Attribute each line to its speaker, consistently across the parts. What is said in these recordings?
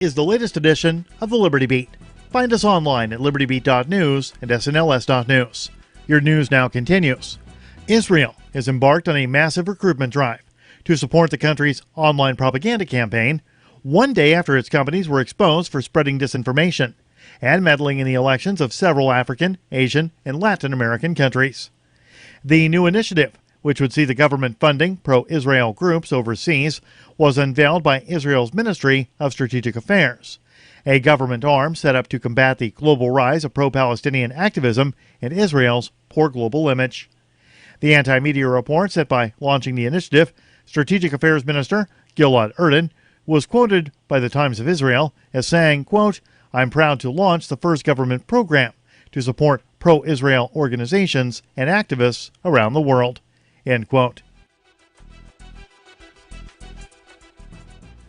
Speaker 1: Is the latest edition of the Liberty Beat. Find us online at libertybeat.news and snls.news. Your news now continues. Israel has embarked on a massive recruitment drive to support the country's online propaganda campaign, one day after its companies were exposed for spreading disinformation and meddling in the elections of several African, Asian, and Latin American countries. The new initiative, which would see the government funding pro-Israel groups overseas, was unveiled by Israel's Ministry of Strategic Affairs, a government arm set up to combat the global rise of pro-Palestinian activism and Israel's poor global image. The anti-media report set by launching the initiative, Strategic Affairs Minister Gilad Erdan was quoted by the Times of Israel as saying, quote, "I'm proud to launch the first government program to support pro-Israel organizations and activists around the world," end quote.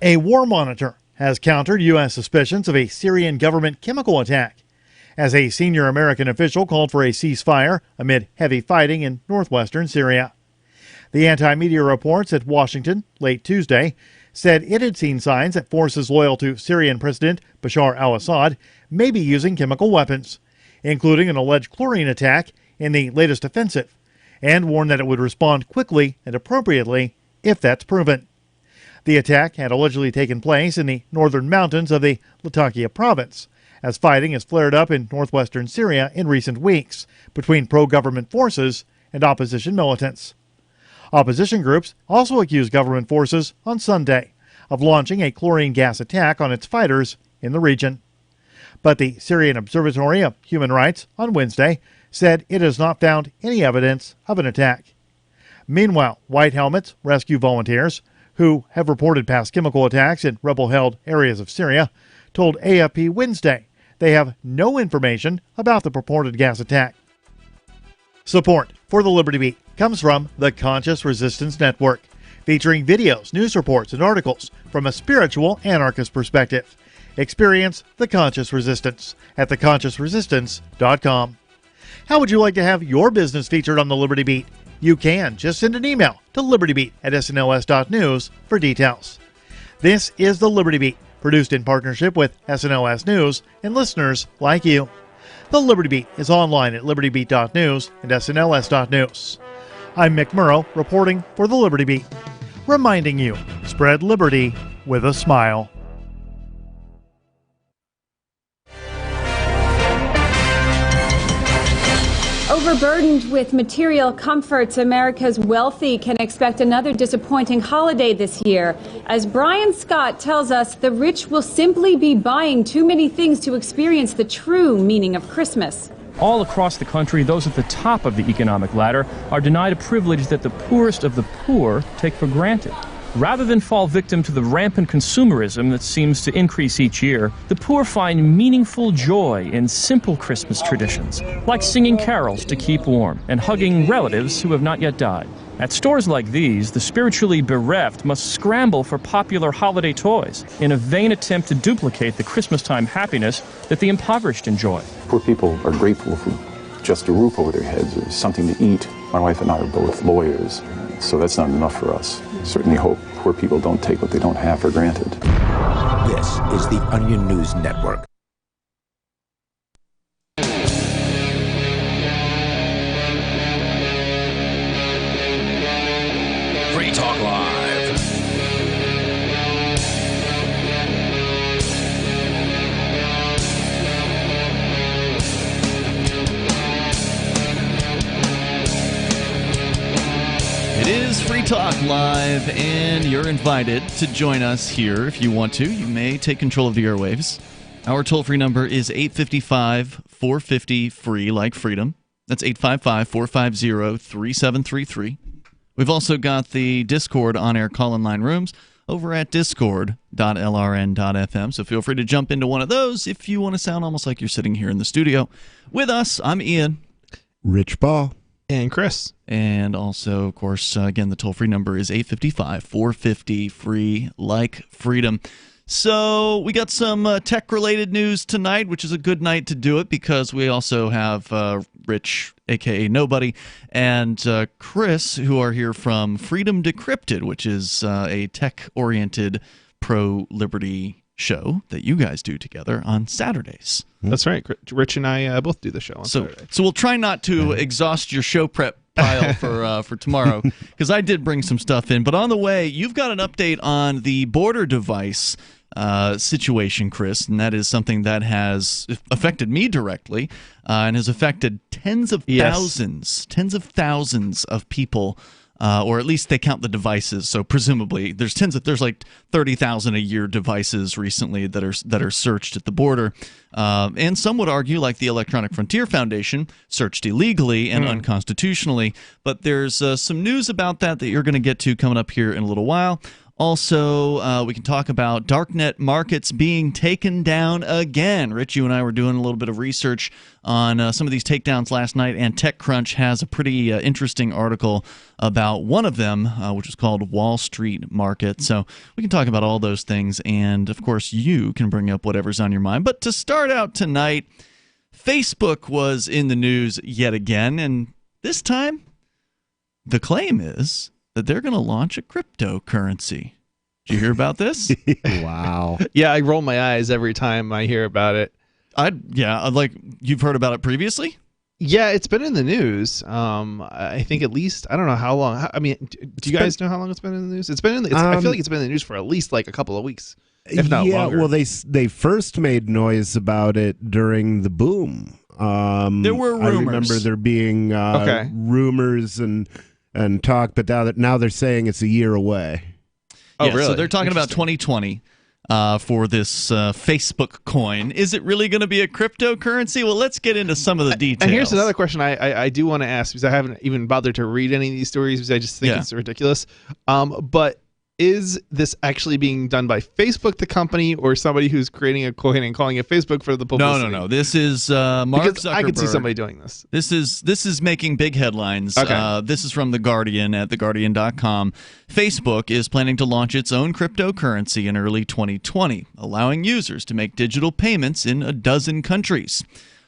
Speaker 1: A war monitor has countered U.S. suspicions of a Syrian government chemical attack, as a senior American official called for a ceasefire amid heavy fighting in northwestern Syria. The anti-media reports at Washington late Tuesday said it had seen signs that forces loyal to Syrian President Bashar al-Assad may be using chemical weapons, including an alleged chlorine attack in the latest offensive, and warned that it would respond quickly and appropriately if that's proven. The attack had allegedly taken place in the northern mountains of the Latakia province, as fighting has flared up in northwestern Syria in recent weeks between pro-government forces and opposition militants. Opposition groups also accused government forces on Sunday of launching a chlorine gas attack on its fighters in the region. But the Syrian Observatory of Human Rights on Wednesday said it has not found any evidence of an attack. Meanwhile, White Helmets rescue volunteers, who have reported past chemical attacks in rebel-held areas of Syria, told AFP Wednesday they have no information about the purported gas attack. Support for the Liberty Beat comes from the Conscious Resistance Network, featuring videos, news reports, and articles from a spiritual anarchist perspective. Experience the Conscious Resistance at theconsciousresistance.com. How would you like to have your business featured on the Liberty Beat? You can just send an email to libertybeat@snls.news for details. This is the Liberty Beat, produced in partnership with SNLS News and listeners like you. The Liberty Beat is online at libertybeat.news and snls.news. I'm Mick Murrow, reporting for the Liberty Beat, reminding you, spread liberty with a smile.
Speaker 2: Overburdened with material comforts, America's wealthy can expect another disappointing holiday this year. As Brian Scott tells us, the rich will simply be buying too many things to experience the true meaning of Christmas.
Speaker 3: All across the country, those at the top of the economic ladder are denied a privilege that the poorest of the poor take for granted. Rather than fall victim to the rampant consumerism that seems to increase each year, the poor find meaningful joy in simple Christmas traditions, like singing carols to keep warm and hugging relatives who have not yet died. At stores like these, the spiritually bereft must scramble for popular holiday toys in a vain attempt to duplicate the Christmas-time happiness that the impoverished enjoy.
Speaker 4: Poor people are grateful for just a roof over their heads or something to eat. My wife and I are both lawyers, so that's not enough for us. I certainly hope poor people don't take what they don't have for granted.
Speaker 5: This is the Onion News Network.
Speaker 6: Free Talk Live. It is Free Talk Live, and you're invited to join us here if you want to. You may take control of the airwaves. Our toll-free number is 855-450-FREE, like freedom. That's 855-450-3733. We've also got the Discord on-air call-in line rooms over at discord.lrn.fm, so feel free to jump into one of those if you want to sound almost like you're sitting here in the studio with us. I'm Ian.
Speaker 7: Rich Paul.
Speaker 8: And Chris.
Speaker 6: And also, of course, again, the toll-free number is 855-450-FREE, like freedom. So we got some tech-related news tonight, which is a good night to do it because we also have Rich, a.k.a. Nobody, and Chris, who are here from Freedom Decrypted, which is a tech-oriented pro-liberty show that you guys do together on Saturdays.
Speaker 7: That's right. Rich and I both do the show on Saturday.
Speaker 6: So we'll try not to exhaust your show prep pile for tomorrow, because I did bring some stuff in. But on the way, you've got an update on the border device situation, Chris, and that is something that has affected me directly and has affected tens of thousands of people. Or at least they count the devices. So presumably, there's like 30,000 a year devices recently that are searched at the border, and some would argue, like the Electronic Frontier Foundation, searched illegally and unconstitutionally. But there's some news about that you're going to get to coming up here in a little while. Also, we can talk about darknet markets being taken down again. Rich, you and I were doing a little bit of research on some of these takedowns last night, and TechCrunch has a pretty interesting article about one of them, which is called Wall Street Market. So we can talk about all those things, and of course, you can bring up whatever's on your mind. But to start out tonight, Facebook was in the news yet again, and this time, the claim is that they're going to launch a cryptocurrency. Did you hear about this?
Speaker 8: Wow.
Speaker 7: Yeah, I roll my eyes every time I hear about it.
Speaker 6: Like, you've heard about it previously?
Speaker 7: Yeah, it's been in the news. I think at least, I don't know how long. I mean, do you guys know how long it's been in the news? It's been in the, I feel like it's been in the news for at least like a couple of weeks, if not longer.
Speaker 8: Well, they first made noise about it during the boom.
Speaker 6: There were rumors.
Speaker 8: I remember there being rumors and talk, but now they're saying it's a year away.
Speaker 7: Oh, really?
Speaker 6: So they're talking about 2020 for this Facebook coin. Is it really going to be a cryptocurrency? Well, let's get into some of the details.
Speaker 7: And here's another question I do want to ask, because I haven't even bothered to read any of these stories because I just think it's ridiculous. But is this actually being done by Facebook, the company, or somebody who's creating a coin and calling it Facebook for the publicity?
Speaker 6: No. This is Mark Zuckerberg.
Speaker 7: I could see somebody doing this.
Speaker 6: This is making big headlines.
Speaker 7: Okay.
Speaker 6: This is from The Guardian at theguardian.com. Facebook is planning to launch its own cryptocurrency in early 2020, allowing users to make digital payments in a dozen countries.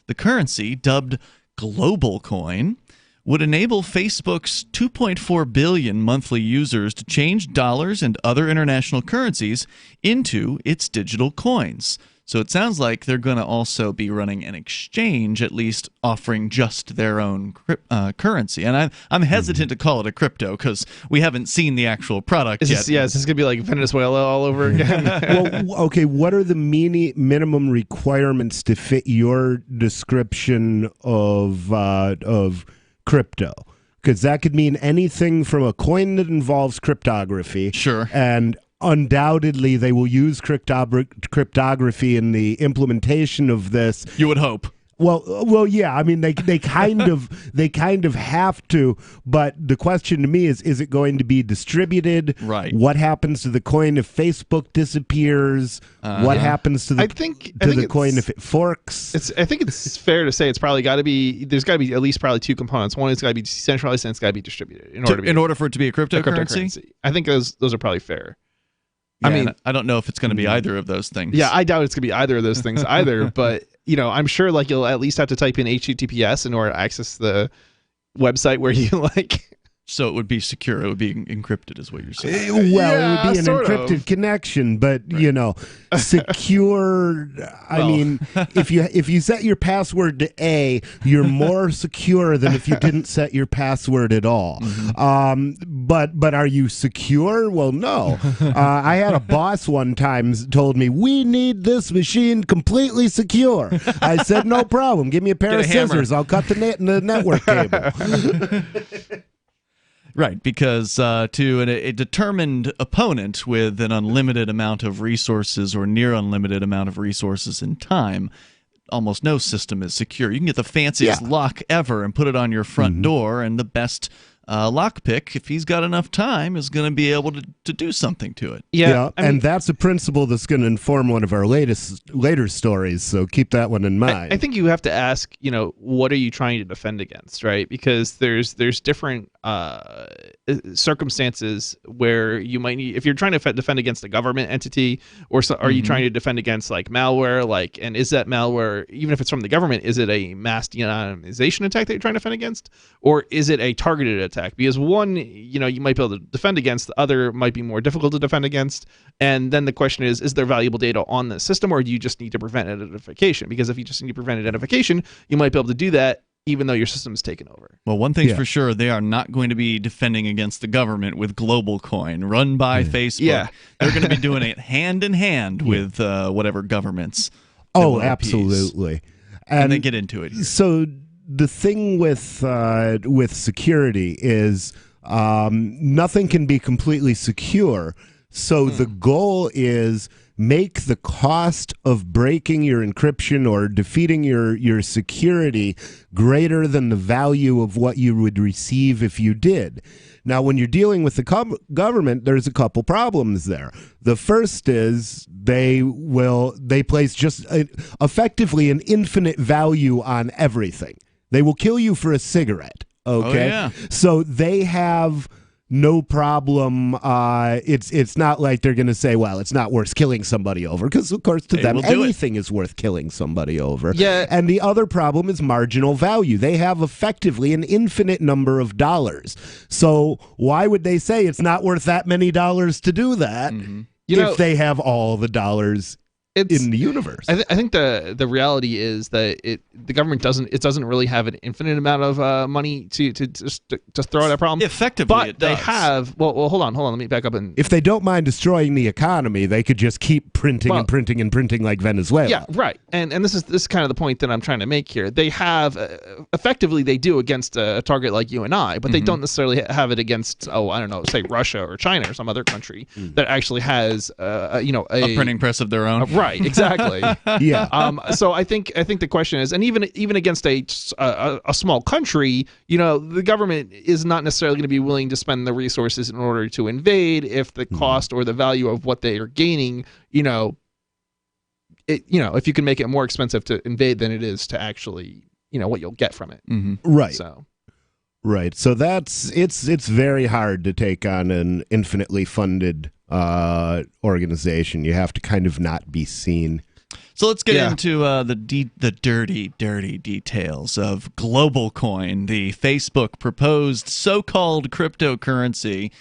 Speaker 6: The currency, dubbed Global Coin, would enable Facebook's 2.4 billion monthly users to change dollars and other international currencies into its digital coins. So it sounds like they're going to also be running an exchange, at least offering just their own currency. And I'm hesitant to call it a crypto because we haven't seen the actual product yet.
Speaker 7: Is this going to be like Venezuela all over again?
Speaker 8: Well, okay, what are the minimum requirements to fit your description of crypto? Because that could mean anything from a coin that involves cryptography.
Speaker 6: Sure.
Speaker 8: And undoubtedly they will use cryptography in the implementation of this.
Speaker 6: You would hope.
Speaker 8: Well, yeah. I mean, they kind of have to. But the question to me is it going to be distributed?
Speaker 6: Right.
Speaker 8: What happens to the coin if Facebook disappears? What happens to the coin if it forks?
Speaker 7: I think it's fair to say it's probably got to be. There's got to be at least probably two components. One, it's got to be decentralized, and it's got to be distributed
Speaker 6: in order for it to be a cryptocurrency.
Speaker 7: I think those are probably fair.
Speaker 6: Yeah, I mean, I don't know if it's going to be either of those things.
Speaker 7: Yeah, I doubt it's going to be either of those things either. But I'm sure like you'll at least have to type in HTTPS in order to access the website where you like.
Speaker 6: So it would be secure. It would be encrypted, is what you're saying.
Speaker 8: Well, it would be an encrypted connection, but secure. I mean, if you set your password to A, you're more secure than if you didn't set your password at all. Mm-hmm. But are you secure? Well, no. I had a boss one time told me we need this machine completely secure. I said no problem. Give me a pair of scissors. I'll cut the network cable.
Speaker 6: Right, because to a determined opponent with an unlimited amount of resources or near unlimited amount of resources and time, almost no system is secure. You can get the fanciest lock ever and put it on your front door, and the best lockpick, if he's got enough time, is going to be able to do something to it.
Speaker 8: Yeah, and that's a principle that's going to inform one of our later stories, so keep that one in mind.
Speaker 7: I think you have to ask, what are you trying to defend against, right? Because there's different circumstances where you might need, if you're trying to defend against a government entity, or are you trying to defend against like malware, and is that malware, even if it's from the government, is it a mass de-anonymization attack that you're trying to defend against, or is it a targeted attack? Because one, you might be able to defend against, the other might be more difficult to defend against. And then the question is there valuable data on the system, or do you just need to prevent identification? Because if you just need to prevent identification, you might be able to do that even though your system is taken over.
Speaker 6: Well, one thing's for sure, they are not going to be defending against the government with GlobalCoin, run by Facebook.
Speaker 7: Yeah.
Speaker 6: They're going to be doing it hand in hand with whatever governments.
Speaker 8: Oh, absolutely.
Speaker 6: And they get into it here.
Speaker 8: So the thing with security is nothing can be completely secure. So the goal is make the cost of breaking your encryption or defeating your security greater than the value of what you would receive if you did. Now, when you're dealing with the government, there's a couple problems there. The first is they place just effectively an infinite value on everything. They will kill you for a cigarette. Okay,
Speaker 6: oh, yeah.
Speaker 8: So they have no problem. It's not like they're going to say, well, it's not worth killing somebody over, because of course to them anything is worth killing somebody over.
Speaker 7: Yeah.
Speaker 8: And the other problem is marginal value. They have effectively an infinite number of dollars. So why would they say it's not worth that many dollars to do that if they have all the dollars in the universe?
Speaker 7: I think the reality is that the government doesn't really have an infinite amount of money to throw at a problem.
Speaker 6: Effectively,
Speaker 7: but
Speaker 6: it does.
Speaker 7: They have. Well, hold on. Let me back up. And
Speaker 8: if they don't mind destroying the economy, they could just keep printing and printing and printing like Venezuela.
Speaker 7: Yeah, right. And this is kind of the point that I'm trying to make here. They have effectively they do against a target like you and I, but they don't necessarily have it against I don't know, say Russia or China or some other country that actually has a
Speaker 6: printing press of their own.
Speaker 7: Right, exactly.
Speaker 8: Yeah.
Speaker 7: So I think the question is, and even against a small country, the government is not necessarily going to be willing to spend the resources in order to invade if the cost or the value of what they are gaining, if you can make it more expensive to invade than it is to actually, what you'll get from it.
Speaker 8: Right.
Speaker 7: So.
Speaker 8: Right. So it's very hard to take on an infinitely funded organization. You have to kind of not be seen.
Speaker 6: So let's get into the dirty details of GlobalCoin, the Facebook proposed so-called cryptocurrency.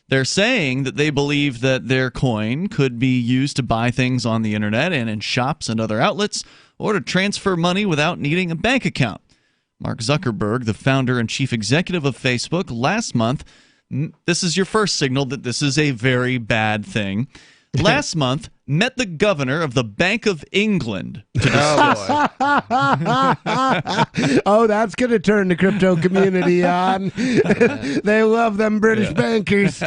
Speaker 6: They're saying that they believe that their coin could be used to buy things on the internet and in shops and other outlets, or to transfer money without needing a bank account. Mark Zuckerberg, the founder and chief executive of Facebook, last month, this is your first signal that this is a very bad thing, last month met the governor of the Bank of England to discuss.
Speaker 8: Oh, that's going to turn the crypto community on. They love them British bankers.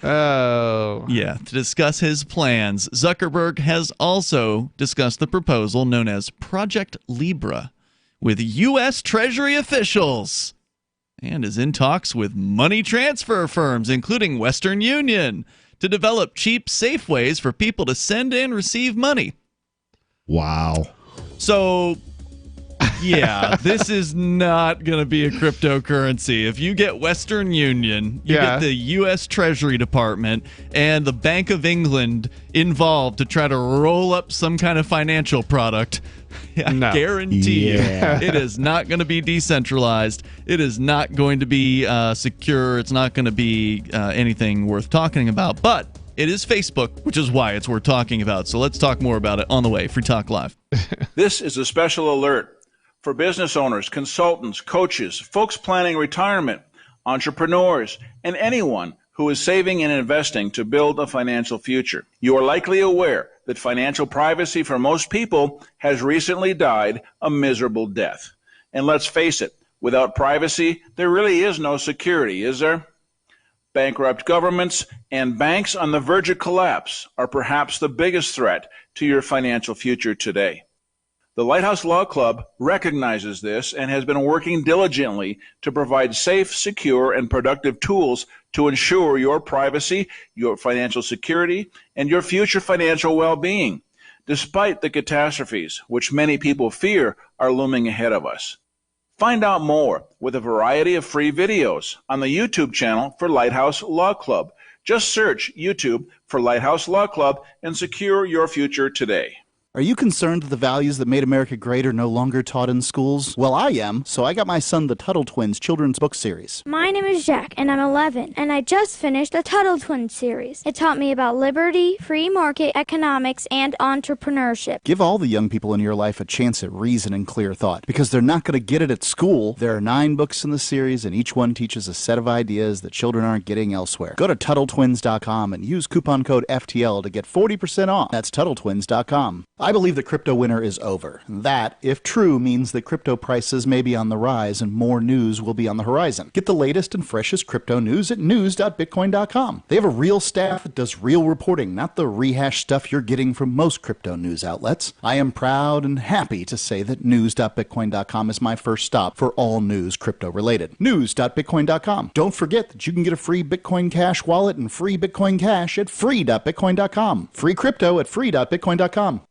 Speaker 7: Oh.
Speaker 6: Yeah, to discuss his plans. Zuckerberg has also discussed the proposal known as Project Libra with U.S. Treasury officials and is in talks with money transfer firms, including Western Union, to develop cheap, safe ways for people to send and receive money.
Speaker 8: Wow.
Speaker 6: So, yeah, this is not going to be a cryptocurrency. If you get Western Union, you get the U.S. Treasury Department and the Bank of England involved to try to roll up some kind of financial product, I guarantee you it is not going to be decentralized. It is not going to be secure. It's not going to be anything worth talking about. But it is Facebook, which is why it's worth talking about. So let's talk more about it on the way. Free Talk Live.
Speaker 9: This is a special alert for business owners, consultants, coaches, folks planning retirement, entrepreneurs, and anyone who is saving and investing to build a financial future. You are likely aware that financial privacy for most people has recently died a miserable death. And let's face it, without privacy, there really is no security, is there? Bankrupt governments and banks on the verge of collapse are perhaps the biggest threat to your financial future today. The Lighthouse Law Club recognizes this and has been working diligently to provide safe, secure, and productive tools to ensure your privacy, your financial security, and your future financial well-being, despite the catastrophes which many people fear are looming ahead of us. Find out more with a variety of free videos on the YouTube channel for Lighthouse Law Club. Just search YouTube for Lighthouse Law Club and secure your future today.
Speaker 10: Are you concerned that the values that made America great are no longer taught in schools? Well, I am, so I got my son the Tuttle Twins children's book series.
Speaker 11: My name is Jack, and I'm 11, and I just finished the Tuttle Twins series. It taught me about liberty, free market economics, and entrepreneurship.
Speaker 10: Give all the young people in your life a chance at reason and clear thought, because they're not going to get it at school. There are 9 books in the series, and each one teaches a set of ideas that children aren't getting elsewhere. Go to TuttleTwins.com and use coupon code FTL to get 40% off. That's TuttleTwins.com. I believe the crypto winter is over. That, if true, means that crypto prices may be on the rise and more news will be on the horizon. Get the latest and freshest crypto news at news.bitcoin.com. They have a real staff that does real reporting, not the rehash stuff you're getting from most crypto news outlets. I am proud and happy to say that news.bitcoin.com is my first stop for all news crypto related. News.bitcoin.com. Don't forget that you can get a free Bitcoin Cash wallet and free Bitcoin Cash at free.bitcoin.com. Free crypto at free.bitcoin.com.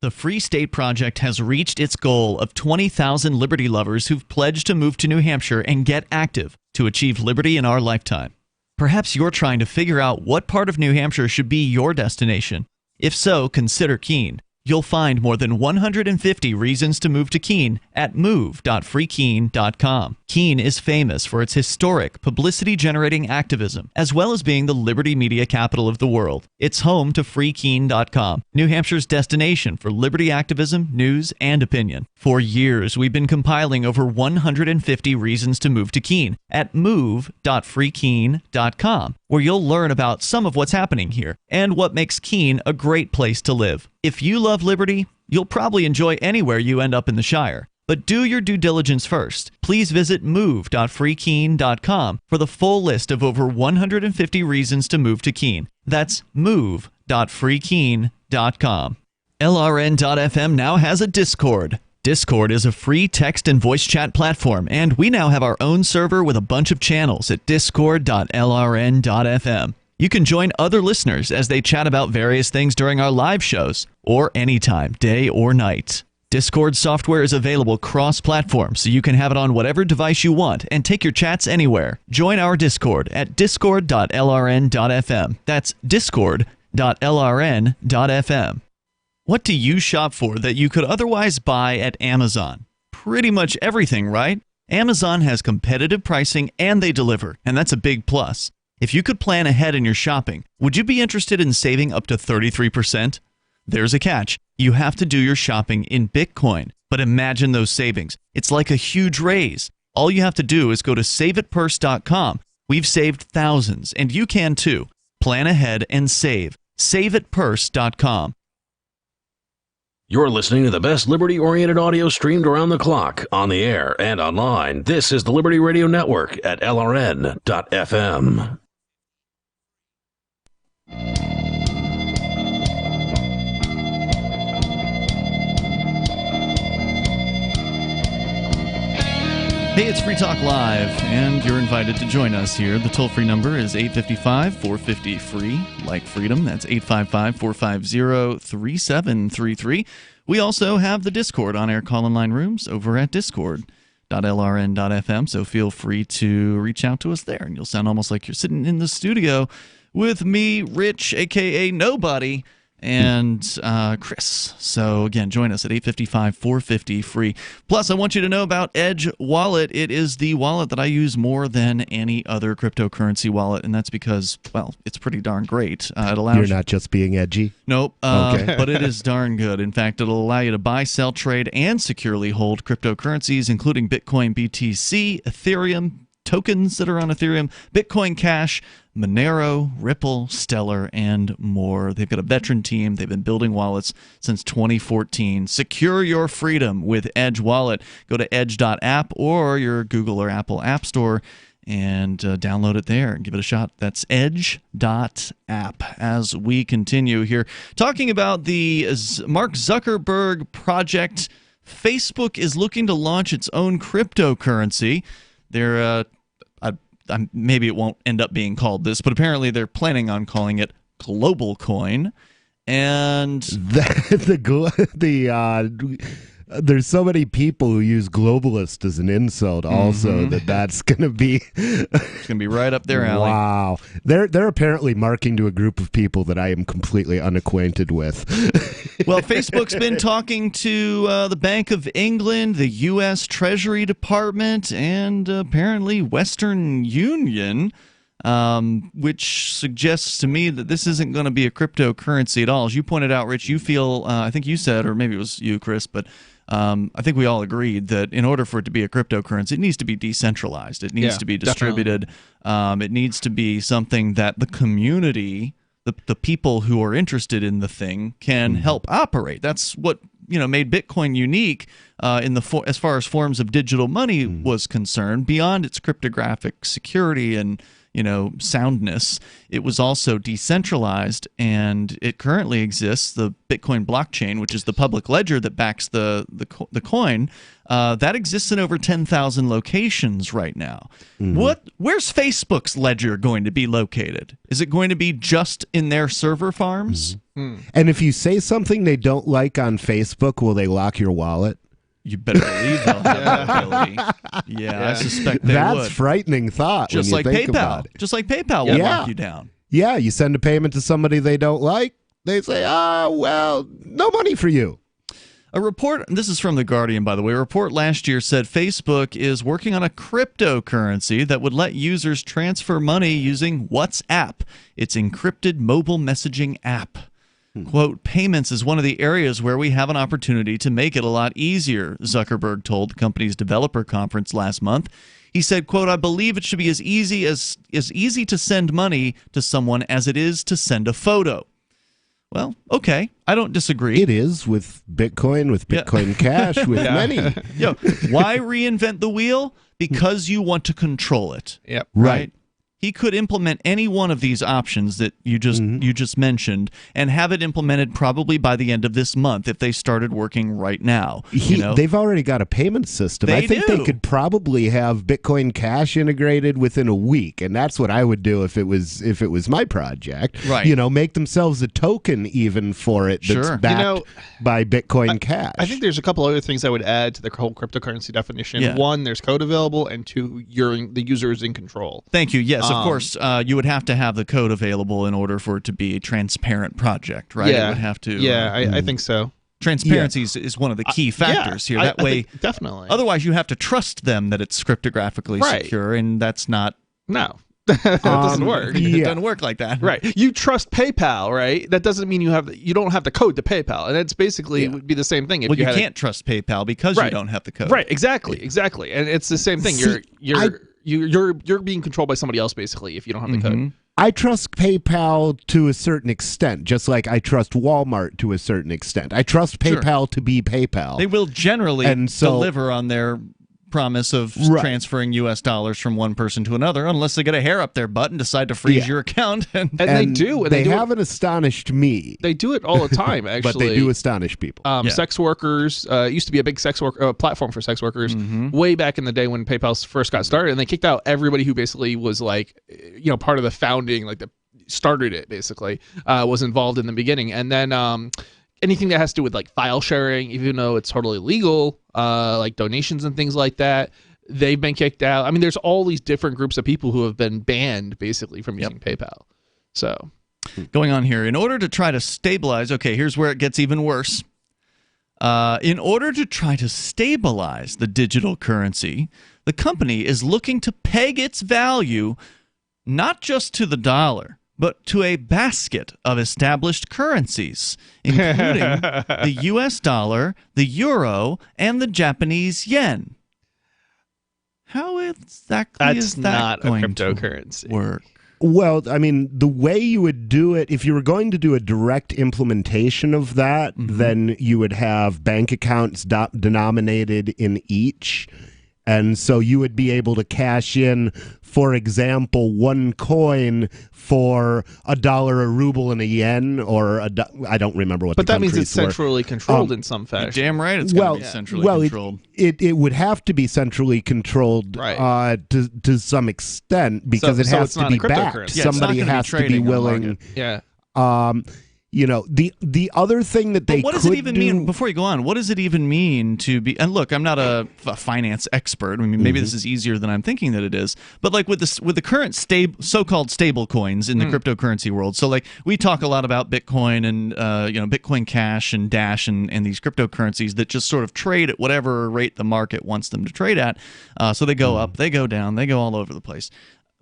Speaker 6: The Free State Project has reached its goal of 20,000 liberty lovers who've pledged to move to New Hampshire and get active to achieve liberty in our lifetime. Perhaps you're trying to figure out what part of New Hampshire should be your destination. If so, consider Keene. You'll find more than 150 reasons to move to Keene at move.freekeene.com. Keene is famous for its historic, publicity-generating activism, as well as being the liberty media capital of the world. It's home to freekeene.com, New Hampshire's destination for liberty activism, news, and opinion. For years, we've been compiling over 150 reasons to move to Keene at move.freekeene.com, where you'll learn about some of what's happening here and what makes Keene a great place to live. If you love liberty, you'll probably enjoy anywhere you end up in the Shire. But do your due diligence first. Please visit move.freekeene.com for the full list of over 150 reasons to move to Keene. That's move.freekeene.com. LRN.FM now has a Discord. Discord is a free text and voice chat platform, and we now have our own server with a bunch of channels at discord.lrn.fm. You can join other listeners as they chat about various things during our live shows, or anytime, day or night. Discord software is available cross-platform, so you can have it on whatever device you want and take your chats anywhere. Join our Discord at discord.lrn.fm. That's discord.lrn.fm. What do you shop for that you could otherwise buy at Amazon? Pretty much everything, right? Amazon has competitive pricing and they deliver, and that's a big plus. If you could plan ahead in your shopping, would you be interested in saving up to 33%? There's a catch. You have to do your shopping in Bitcoin. But imagine those savings. It's like a huge raise. All you have to do is go to saveatpurse.com. We've saved thousands, and you can too. Plan ahead and save. Saveatpurse.com.
Speaker 12: You're listening to the best liberty-oriented audio streamed around the clock, on the air and online. This is the Liberty Radio Network at LRN.FM.
Speaker 6: Hey, it's Free Talk Live, and you're invited to join us here. The toll-free number is 855-450-FREE, like freedom. That's 855-450-3733. We also have the Discord on-air call-in line rooms over at discord.lrn.fm, so feel free to reach out to us there, and you'll sound almost like you're sitting in the studio with me, Rich, a.k.a. Nobody, and Chris. So again, join us at 855-450-FREE. Plus, I want you to know about Edge Wallet. It is the wallet that I use more than any other cryptocurrency wallet, and that's because, well, it's pretty darn great. It allows
Speaker 8: You're not just being edgy?
Speaker 6: Nope.
Speaker 8: Okay.
Speaker 6: But it is darn good. In fact, it'll allow you to buy, sell, trade, and securely hold cryptocurrencies, including Bitcoin, BTC, Ethereum, tokens that are on Ethereum, Bitcoin Cash, Monero, Ripple, Stellar, and more. They've got a veteran team. They've been building wallets since 2014. Secure your freedom with Edge Wallet. Go to edge.app or your Google or Apple App Store and download it there and give it a shot. That's edge.app. As we continue here, talking about the Mark Zuckerberg project, Facebook is looking to launch its own cryptocurrency. They're maybe it won't end up being called this, but apparently they're planning on calling it Global Coin. And
Speaker 8: there's so many people who use globalist as an insult also that's going to be
Speaker 6: it's going to be right up their alley.
Speaker 8: Wow. They're apparently marking to a group of people that I am completely unacquainted with.
Speaker 6: Well, Facebook's been talking to the Bank of England, the U.S. Treasury Department, and apparently Western Union, which suggests to me that this isn't going to be a cryptocurrency at all. As you pointed out, Rich, you feel, I think you said, or maybe it was you, Chris, but I think we all agreed that in order for it to be a cryptocurrency, it needs to be decentralized. It needs to be distributed. It needs to be something that the community, the people who are interested in the thing, can help operate. That's what made Bitcoin unique as far as forms of digital money was concerned. Beyond its cryptographic security and soundness, it was also decentralized, and it currently exists. The Bitcoin blockchain, which is the public ledger that backs the coin, that exists in over 10,000 locations right now. Where's Facebook's ledger going to be located? Is it going to be just in their server farms?
Speaker 8: And if you say something they don't like on Facebook, will they lock your wallet?
Speaker 6: You better believe they'll have that ability. Yeah, I suspect they would.
Speaker 8: That's frightening thought.
Speaker 6: Just
Speaker 8: when you
Speaker 6: like
Speaker 8: think
Speaker 6: PayPal.
Speaker 8: about it.
Speaker 6: Just like PayPal will lock you down.
Speaker 8: Yeah, you send a payment to somebody they don't like, they say, well, no money for you.
Speaker 6: A report, this is from The Guardian, by the way, a report last year said Facebook is working on a cryptocurrency that would let users transfer money using WhatsApp, its encrypted mobile messaging app. Quote, payments is one of the areas where we have an opportunity to make it a lot easier, Zuckerberg told the company's developer conference last month. He said, quote, I believe it should be as easy to send money to someone as it is to send a photo. Well, okay, I don't disagree.
Speaker 8: It is with Bitcoin, with Bitcoin Cash, with many.
Speaker 6: Why reinvent the wheel? Because you want to control it.
Speaker 7: Yep.
Speaker 6: Right. He could implement any one of these options that you just mentioned and have it implemented probably by the end of this month if they started working right now.
Speaker 8: They've already got a payment system. I think they could probably have Bitcoin Cash integrated within a week, and that's what I would do if it was my project.
Speaker 6: Right.
Speaker 8: Make themselves a token even for it that's backed by Bitcoin Cash.
Speaker 7: I think there's a couple other things I would add to the whole cryptocurrency definition. Yeah. One, there's code available, and two, the user is in control.
Speaker 6: Thank you. Yes. Of course, you would have to have the code available in order for it to be a transparent project, right?
Speaker 7: Yeah,
Speaker 6: it would have to.
Speaker 7: Yeah, I think so.
Speaker 6: Transparency is one of the key factors here. That way,
Speaker 7: definitely.
Speaker 6: Otherwise, you have to trust them that it's cryptographically secure, and that's not.
Speaker 7: No. That doesn't work.
Speaker 6: It doesn't work like that.
Speaker 7: Right. You trust PayPal, right? That doesn't mean you don't have the code to PayPal. And it's basically would be the same thing.
Speaker 6: If you can't trust PayPal because you don't have the code.
Speaker 7: Right. Exactly. And it's the same thing. You're being controlled by somebody else basically if you don't have the code.
Speaker 8: I trust PayPal to a certain extent, just like I trust Walmart to a certain extent. I trust PayPal to be PayPal.
Speaker 6: They will generally deliver on their promise of transferring U.S. dollars from one person to another, unless they get a hair up their butt and decide to freeze your account.
Speaker 7: And they do.
Speaker 8: And they haven't astonished me.
Speaker 7: They do it all the time, actually.
Speaker 8: But they do astonish people.
Speaker 7: Sex workers used to be a big sex work platform for sex workers way back in the day when PayPal first got started, and they kicked out everybody who basically was like, part of the founding, like started it basically, was involved in the beginning, and then. Anything that has to do with like file sharing, even though it's totally illegal, like donations and things like that, they've been kicked out. I mean, there's all these different groups of people who have been banned basically from using PayPal. So,
Speaker 6: going on here, in order to try to stabilize, here's where it gets even worse. In order to try to stabilize the digital currency, the company is looking to peg its value not just to the dollar, but to a basket of established currencies, including the U.S. dollar, the euro, and the Japanese yen. How exactly is that going
Speaker 7: a cryptocurrency
Speaker 6: to work?
Speaker 8: Well, I mean, the way you would do it, if you were going to do a direct implementation of that, then you would have bank accounts denominated in each. And so you would be able to cash in, for example, one coin for $1, a ruble, and a yen, or I don't remember what.
Speaker 7: But
Speaker 8: the
Speaker 7: that means it's
Speaker 8: were.
Speaker 7: centrally controlled in some fashion.
Speaker 6: Damn right, it's going to be centrally controlled.
Speaker 8: It would have to be centrally controlled to some extent because it has to be backed.
Speaker 6: Yeah,
Speaker 8: somebody has to be willing.
Speaker 7: Yeah.
Speaker 8: the other thing that they
Speaker 6: what does it even mean, before you go on, what does it even mean to be, and look, I'm not a finance expert. I mean, maybe this is easier than I'm thinking that it is, but like with the current so-called stable coins in the cryptocurrency world. So like we talk a lot about Bitcoin and Bitcoin Cash and Dash and these cryptocurrencies that just sort of trade at whatever rate the market wants them to trade at. So they go up, they go down, they go all over the place.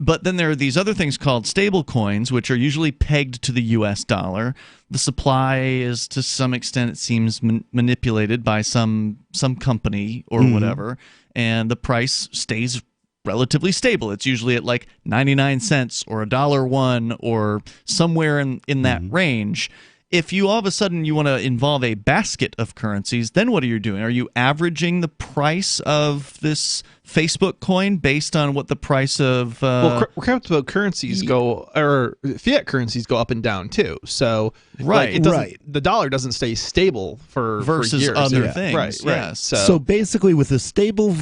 Speaker 6: But then there are these other things called stable coins, which are usually pegged to the U.S. dollar. The supply is, to some extent, it seems, manipulated by some company or whatever, and the price stays relatively stable. It's usually at like 99 cents or $1.01 or somewhere in that range. If you all of a sudden you want to involve a basket of currencies, then what are you doing? Are you averaging the price of this Facebook coin based on what the price of
Speaker 7: cryptocurrencies go, or fiat currencies go up and down too. So the dollar doesn't stay stable
Speaker 6: versus
Speaker 7: for years.
Speaker 6: Other things.
Speaker 7: Right.
Speaker 6: Yes.
Speaker 8: So basically, with a stable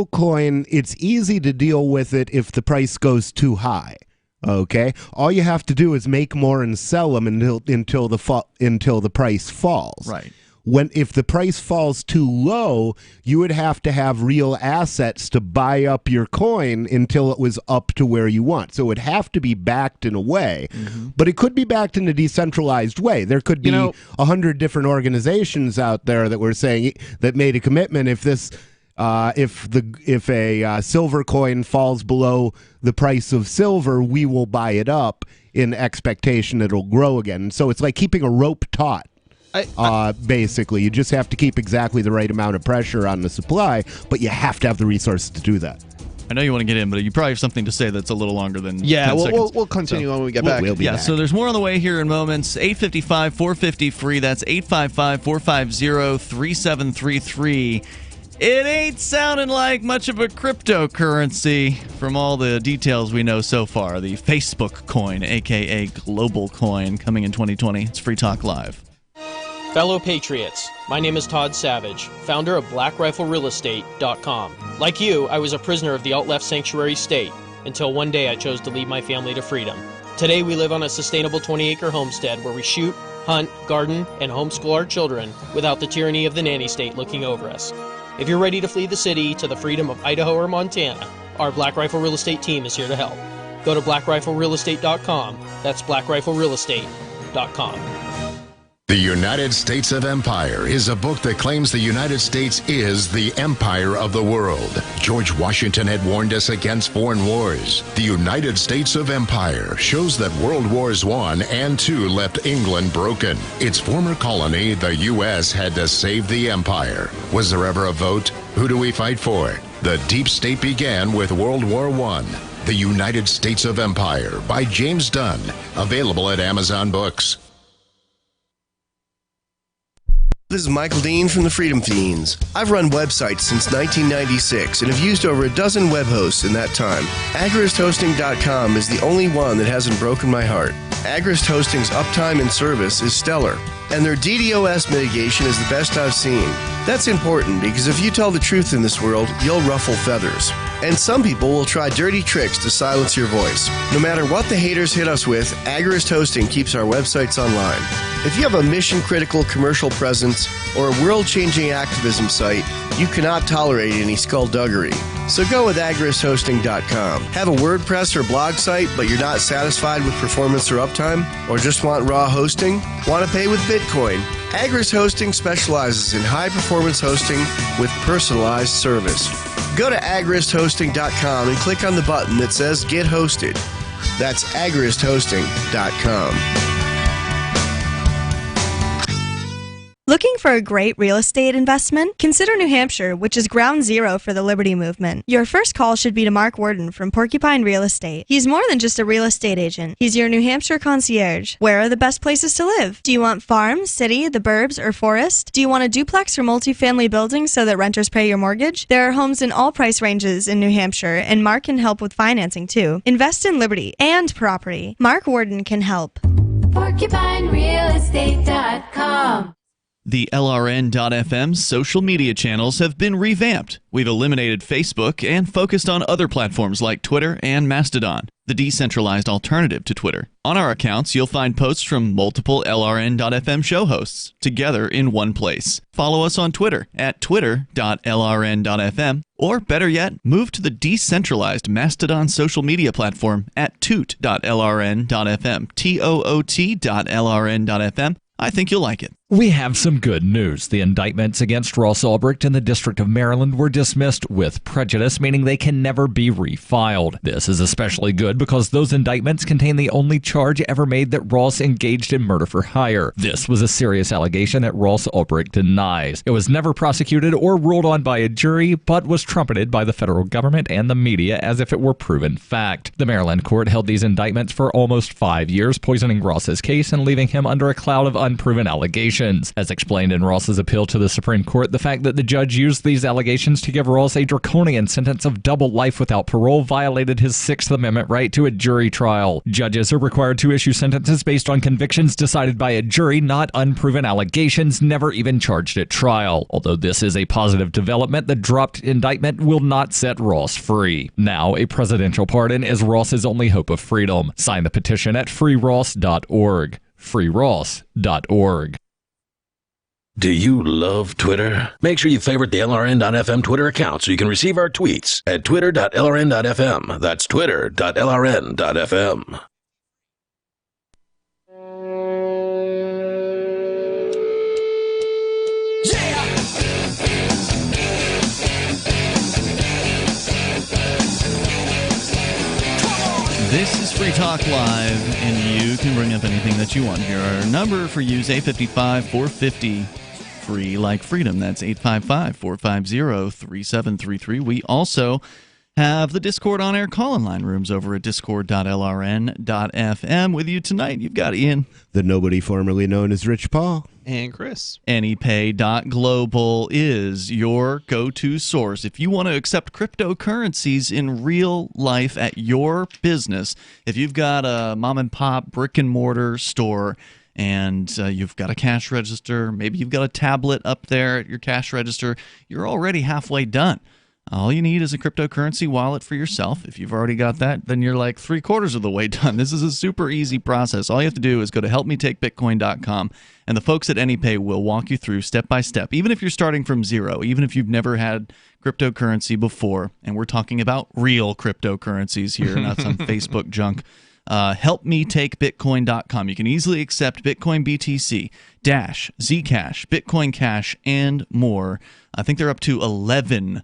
Speaker 8: coin, it's easy to deal with it if the price goes too high. Okay, all you have to do is make more and sell them until the price falls.
Speaker 6: Right.
Speaker 8: If the price falls too low, you would have to have real assets to buy up your coin until it was up to where you want. So it would have to be backed in a way, but it could be backed in a decentralized way. There could be 100 different organizations out there that were saying that made a commitment if a silver coin falls below the price of silver, we will buy it up in expectation it'll grow again. So it's like keeping a rope taut. Basically, you just have to keep exactly the right amount of pressure on the supply, but you have to have the resources to do that.
Speaker 6: I know you want to get in, but you probably have something to say that's a little longer than 10 seconds.
Speaker 7: We'll continue when we get back.
Speaker 8: We'll be back.
Speaker 6: So there's more on the way here in moments. 855-450-FREE. That's 855-450-3733. It ain't sounding like much of a cryptocurrency from all the details we know so far. The Facebook coin, a.k.a. Global Coin, coming in 2020. It's Free Talk Live.
Speaker 13: Fellow Patriots, my name is Todd Savage, founder of BlackRifleRealEstate.com. Like you, I was a prisoner of the alt-left sanctuary state until one day I chose to lead my family to freedom. Today we live on a sustainable 20-acre homestead where we shoot, hunt, garden, and homeschool our children without the tyranny of the nanny state looking over us. If you're ready to flee the city to the freedom of Idaho or Montana, our Black Rifle Real Estate team is here to help. Go to BlackRifleRealEstate.com. That's BlackRifleRealEstate.com.
Speaker 14: The United States of Empire is a book that claims the United States is the empire of the world. George Washington had warned us against foreign wars. The United States of Empire shows that World Wars I and II left England broken. Its former colony, the U.S., had to save the empire. Was there ever a vote? Who do we fight for? The deep state began with World War I. The United States of Empire by James Dunn. Available at Amazon Books.
Speaker 15: This is Michael Dean from the Freedom Fiends. I've run websites since 1996 and have used over a dozen web hosts in that time. AgristHosting.com is the only one that hasn't broken my heart. Agrist Hosting's uptime and service is stellar, and their DDoS mitigation is the best I've seen. That's important because if you tell the truth in this world, you'll ruffle feathers. And some people will try dirty tricks to silence your voice. No matter what the haters hit us with, Agrist Hosting keeps our websites online. If you have a mission-critical commercial presence or a world-changing activism site, you cannot tolerate any skullduggery. So go with AgristHosting.com. Have a WordPress or blog site, but you're not satisfied with performance or uptime? Or just want raw hosting? Want to pay with Bitcoin? Agrist Hosting specializes in high-performance hosting with personalized service. Go to AgristHosting.com and click on the button that says Get Hosted. That's AgristHosting.com.
Speaker 16: Looking for a great real estate investment? Consider New Hampshire, which is ground zero for the Liberty Movement. Your first call should be to Mark Worden from Porcupine Real Estate. He's more than just a real estate agent. He's your New Hampshire concierge. Where are the best places to live? Do you want farm, city, the burbs, or forest? Do you want a duplex or multifamily building so that renters pay your mortgage? There are homes in all price ranges in New Hampshire, and Mark can help with financing too. Invest in liberty and property. Mark Worden can help.
Speaker 17: PorcupineRealEstate.com.
Speaker 6: The LRN.FM social media channels have been revamped. We've eliminated Facebook and focused on other platforms like Twitter and Mastodon, the decentralized alternative to Twitter. On our accounts, you'll find posts from multiple LRN.FM show hosts together in one place. Follow us on Twitter at twitter.lrn.fm, or better yet, move to the decentralized Mastodon social media platform at toot.lrn.fm, toot.lrn.fm. I think you'll like it.
Speaker 17: We have some good news. The indictments against Ross Ulbricht in the District of Maryland were dismissed with prejudice, meaning they can never be refiled. This is especially good because those indictments contain the only charge ever made that Ross engaged in murder for hire. This was a serious allegation that Ross Ulbricht denies. It was never prosecuted or ruled on by a jury, but was trumpeted by the federal government and the media as if it were proven fact. The Maryland court held these indictments for almost 5 years, poisoning Ross's case and leaving him under a cloud of unproven allegations. As explained in Ross's appeal to the Supreme Court, the fact that the judge used these allegations to give Ross a draconian sentence of double life without parole violated his Sixth Amendment right to a jury trial. Judges are required to issue sentences based on convictions decided by a jury, not unproven allegations never even charged at trial. Although this is a positive development, the dropped indictment will not set Ross free. Now, a presidential pardon is Ross's only hope of freedom. Sign the petition at freeross.org. freeross.org.
Speaker 12: Do you love Twitter? Make sure you favorite the LRN.FM Twitter account so you can receive our tweets at twitter.lrn.fm. That's twitter.lrn.fm.
Speaker 6: This is Free Talk Live, and you can bring up anything that you want. Here, our number for you is 855-450 free like freedom. That's 855-450-3733. We also have the Discord on-air call-in line rooms over at discord.lrn.fm. With you tonight, you've got Ian.
Speaker 8: The nobody formerly known as Rich Paul.
Speaker 7: And Chris.
Speaker 6: AnyPay.global is your go-to source. If you want to accept cryptocurrencies in real life at your business, if you've got a mom-and-pop brick-and-mortar store, and you've got a cash register, maybe you've got a tablet up there at your cash register, you're already halfway done. All you need is a cryptocurrency wallet for yourself. If you've already got that, then you're like 3/4 of the way done. This is a super easy process. All you have to do is go to helpmetakebitcoin.com, and the folks at AnyPay will walk you through step by step, even if you're starting from zero, even if you've never had cryptocurrency before. And we're talking about real cryptocurrencies here, not some Facebook junk. Helpmetakebitcoin.com. You can easily accept Bitcoin BTC, Dash, Zcash, Bitcoin Cash, and more. I think they're up to 11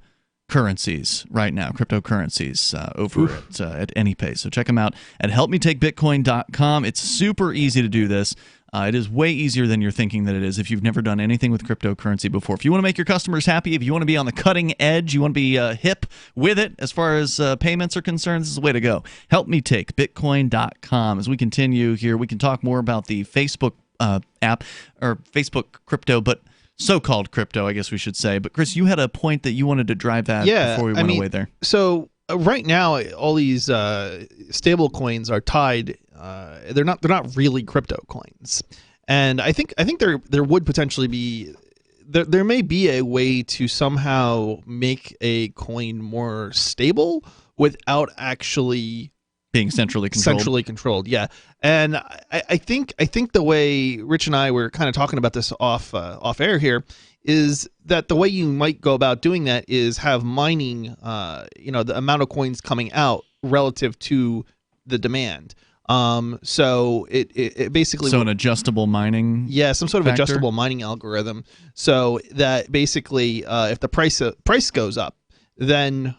Speaker 6: currencies right now, cryptocurrencies over at AnyPay. So check them out at helpmetakebitcoin.com. It's super easy to do this. It is way easier than you're thinking that it is if you've never done anything with cryptocurrency before. If you want to make your customers happy, if you want to be on the cutting edge, you want to be hip with it as far as payments are concerned, this is the way to go. Helpmetakebitcoin.com. As we continue here, we can talk more about the Facebook app, or Facebook crypto, but so-called crypto, I guess we should say. But Chris, you had a point that you wanted to drive that before we went away there.
Speaker 7: So right now, all these stable coins are tied. They're not really crypto coins, and I think there would potentially be there may be a way to somehow make a coin more stable without actually
Speaker 6: being centrally controlled.
Speaker 7: Yeah, and I think the way Rich and I were kind of talking about this off air here is that the way you might go about doing that is have mining, the amount of coins coming out relative to the demand. So it basically
Speaker 6: an adjustable mining
Speaker 7: some sort of
Speaker 6: factor?
Speaker 7: adjustable mining algorithm, so that basically if the price goes up, then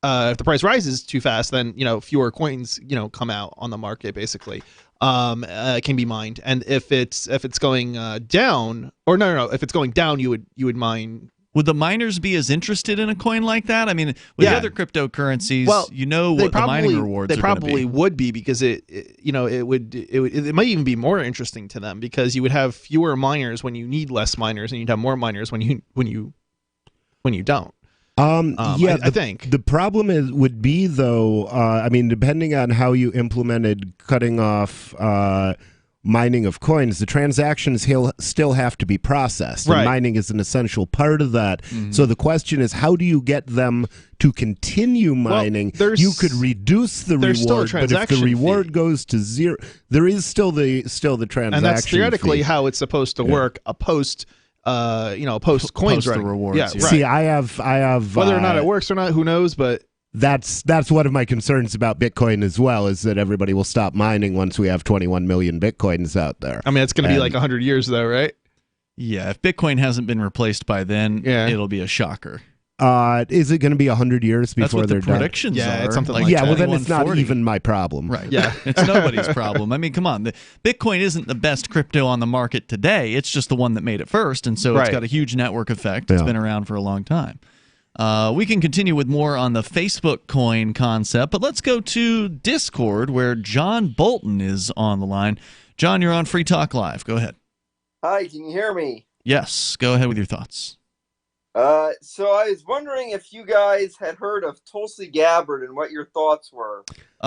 Speaker 7: if the price rises too fast, then fewer coins come out on the market basically. Can be mined, and if it's going down, or no, if it's going down, you would mine.
Speaker 6: Would the miners be as interested in a coin like that? I mean, with the other cryptocurrencies, what the mining rewards
Speaker 7: they
Speaker 6: are
Speaker 7: probably
Speaker 6: be.
Speaker 7: would be, because it might even be more interesting to them, because you would have fewer miners when you need less miners, and you'd have more miners when you don't. I think
Speaker 8: the problem would be though. Depending on how you implemented cutting off mining of coins, the transactions still have to be processed.
Speaker 7: Right.
Speaker 8: And mining is an essential part of that. So the question is, how do you get them to continue mining? You could reduce the reward, but if the reward goes to zero, there is still the transaction
Speaker 7: and that's theoretically
Speaker 8: fee.
Speaker 7: how it's supposed to work. A post coins
Speaker 6: Post
Speaker 7: right?
Speaker 6: the rewards,
Speaker 7: Yeah,
Speaker 6: yeah.
Speaker 7: right.
Speaker 8: See, I have
Speaker 7: Whether or not it works or not, who knows? But
Speaker 8: that's one of my concerns about Bitcoin as well, is that everybody will stop mining once we have 21 million Bitcoins out there.
Speaker 7: I mean, it's going to be like 100 years, though, right?
Speaker 6: Yeah, if Bitcoin hasn't been replaced by then, it'll be a shocker.
Speaker 8: Is it going to be 100 years
Speaker 6: That's
Speaker 8: before
Speaker 6: what
Speaker 8: they're
Speaker 6: the
Speaker 8: done?
Speaker 6: predictions are.
Speaker 7: it's something
Speaker 6: like
Speaker 7: like
Speaker 8: yeah, well then it's not
Speaker 6: 2140.
Speaker 8: even my problem.
Speaker 6: Right. Yeah. It's nobody's problem. I mean, come on. The Bitcoin isn't the best crypto on the market today. It's just the one that made it first. And so it's got a huge network effect. It's been around for a long time. We can continue with more on the Facebook coin concept, but let's go to Discord where John Bolton is on the line. John, you're on Free Talk Live. Go ahead.
Speaker 18: Hi, can you hear me?
Speaker 6: Yes. Go ahead with your thoughts.
Speaker 18: So I was wondering if you guys had heard of Tulsi Gabbard and what your thoughts were.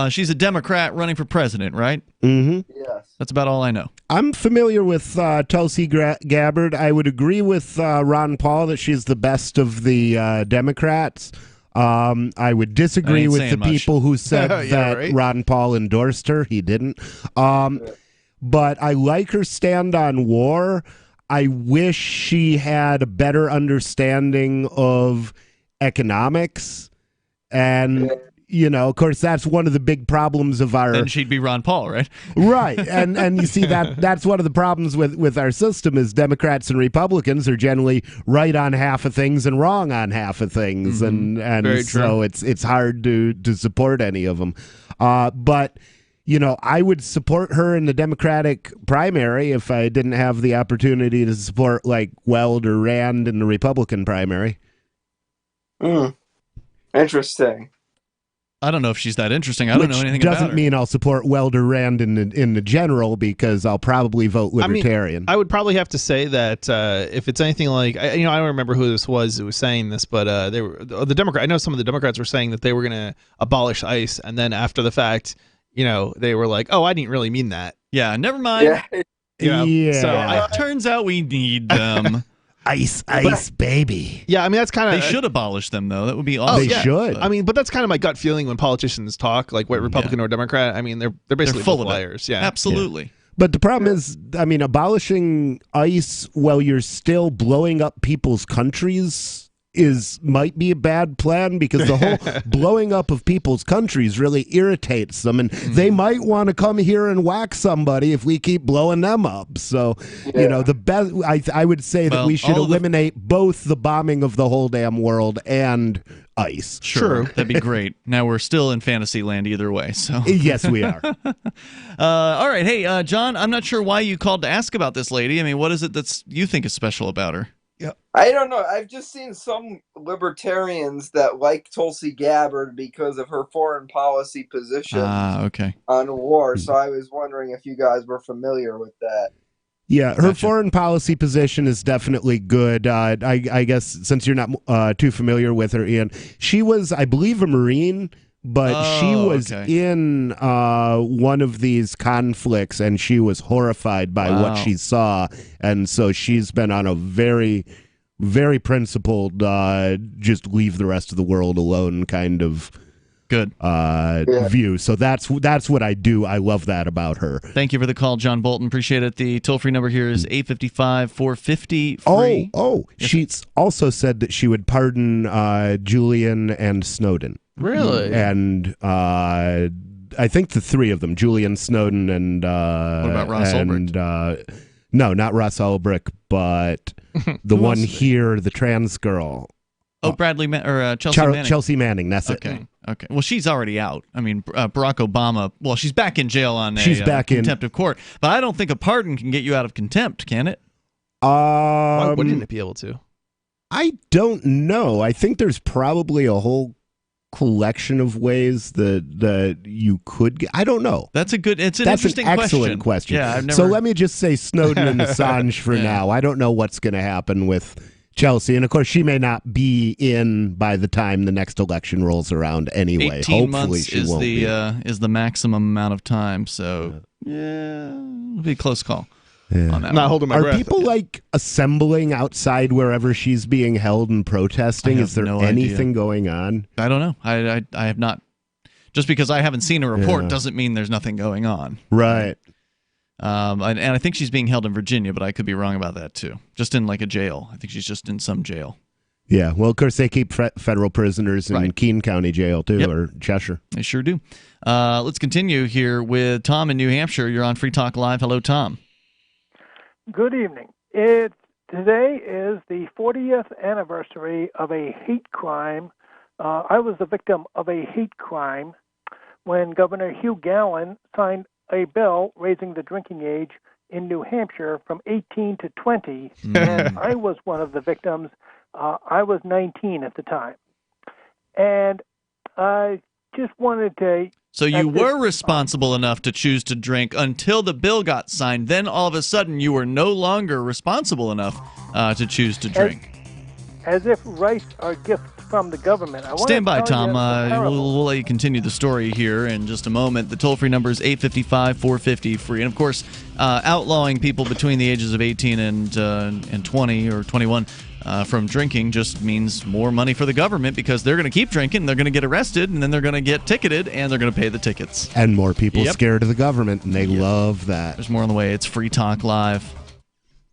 Speaker 6: She's a Democrat running for president, right?
Speaker 8: Mm-hmm.
Speaker 18: Yes.
Speaker 6: That's about all I know.
Speaker 8: I'm familiar with Tulsi Gabbard. I would agree with Ron Paul that she's the best of the Democrats. I would disagree with the people who said that Ron Paul endorsed her. He didn't. But I like her stand on war. I wish she had a better understanding of economics. And, of course, that's one of the big problems of our...
Speaker 6: Then she'd be Ron Paul, right?
Speaker 8: Right. And you see, that's one of the problems with our system is Democrats and Republicans are generally right on half of things and wrong on half of things. And
Speaker 7: Very
Speaker 8: so it's hard to support any of them. But... I would support her in the Democratic primary if I didn't have the opportunity to support, like, Weld or Rand in the Republican primary.
Speaker 18: Interesting.
Speaker 6: I don't know if she's that interesting. I don't know anything about her.
Speaker 8: Doesn't mean I'll support Weld or Rand in the general, because I'll probably vote Libertarian.
Speaker 7: I would probably have to say that if it's anything like, I don't remember who this was who was saying this, but they were the Democrat. I know some of the Democrats were saying that they were going to abolish ICE, and then after the fact, they were like, "Oh, I didn't really mean that."
Speaker 6: Yeah, never mind.
Speaker 8: Yeah.
Speaker 6: So it turns out we need them.
Speaker 8: Ice, baby.
Speaker 7: Yeah, I mean that's kind of
Speaker 6: They should abolish them though. That would be awesome.
Speaker 8: They should.
Speaker 7: I mean, but that's kind of my gut feeling when politicians talk, like what Republican or Democrat. I mean, they're basically
Speaker 6: full
Speaker 7: both
Speaker 6: of it.
Speaker 7: liars. Yeah,
Speaker 6: Absolutely.
Speaker 8: But the problem is, abolishing ICE while you're still blowing up people's countries might be a bad plan, because the whole blowing up of people's countries really irritates them, and they might want to come here and whack somebody if we keep blowing them up. So, the best I would say that we should eliminate both the bombing of the whole damn world and ICE.
Speaker 6: Sure. That'd be great. Now we're still in fantasy land either way. So
Speaker 8: yes, we are.
Speaker 6: All right. Hey, John, I'm not sure why you called to ask about this lady. I mean, what is it that you think is special about her?
Speaker 18: I don't know. I've just seen some libertarians that like Tulsi Gabbard because of her foreign policy position on war. So I was wondering if you guys were familiar with that.
Speaker 8: Yeah, her foreign policy position is definitely good. I guess since you're not too familiar with her, Ian, she was, I believe, a Marine, but she was in one of these conflicts, and she was horrified by what she saw. And so she's been on a very, very principled, just leave the rest of the world alone kind of view. So that's what I do. I love that about her.
Speaker 6: Thank you for the call, John Bolton. Appreciate it. The toll-free number here is 855-450-FREE.
Speaker 8: She also said that she would pardon Julian and Snowden.
Speaker 7: Really?
Speaker 8: And I think the three of them, Julian, Snowden, and
Speaker 6: what about Ross Ulbricht?
Speaker 8: No, not Ross Ulbricht, but the one here, the trans girl.
Speaker 6: Oh, Chelsea Manning.
Speaker 8: Chelsea Manning, that's it.
Speaker 6: Okay. Well, she's already out. I mean, Barack Obama, she's back in jail on contempt of court. But I don't think a pardon can get you out of contempt, can it?
Speaker 7: Why wouldn't it be able to?
Speaker 8: I don't know. I think there's probably a whole collection of ways that you could get. I don't know.
Speaker 6: It's an
Speaker 8: interesting excellent question.
Speaker 6: Yeah,
Speaker 8: So let me just say Snowden and Assange for now. I don't know what's going to happen with Chelsea, and of course she may not be in by the time the next election rolls around anyway.
Speaker 6: 18
Speaker 8: Hopefully
Speaker 6: months
Speaker 8: she won't
Speaker 6: is the maximum amount of time. So it'll be a close call.
Speaker 8: Yeah.
Speaker 6: On that
Speaker 7: Not
Speaker 6: one.
Speaker 7: holding my
Speaker 8: Are
Speaker 7: breath.
Speaker 8: people like assembling outside wherever she's being held and protesting?
Speaker 6: I
Speaker 8: Is there
Speaker 6: have no
Speaker 8: anything
Speaker 6: idea.
Speaker 8: going on?
Speaker 6: I don't know. I have not. Just because I haven't seen a report
Speaker 8: Yeah.
Speaker 6: doesn't mean there's nothing going on.
Speaker 8: Right.
Speaker 6: And I think she's being held in Virginia, but I could be wrong about that too. Just in like a jail. I think she's just in some jail.
Speaker 8: Yeah. Well, of course, they keep federal prisoners in Keene County Jail, too, or Cheshire.
Speaker 6: They sure do. Let's continue here with Tom in New Hampshire. You're on Free Talk Live. Hello, Tom.
Speaker 19: Good evening. Today is the 40th anniversary of a hate crime. I was the victim of a hate crime when Governor Hugh Gallen signed a bill raising the drinking age in New Hampshire from 18 to 20, and I was one of the victims. I was 19 at the time. And I just wanted to...
Speaker 6: So you were responsible enough to choose to drink until the bill got signed. Then all of a sudden you were no longer responsible enough to choose to drink.
Speaker 19: As if rights are gifts from the government.
Speaker 6: Stand by, Tom. We'll let you continue the story here in just a moment. The toll-free number is 855-450-FREE. And, of course, outlawing people between the ages of 18 and 20 or 21 from drinking just means more money for the government because they're going to keep drinking, they're going to get arrested, and then they're going to get ticketed, and they're going to pay the tickets.
Speaker 8: And more people scared of the government, and they love that.
Speaker 6: There's more on the way. It's Free Talk Live.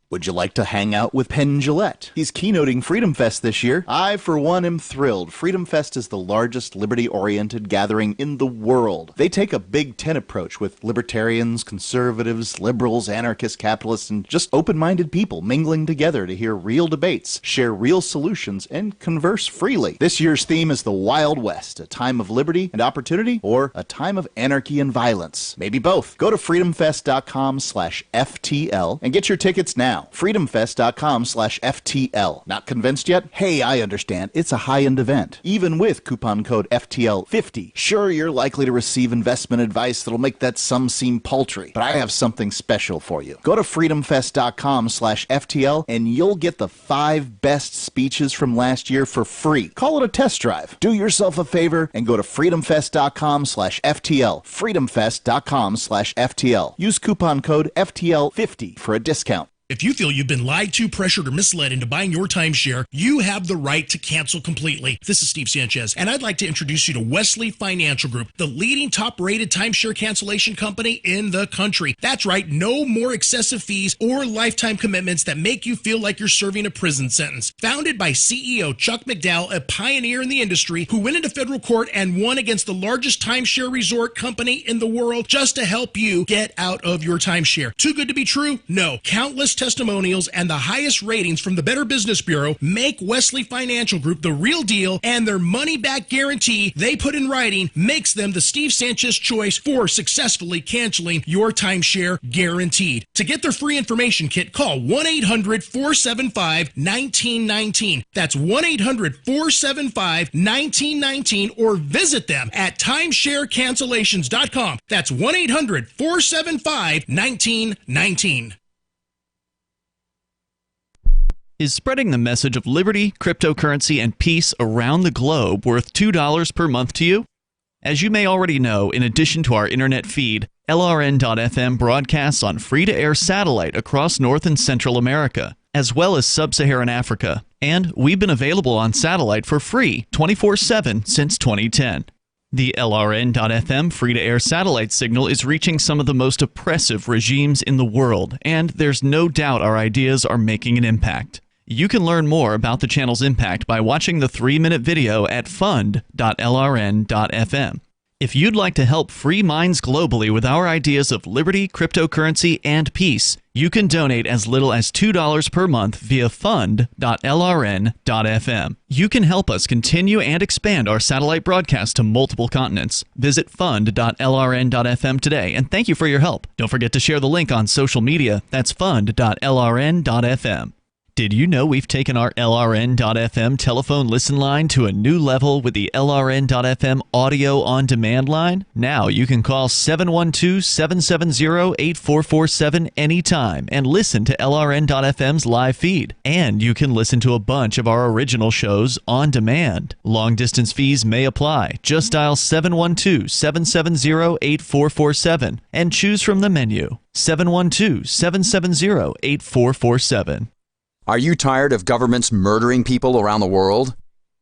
Speaker 10: Would you like to hang out with Penn Jillette? He's keynoting Freedom Fest this year. I, for one, am thrilled. Freedom Fest is the largest liberty-oriented gathering in the world. They take a Big Ten approach with libertarians, conservatives, liberals, anarchists, capitalists, and just open-minded people mingling together to hear real debates, share real solutions, and converse freely. This year's theme is the Wild West, a time of liberty and opportunity, or a time of anarchy and violence. Maybe both. Go to freedomfest.com/FTL and get your tickets now. freedomfest.com/FTL. Not convinced yet? Hey, I understand. It's a high-end event. Even with coupon code FTL50. Sure, you're likely to receive investment advice that'll make that sum seem paltry, but I have something special for you. Go to freedomfest.com/FTL and you'll get the 5 best speeches from last year for free. Call it a test drive. Do yourself a favor and go to freedomfest.com/FTL. freedomfest.com/FTL. Use coupon code FTL50 for a discount.
Speaker 20: If you feel you've been lied to, pressured, or misled into buying your timeshare, you have the right to cancel completely. This is Steve Sanchez, and I'd like to introduce you to Wesley Financial Group, the leading top-rated timeshare cancellation company in the country. That's right, no more excessive fees or lifetime commitments that make you feel like you're serving a prison sentence. Founded by CEO Chuck McDowell, a pioneer in the industry who went into federal court and won against the largest timeshare resort company in the world just to help you get out of your timeshare. Too good to be true? No. Countless testimonials and the highest ratings from the Better Business Bureau make Wesley Financial Group the real deal, and their money-back guarantee they put in writing makes them the Steve Sanchez choice for successfully canceling your timeshare guaranteed. To get their free information kit, call 1-800-475-1919. That's 1-800-475-1919 or visit them at timesharecancellations.com. That's 1-800-475-1919.
Speaker 6: Is spreading the message of liberty, cryptocurrency, and peace around the globe worth $2 per month to you? As you may already know, in addition to our internet feed, LRN.FM broadcasts on free-to-air satellite across North and Central America, as well as Sub-Saharan Africa. And we've been available on satellite for free 24/7 since 2010. The LRN.FM free-to-air satellite signal is reaching some of the most oppressive regimes in the world, and there's no doubt our ideas are making an impact. You can learn more about the channel's impact by watching the 3-minute video at fund.lrn.fm. If you'd like to help free minds globally with our ideas of liberty, cryptocurrency, and peace, you can donate as little as $2 per month via fund.lrn.fm. You can help us continue and expand our satellite broadcast to multiple continents. Visit fund.lrn.fm today, and thank you for your help. Don't forget to share the link on social media. That's fund.lrn.fm. Did you know we've taken our LRN.FM telephone listen line to a new level with the LRN.FM audio on demand line? Now you can call 712-770-8447 anytime and listen to LRN.FM's live feed. And you can listen to a bunch of our original shows on demand. Long distance fees may apply. Just dial 712-770-8447 and choose from the menu. 712-770-8447.
Speaker 21: Are you tired of governments murdering people around the world?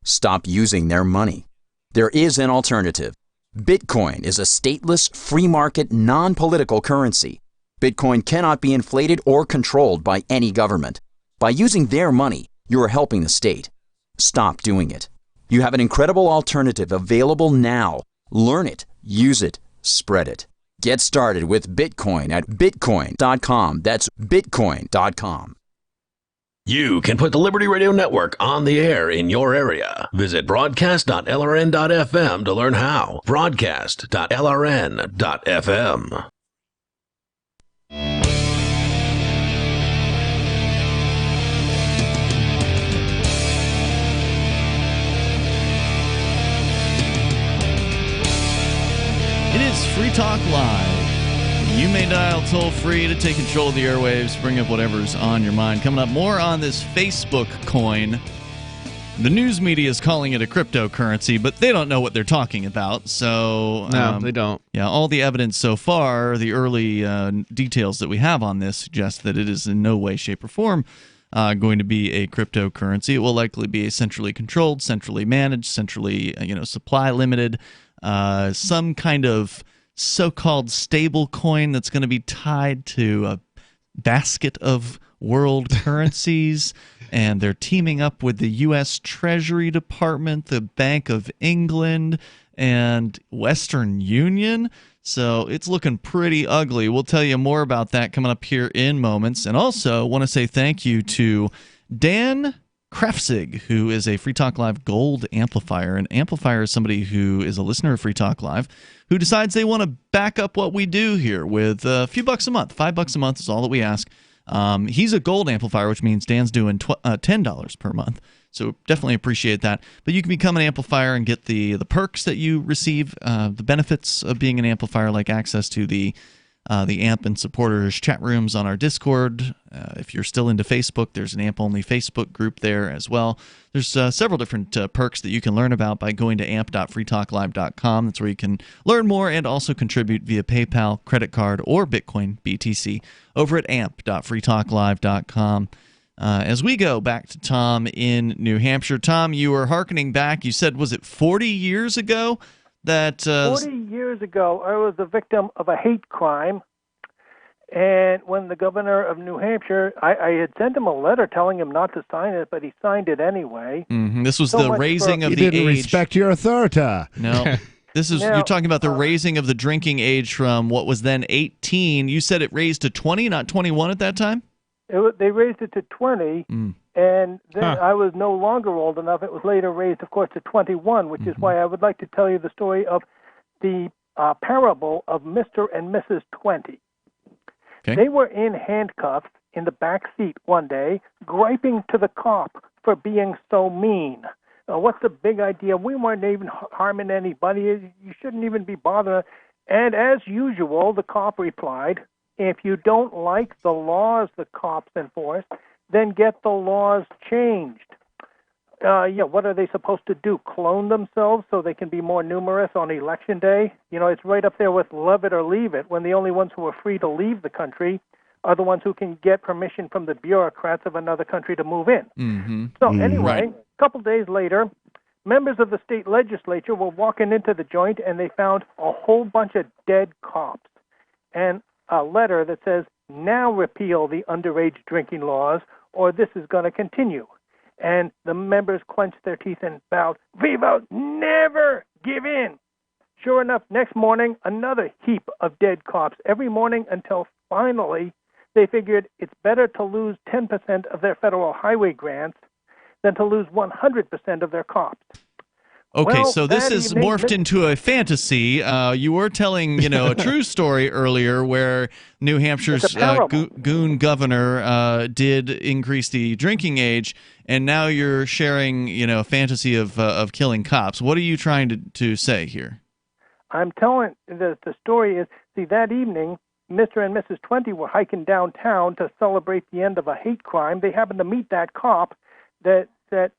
Speaker 21: Stop using their money. There is an alternative. Bitcoin is a stateless, free market, non-political currency. Bitcoin cannot be inflated or controlled by any government. By using their money, you are helping the state. Stop doing it. You have an incredible alternative available now. Learn it, use it, spread it. Get started with Bitcoin at Bitcoin.com. That's Bitcoin.com.
Speaker 12: You can put the Liberty Radio Network on the air in your area. Visit broadcast.lrn.fm to learn how. Broadcast.lrn.fm.
Speaker 6: It is Free Talk Live. You may dial toll-free to take control of the airwaves, bring up whatever's on your mind. Coming up, more on this Facebook coin. The news media is calling it a cryptocurrency, but they don't know what they're talking about. So
Speaker 7: no, they don't.
Speaker 6: Yeah, all the evidence so far, the early details that we have on this suggest that it is in no way, shape, or form going to be a cryptocurrency. It will likely be a centrally controlled, centrally managed, centrally supply limited, some kind of so-called stable coin that's going to be tied to a basket of world currencies, and they're teaming up with the U.S. Treasury Department, the Bank of England, and Western Union. So it's looking pretty ugly. We'll tell you more about that coming up here in moments. And also want to say thank you to Dan Krafzig, who is a Free Talk Live Gold Amplifier. An amplifier is somebody who is a listener of Free Talk Live who decides they want to back up what we do here with a few bucks a month. $5 a month is all that we ask. He's a gold amplifier, which means Dan's doing $10 per month. So definitely appreciate that. But you can become an amplifier and get the perks that you receive, the benefits of being an amplifier, like access to the AMP and supporters chat rooms on our Discord. If you're still into Facebook, there's an AMP-only Facebook group there as well. There's several different perks that you can learn about by going to amp.freetalklive.com. That's where you can learn more and also contribute via PayPal, credit card, or Bitcoin BTC over at amp.freetalklive.com. As we go back to Tom in New Hampshire. Tom, you were hearkening back. You said, was it 40 years ago?
Speaker 19: 40 years ago, I was a victim of a hate crime, and when the governor of New Hampshire, I had sent him a letter telling him not to sign it, but he signed it anyway.
Speaker 6: Mm-hmm. This was the raising of the age.
Speaker 8: You didn't respect your authority.
Speaker 6: No. This is you're talking about the raising of the drinking age from what was then 18. You said it raised to 20, not 21 at that time?
Speaker 19: They raised it to 20. And then I was no longer old enough. It was later raised, of course, to 21, which is why I would like to tell you the story of the parable of Mr. and Mrs. 20. Okay. They were in handcuffs in the back seat one day, griping to the cop for being so mean. What's the big idea? We weren't even harming anybody. You shouldn't even be bothering. And as usual, the cop replied, if you don't like the laws the cops enforce, then get the laws changed. What are they supposed to do? Clone themselves so they can be more numerous on Election Day? It's right up there with love it or leave it, when the only ones who are free to leave the country are the ones who can get permission from the bureaucrats of another country to move in.
Speaker 6: Mm-hmm.
Speaker 19: So anyway, a couple days later, members of the state legislature were walking into the joint, and they found a whole bunch of dead cops and a letter that says, now repeal the underage drinking laws, or this is going to continue. And the members clenched their teeth and vowed, "We will never give in." Sure enough, next morning, another heap of dead cops every morning, until finally they figured it's better to lose 10% of their federal highway grants than to lose 100% of their cops.
Speaker 6: Okay,
Speaker 19: Well,
Speaker 6: so this
Speaker 19: that
Speaker 6: is
Speaker 19: evening,
Speaker 6: morphed into a fantasy. You were telling, a true story earlier where New Hampshire's goon governor did increase the drinking age, and now you're sharing, a fantasy of killing cops. What are you trying to say here?
Speaker 19: I'm telling the story is, see, that evening, Mr. and Mrs. 20 were hiking downtown to celebrate the end of a hate crime. They happened to meet that cop that said,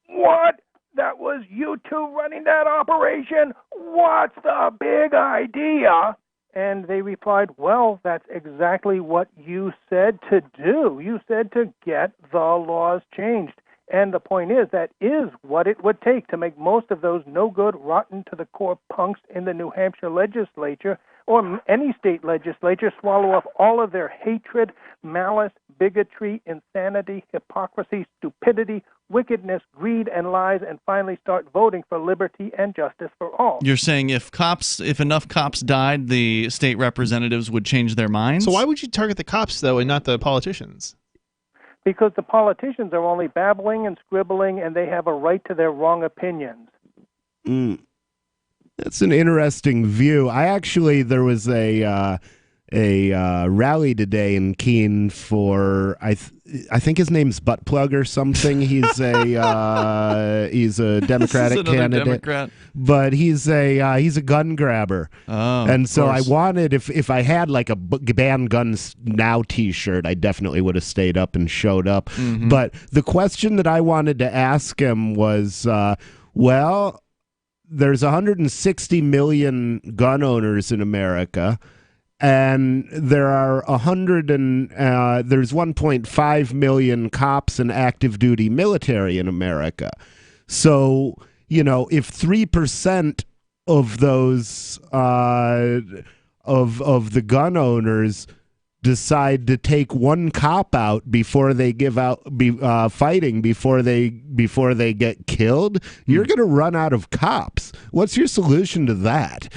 Speaker 19: "What? That was you two running that operation? What's the big idea?" And they replied, "Well, that's exactly what you said to do. You said to get the laws changed." And the point is, that is what it would take to make most of those no-good, rotten-to-the-core punks in the New Hampshire legislature or any state legislature swallow up all of their hatred, malice, bigotry, insanity, hypocrisy, stupidity, wickedness, greed, and lies, and finally start voting for liberty and justice for all.
Speaker 6: You're saying if enough cops died, the state representatives would change their minds?
Speaker 7: So why would you target the cops, though, and not the politicians?
Speaker 19: Because the politicians are only babbling and scribbling, and they have a right to their wrong opinions.
Speaker 8: That's an interesting view. There was a rally today in Keene for I think his name's Buttplug or something. He's a Democratic candidate,
Speaker 6: Democrat.
Speaker 8: But he's a gun grabber.
Speaker 6: Oh,
Speaker 8: and so I wanted if I had like a ban guns now T-shirt, I definitely would have stayed up and showed up.
Speaker 6: Mm-hmm.
Speaker 8: But the question that I wanted to ask him was, there's 160 million gun owners in America, and there are there's 1.5 million cops and active duty military in America. So, if 3% of those of the gun owners decide to take one cop out before they fighting before they get killed, you're going to run out of cops. What's your solution to that?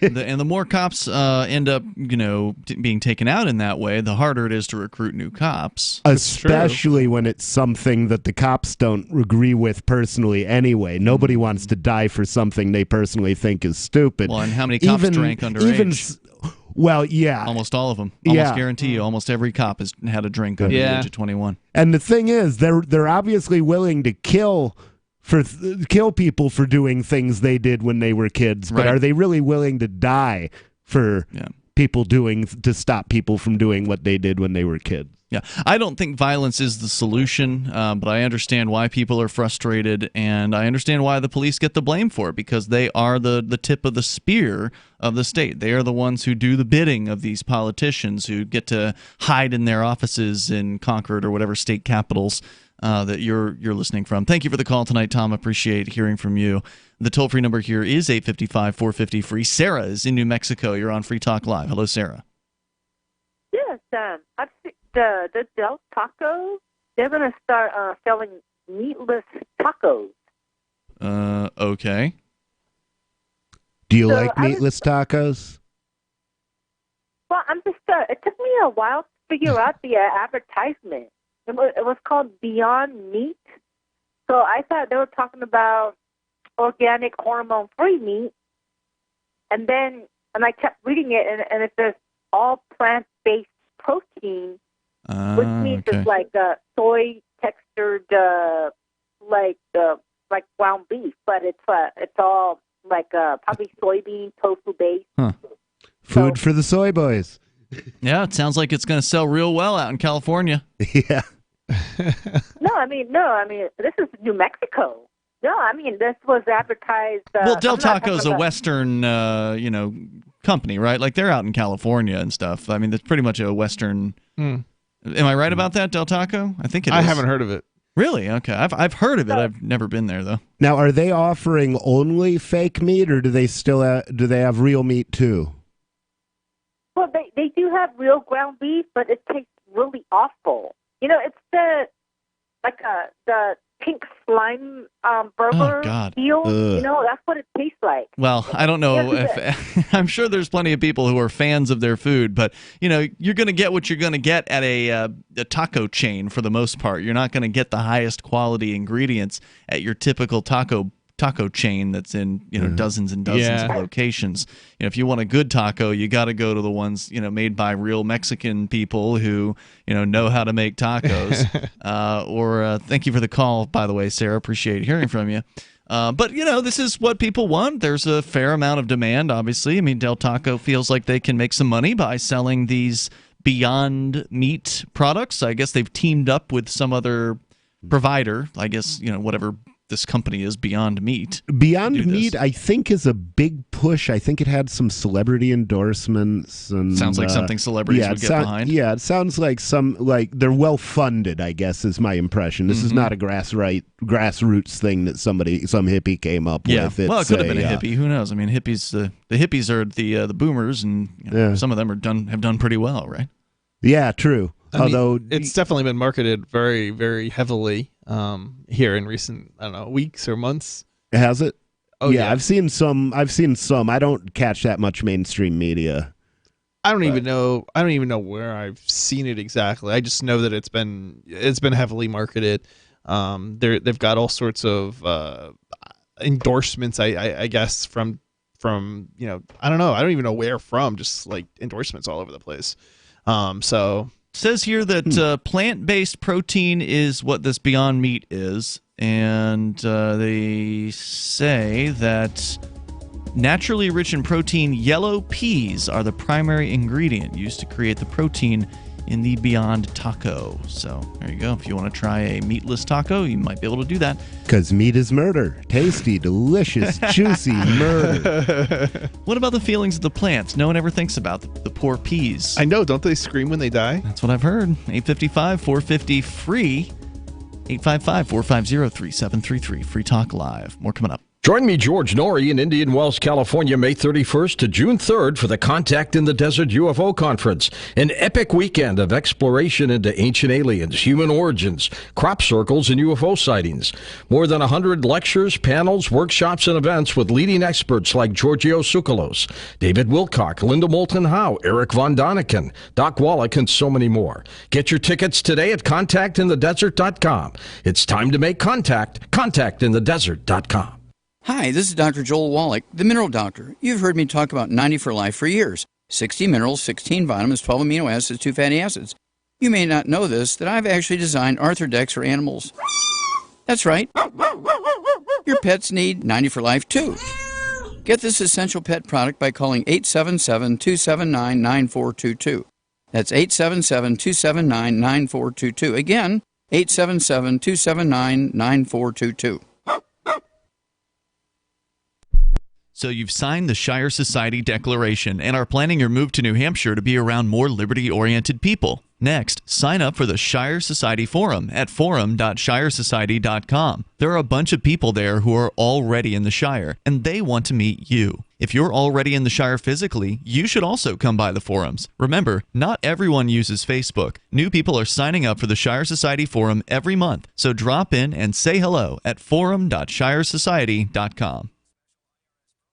Speaker 6: And the more cops end up, being taken out in that way, the harder it is to recruit new cops.
Speaker 8: Especially when it's something that the cops don't agree with personally anyway. Nobody wants to die for something they personally think is stupid.
Speaker 6: Well, and how many cops drank underage?
Speaker 8: Well, yeah.
Speaker 6: Almost all of them. Almost guarantee you, almost every cop has had a drink under the age of 21.
Speaker 8: And the thing is, they're obviously willing to kill people for doing things they did when they were kids, but are they really willing to die for people to stop people from doing what they did when they were kids?
Speaker 6: Yeah, I don't think violence is the solution, but I understand why people are frustrated, and I understand why the police get the blame for it, because they are the tip of the spear of the state. They are the ones who do the bidding of these politicians who get to hide in their offices in Concord or whatever state capitals that you're listening from. Thank you for the call tonight, Tom. Appreciate hearing from you. The toll-free number here is 855-450-FREE. Sarah is in New Mexico. You're on Free Talk Live. Hello, Sarah.
Speaker 1: Yes, I've seen the Del Taco. They're going to start selling meatless tacos.
Speaker 6: Okay.
Speaker 8: Do you like meatless tacos?
Speaker 1: Well, I'm just. It took me a while to figure out the advertisement. It was called Beyond Meat. So I thought they were talking about organic, hormone-free meat, and I kept reading it, and it says all plant-based protein, which means it's like soy textured, like ground beef, but it's all like probably soybean tofu based.
Speaker 6: Huh.
Speaker 8: Food for the soy boys.
Speaker 6: Yeah, it sounds like it's going to sell real well out in California.
Speaker 8: Yeah.
Speaker 1: No, I mean, this is New Mexico. No, I mean, this was advertised.
Speaker 6: Well, Del Taco's a Western, company, right? Like they're out in California and stuff. I mean, it's pretty much a Western. Am I right about that, Del Taco? I think it is.
Speaker 7: I haven't heard of it.
Speaker 6: Really? Okay, I've heard of it. I've never been there though.
Speaker 8: Now, are they offering only fake meat, or do they still do they have real meat too?
Speaker 1: Well, they do have real ground beef, but it tastes really awful. It's the pink slime burger deal. That's what it tastes like.
Speaker 6: Well, I don't know if I'm sure there's plenty of people who are fans of their food, but you're going to get what you're going to get at a taco chain for the most part. You're not going to get the highest quality ingredients at your typical taco taco chain that's in dozens and dozens of locations. If you want a good taco, you got to go to the ones made by real Mexican people who know how to make tacos. Or thank you for the call, by the way, Sarah. Appreciate hearing from you. But this is what people want. There's a fair amount of demand, obviously. I mean, Del Taco feels like they can make some money by selling these Beyond Meat products. I guess they've teamed up with some other provider. I guess whatever this company is, Beyond Meat.
Speaker 8: Beyond Meat, I think, is a big push. I think it had some celebrity endorsements. And,
Speaker 6: sounds like something celebrities would get behind.
Speaker 8: Yeah, it sounds like they're well funded, I guess, is my impression. This is not a grassroots thing that some hippie came up with.
Speaker 6: Well, it could have been a hippie. Who knows? I mean, hippies. The hippies are the boomers, and some of them have done pretty well, right?
Speaker 8: Yeah, true. Although
Speaker 7: it's definitely been marketed very, very heavily here in recent, weeks or months.
Speaker 8: Has it?
Speaker 7: Oh yeah,
Speaker 8: I've seen some. I don't catch that much mainstream media.
Speaker 7: I don't even know where I've seen it exactly. I just know that it's been heavily marketed. They've got all sorts of endorsements. I guess from I don't know. I don't even know where from. Just like endorsements all over the place. So.
Speaker 6: Says here that plant-based protein is what this Beyond Meat is, and they say that naturally rich in protein, yellow peas are the primary ingredient used to create the protein in the Beyond Taco. So there you go. If you want to try a meatless taco, you might be able to do that.
Speaker 8: Because meat is murder. Tasty, delicious, juicy murder.
Speaker 6: What about the feelings of the plants? No one ever thinks about the poor peas.
Speaker 7: I know. Don't they scream when they die?
Speaker 6: That's what I've heard. 855-450-FREE. 855-450-3733. Free Talk Live. More coming up.
Speaker 12: Join me, George Norrie, in Indian Wells, California, May 31st to June 3rd for the Contact in the Desert UFO Conference, an epic weekend of exploration into ancient aliens, human origins, crop circles, and UFO sightings. More than 100 lectures, panels, workshops, and events with leading experts like Giorgio Tsoukalos, David Wilcock, Linda Moulton Howe, Eric Von Daniken, Doc Wallach, and so many more. Get your tickets today at contactinthedesert.com. It's time to make contact. Contactinthedesert.com.
Speaker 2: Hi, this is Dr. Joel Wallach, the Mineral Doctor. You've heard me talk about 90 for Life for years. 60 minerals, 16 vitamins, 12 amino acids, 2 fatty acids. You may not know this, that I've actually designed Arthrodex for animals. That's right. Your pets need 90 for Life too. Get this essential pet product by calling 877-279-9422. That's 877-279-9422. Again, 877-279-9422.
Speaker 6: So you've signed the Shire Society Declaration and are planning your move to New Hampshire to be around more liberty-oriented people. Next, sign up for the Shire Society Forum at forum.shiresociety.com. There are a bunch of people there who are already in the Shire, and they want to meet you. If you're already in the Shire physically, you should also come by the forums. Remember, not everyone uses Facebook. New people are signing up for the Shire Society Forum every month, so drop in and say hello at forum.shiresociety.com.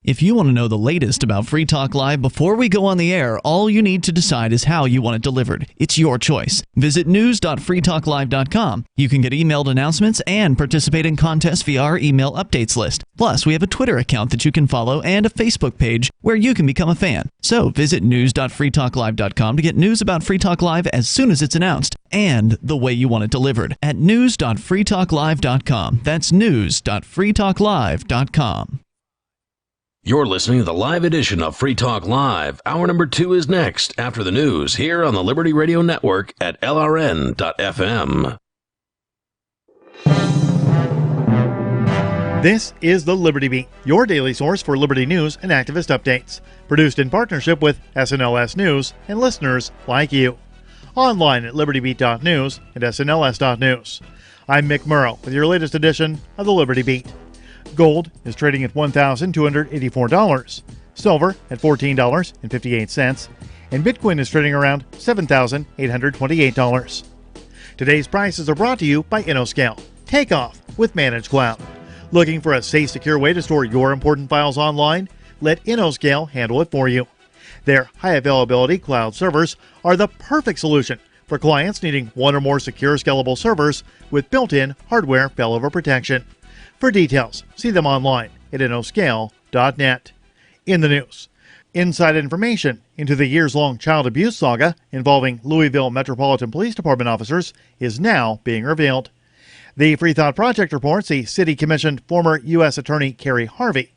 Speaker 6: If you want to know the latest about Free Talk Live before we go on the air, all you need to decide is how you want it delivered. It's your choice. Visit news.freetalklive.com. You can get emailed announcements and participate in contests via our email updates list. Plus, we have a Twitter account that you can follow and a Facebook page where you can become a fan. So visit news.freetalklive.com to get news about Free Talk Live as soon as it's announced and the way you want it delivered at news.freetalklive.com. That's news.freetalklive.com.
Speaker 12: You're listening to the live edition of Free Talk Live. Hour number 2 is next after the news here on the Liberty Radio Network at LRN.FM.
Speaker 22: This is the Liberty Beat, your daily source for Liberty news and activist updates. Produced in partnership with SNLS News and listeners like you. Online at libertybeat.news and snls.news. I'm Mick Murrow with your latest edition of the Liberty Beat. Gold is trading at $1,284, silver at $14.58, and Bitcoin is trading around $7,828. Today's prices are brought to you by InnoScale. Take off with Managed Cloud. Looking for a safe, secure way to store your important files online? Let InnoScale handle it for you. Their high availability cloud servers are the perfect solution for clients needing one or more secure scalable servers with built-in hardware failover protection. For details, see them online at innoscale.net. In the news, inside information into the years-long child abuse saga involving Louisville Metropolitan Police Department officers is now being revealed. The Free Thought Project reports the city commissioned former U.S. Attorney Kerry Harvey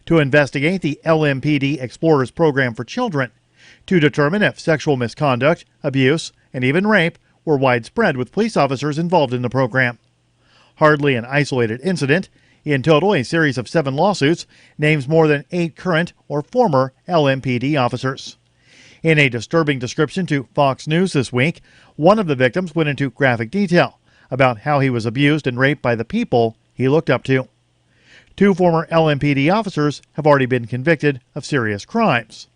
Speaker 22: to investigate the LMPD Explorers Program for Children to determine if sexual misconduct, abuse, and even rape were widespread with police officers involved in the program. Hardly an isolated incident. In total, a series of 7 lawsuits names more than 8 current or former LMPD officers. In a disturbing description to Fox News this week, one of the victims went into graphic detail about how he was abused and raped by the people he looked up to. 2 former LMPD officers have already been convicted of serious crimes.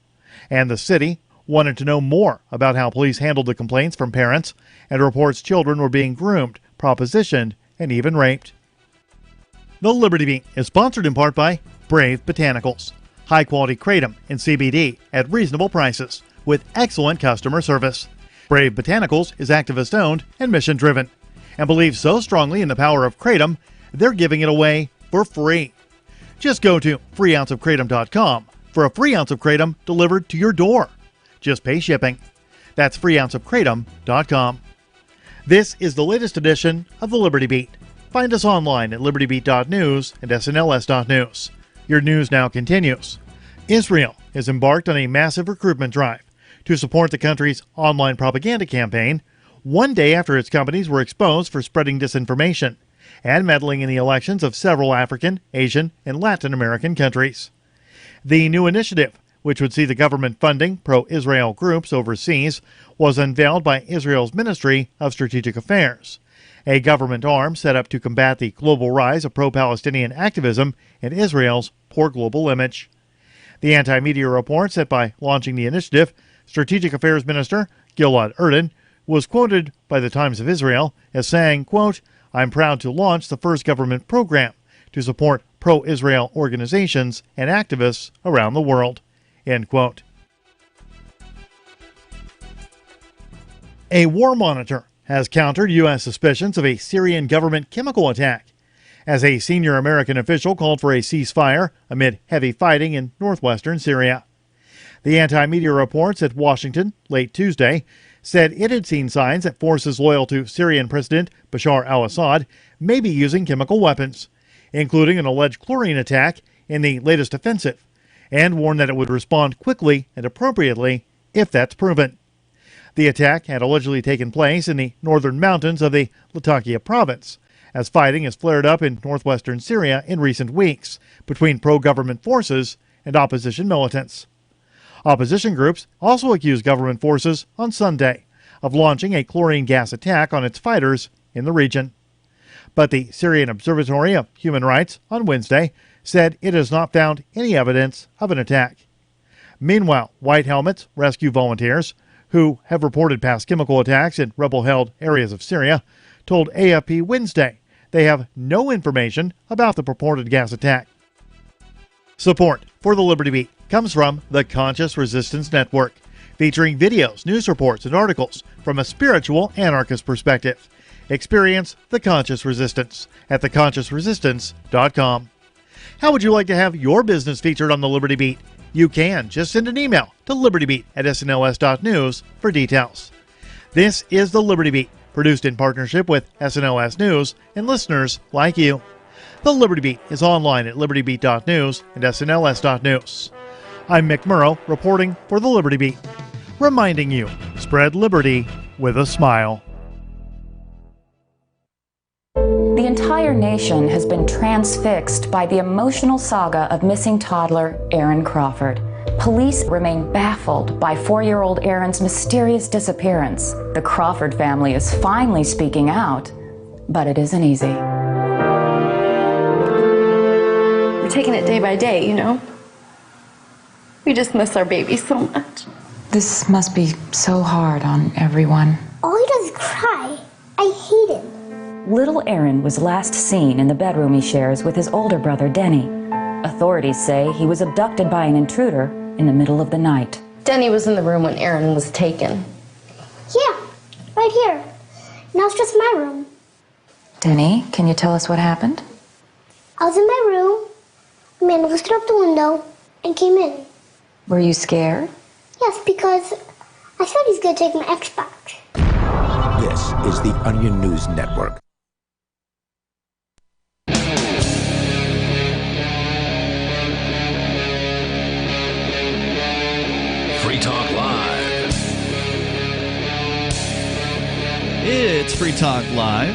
Speaker 22: And the city wanted to know more about how police handled the complaints from parents and reports children were being groomed, propositioned, and even raped. The Liberty Beat is sponsored in part by Brave Botanicals. High-quality kratom and CBD at reasonable prices with excellent customer service. Brave Botanicals is activist-owned and mission-driven and believes so strongly in the power of kratom, they're giving it away for free. Just go to freeounceofkratom.com for a free ounce of kratom delivered to your door. Just pay shipping. That's freeounceofkratom.com. This is the latest edition of the Liberty Beat. Find us online at libertybeat.news and snls.news. Your news now continues. Israel has embarked on a massive recruitment drive to support the country's online propaganda campaign, one day after its companies were exposed for spreading disinformation and meddling in the elections of several African, Asian, and Latin American countries. The new initiative, which would see the government funding pro-Israel groups overseas, was unveiled by Israel's Ministry of Strategic Affairs, a government arm set up to combat the global rise of pro-Palestinian activism and Israel's poor global image. The anti-media report said by launching the initiative, Strategic Affairs Minister Gilad Erdan was quoted by the Times of Israel as saying, quote, "I'm proud to launch the first government program to support pro-Israel organizations and activists around the world," end quote. A war monitor has countered U.S. suspicions of a Syrian government chemical attack, as a senior American official called for a ceasefire amid heavy fighting in northwestern Syria. The anti-media reports at Washington late Tuesday said it had seen signs that forces loyal to Syrian President Bashar al-Assad may be using chemical weapons, including an alleged chlorine attack in the latest offensive, and warned that it would respond quickly and appropriately if that's proven. The attack had allegedly taken place in the northern mountains of the Latakia province, as fighting has flared up in northwestern Syria in recent weeks between pro-government forces and opposition militants. Opposition groups also accused government forces on Sunday of launching a chlorine gas attack on its fighters in the region. But the Syrian Observatory of Human Rights on Wednesday said it has not found any evidence of an attack. Meanwhile, White Helmets rescue volunteers, who have reported past chemical attacks in rebel-held areas of Syria, told AFP Wednesday they have no information about the purported gas attack. Support for the Liberty Beat comes from the Conscious Resistance Network, featuring videos, news reports, and articles from a spiritual anarchist perspective. Experience the Conscious Resistance at theconsciousresistance.com. How would you like to have your business featured on the Liberty Beat? You can. Just send an email to libertybeat@snls.news for details. This is the Liberty Beat, produced in partnership with SNLS News and listeners like you. The Liberty Beat is online at libertybeat.news and snls.news. I'm Mick Murrow, reporting for the Liberty Beat, reminding you, spread liberty with a smile.
Speaker 3: The entire nation has been transfixed by the emotional saga of missing toddler Aaron Crawford. Police remain baffled by 4-year-old Aaron's mysterious disappearance. The Crawford family is finally speaking out, but it isn't easy.
Speaker 4: We're taking it day by day, you know? We just miss our baby so much.
Speaker 3: This must be so hard on everyone.
Speaker 23: All he does is cry. I hate him.
Speaker 3: Little Aaron was last seen in the bedroom he shares with his older brother, Denny. Authorities say he was abducted by an intruder in the middle of the night.
Speaker 4: Denny was in the room when Aaron was taken.
Speaker 23: Yeah, right here. Now it's just my room.
Speaker 3: Denny, can you tell us what happened?
Speaker 23: I was in my room. A man lifted up the window and came in.
Speaker 3: Were you scared?
Speaker 23: Yes, because I thought he's going to take my Xbox.
Speaker 5: This is the Onion News Network.
Speaker 6: Free Talk Live. It's Free Talk Live.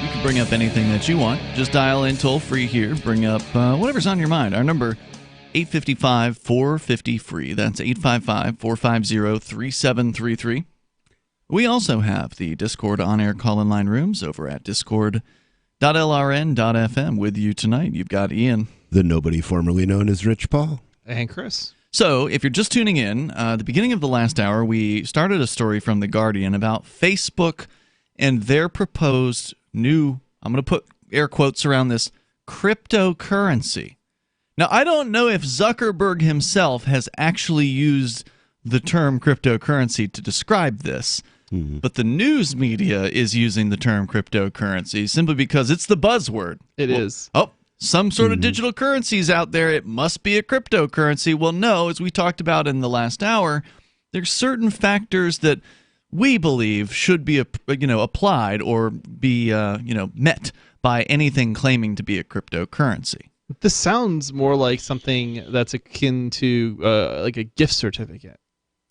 Speaker 6: You can bring up anything that you want. Just dial in toll free here. Bring up whatever's on your mind. Our number, 855-450-FREE. That's 855-450-3733. We also have the Discord on-air call-in line rooms over at discord.lrn.fm. With you tonight, you've got Ian.
Speaker 8: The nobody formerly known as Rich Paul.
Speaker 7: And Chris.
Speaker 6: So, if you're just tuning in, the beginning of the last hour, we started a story from The Guardian about Facebook and their proposed new, I'm going to put air quotes around this, cryptocurrency. Now, I don't know if Zuckerberg himself has actually used the term cryptocurrency to describe this, but the news media is using the term cryptocurrency simply because it's the buzzword.
Speaker 7: It is.
Speaker 6: Oh, some sort of digital currencies out there. It must be a cryptocurrency. Well, no, as we talked about in the last hour, there's certain factors that we believe should be applied or be met by anything claiming to be a cryptocurrency.
Speaker 7: This sounds more like something that's akin to like a gift certificate.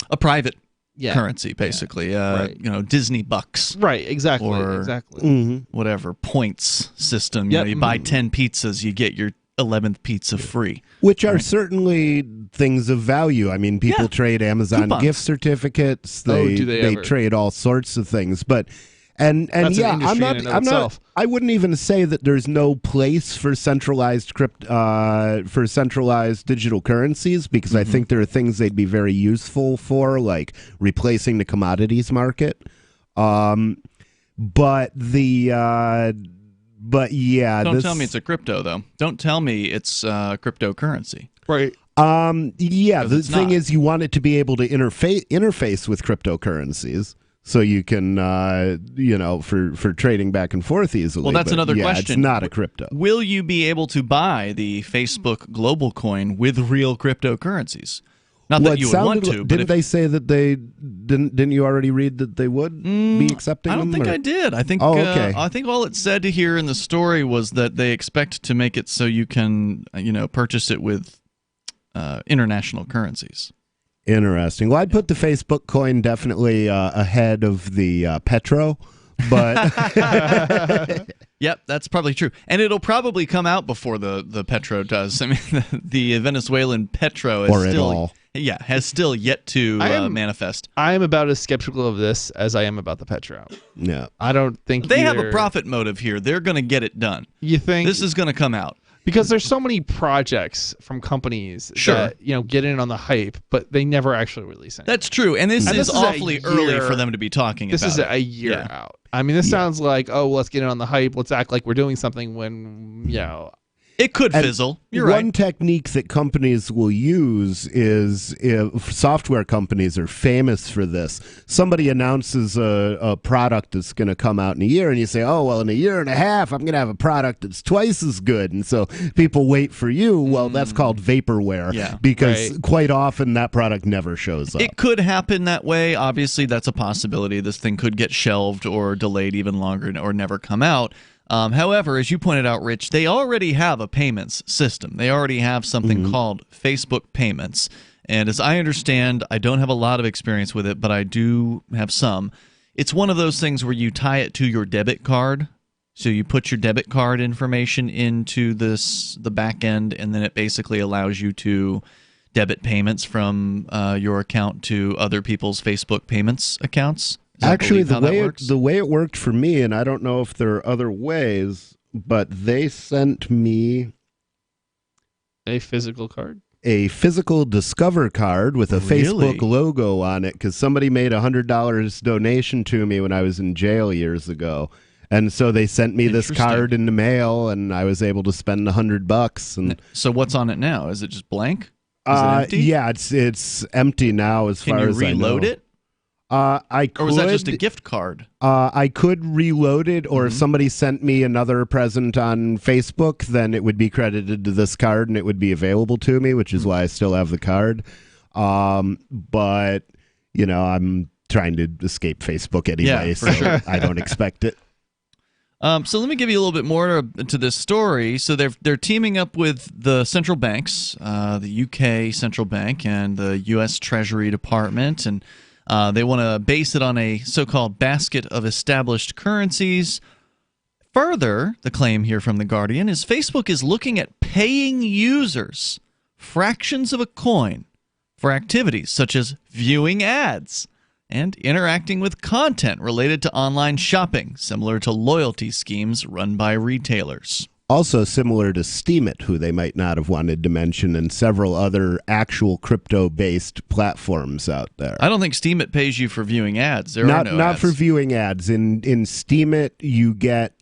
Speaker 6: A private currency, basically.
Speaker 7: Right.
Speaker 6: Disney bucks.
Speaker 7: Right, exactly.
Speaker 6: Or whatever, points system. You buy 10 pizzas, you get your 11th pizza free.
Speaker 8: Which are certainly things of value. I mean, people trade Amazon
Speaker 6: Coupons.
Speaker 8: gift certificates.
Speaker 7: Do they ever?
Speaker 8: trade all sorts of things. But and
Speaker 7: That's
Speaker 8: yeah,
Speaker 7: an industry in and of itself.
Speaker 8: I wouldn't even say that there's no place for centralized digital currencies, because I think there are things they'd be very useful for, like replacing the commodities market. But yeah,
Speaker 6: Don't tell me it's a crypto, though. Don't tell me it's cryptocurrency.
Speaker 7: Right.
Speaker 8: Yeah, the thing is, you want it to be able to interface with cryptocurrencies, so you can, for trading back and forth easily.
Speaker 6: Well, that's another question.
Speaker 8: It's not a crypto.
Speaker 6: Will you be able to buy the Facebook Global Coin with real cryptocurrencies? Not that you would want to. But
Speaker 8: didn't they say that they didn't you already read that they would be accepting them?
Speaker 6: I don't think I did. I think.
Speaker 8: Okay.
Speaker 6: I think all it said here in the story was that they expect to make it so you can, purchase it with international currencies.
Speaker 8: Interesting. Well, I'd put the Facebook coin definitely ahead of the Petro, but
Speaker 6: Yep, that's probably true. And it'll probably come out before the Petro does. I mean, the Venezuelan Petro has still yet to manifest.
Speaker 7: I am about as skeptical of this as I am about the Petro.
Speaker 8: Yeah.
Speaker 7: I don't think
Speaker 6: they have a profit motive here. They're going to get it done.
Speaker 7: You think?
Speaker 6: This is going to come out.
Speaker 7: Because there's so many projects from companies that get in on the hype, but they never actually release anything.
Speaker 6: That's true, and this is awfully early for them to be talking about.
Speaker 7: This is a year out. I mean, this sounds like, let's get in on the hype. Let's act like we're doing something when,
Speaker 6: It could fizzle. You're right.
Speaker 8: One technique that companies will use is, if software companies are famous for this, somebody announces a product that's going to come out in a year, and you say, in a year and a half, I'm going to have a product that's twice as good. And so people wait for you. Well, that's called vaporware, because quite often that product never shows up.
Speaker 6: It could happen that way. Obviously, that's a possibility. This thing could get shelved or delayed even longer or never come out. However, as you pointed out, Rich, they already have a payments system. They already have something called Facebook Payments. And as I understand, I don't have a lot of experience with it, but I do have some. It's one of those things where you tie it to your debit card. So you put your debit card information into the back end, and then it basically allows you to debit payments from your account to other people's Facebook Payments accounts.
Speaker 8: Actually, the way it worked for me, and I don't know if there are other ways, but they sent me
Speaker 7: a physical card,
Speaker 8: a physical Discover card with a Facebook logo on it, because somebody made a $100 donation to me when I was in jail years ago, and so they sent me this card in the mail, and I was able to spend $100. And
Speaker 6: so, what's on it now? Is it just blank? Is it empty?
Speaker 8: Yeah, it's empty now. As far as I know.
Speaker 6: Can you reload it?
Speaker 8: I could,
Speaker 6: or was that just a gift card?
Speaker 8: I could reload it, or if somebody sent me another present on Facebook, then it would be credited to this card and it would be available to me, which is why I still have the card. But, I'm trying to escape Facebook anyway, so
Speaker 6: sure.
Speaker 8: I don't expect it.
Speaker 6: So let me give you a little bit more to this story. So they're teaming up with the central banks, the UK Central Bank and the US Treasury Department, and they want to base it on a so-called basket of established currencies. Further, the claim here from The Guardian is Facebook is looking at paying users fractions of a coin for activities such as viewing ads and interacting with content related to online shopping, similar to loyalty schemes run by retailers.
Speaker 8: Also similar to Steemit, who they might not have wanted to mention, and several other actual crypto-based platforms out there.
Speaker 6: I don't think Steemit pays you for viewing ads. There are no
Speaker 8: not
Speaker 6: ads.
Speaker 8: for viewing ads. In Steemit, you get...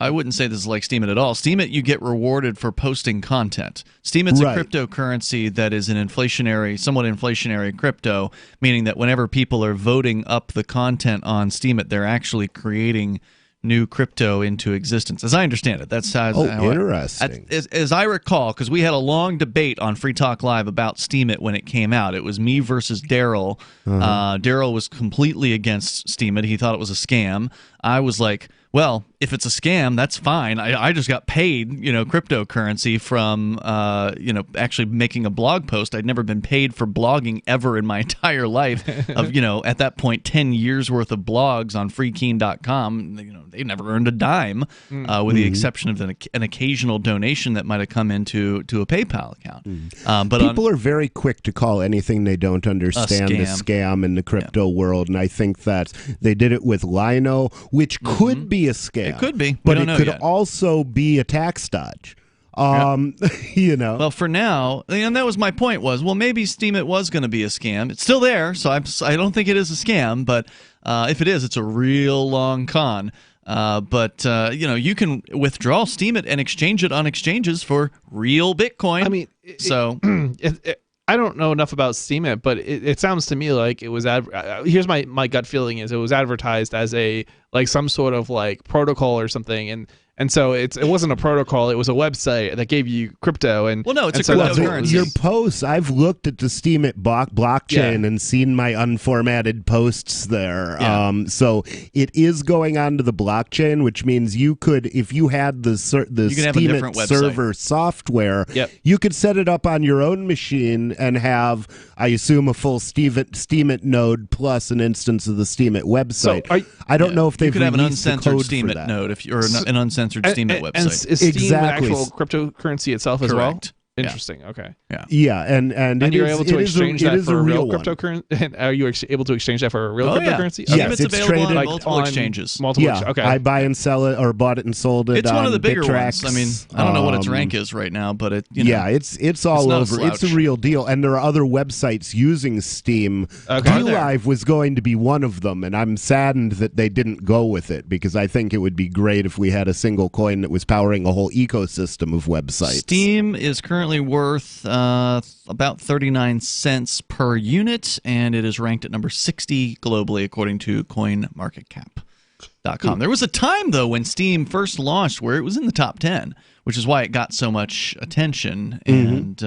Speaker 6: I wouldn't say this is like Steemit at all. Steemit, you get rewarded for posting content. Steemit's
Speaker 8: Right.
Speaker 6: a cryptocurrency that is somewhat inflationary crypto, meaning that whenever people are voting up the content on Steemit, they're actually creating new crypto into existence. As I understand it, that's how.
Speaker 8: Interesting.
Speaker 6: As I recall, because we had a long debate on Free Talk Live about Steemit when it came out. It was me versus Daryl. Daryl was completely against Steemit. He thought it was a scam. I was like, well, if it's a scam, that's fine. I just got paid, cryptocurrency from, actually making a blog post. I'd never been paid for blogging ever in my entire life of, at that point, 10 years worth of blogs on freekeen.com. They never earned a dime, with the exception of an occasional donation that might have come into a PayPal account. But
Speaker 8: people are very quick to call anything they don't understand a scam in the crypto world, and I think that they did it with Lino, which could be a scam.
Speaker 6: It could be.
Speaker 8: But it could also be a tax dodge.
Speaker 6: Well, for now, and that was my point maybe Steemit was going to be a scam. It's still there, so I don't think it is a scam, but if it is, it's a real long con. But you can withdraw Steemit and exchange it on exchanges for real Bitcoin.
Speaker 7: I mean, I don't know enough about Steemit, but it sounds to me like it was. Here's my gut feeling is it was advertised as some sort of protocol or something, and so it wasn't a protocol. It was a website that gave you crypto. And
Speaker 6: well, no, it's a
Speaker 8: cryptocurrency. Your posts, I've looked at the Steemit blockchain and seen my unformatted posts there.
Speaker 6: Yeah.
Speaker 8: So it is going onto the blockchain, which means you could, if you had the Steemit server software, you could set it up on your own machine and have, I assume, a full Steemit node plus an instance of the Steemit website.
Speaker 7: So
Speaker 8: I don't know if they've
Speaker 6: you could have an
Speaker 8: released the
Speaker 6: uncensored
Speaker 8: code
Speaker 6: Steemit
Speaker 8: for that.
Speaker 6: node or an uncensored Steemit website.
Speaker 7: And is Steem an actual cryptocurrency itself as well?
Speaker 6: Correct.
Speaker 7: Interesting. Okay.
Speaker 8: Yeah, and
Speaker 7: you're able to exchange that for a real
Speaker 8: one.
Speaker 7: cryptocurrency. Are you able to exchange that for a real cryptocurrency?
Speaker 6: Yeah.
Speaker 8: Yes,
Speaker 6: It's
Speaker 8: it's
Speaker 6: available
Speaker 8: traded
Speaker 6: on multiple exchanges.
Speaker 7: Okay.
Speaker 8: I buy and sell it, or bought it and sold it.
Speaker 6: It's one of the bigger
Speaker 8: Bittrex.
Speaker 6: ones. I mean, I don't know what its rank is right now, but
Speaker 8: it's all
Speaker 6: not a
Speaker 8: over. It's a
Speaker 6: slouch.
Speaker 8: real deal, and there are other websites using Steem. DLive was going to be one of them, and I'm saddened that they didn't go with it because I think it would be great if we had a single coin that was powering a whole ecosystem of websites.
Speaker 6: Steem is currently worth about 39 cents per unit, and it is ranked at number 60 globally according to CoinMarketCap.com. There was a time, though, when Steem first launched where it was in the top 10, which is why it got so much attention, and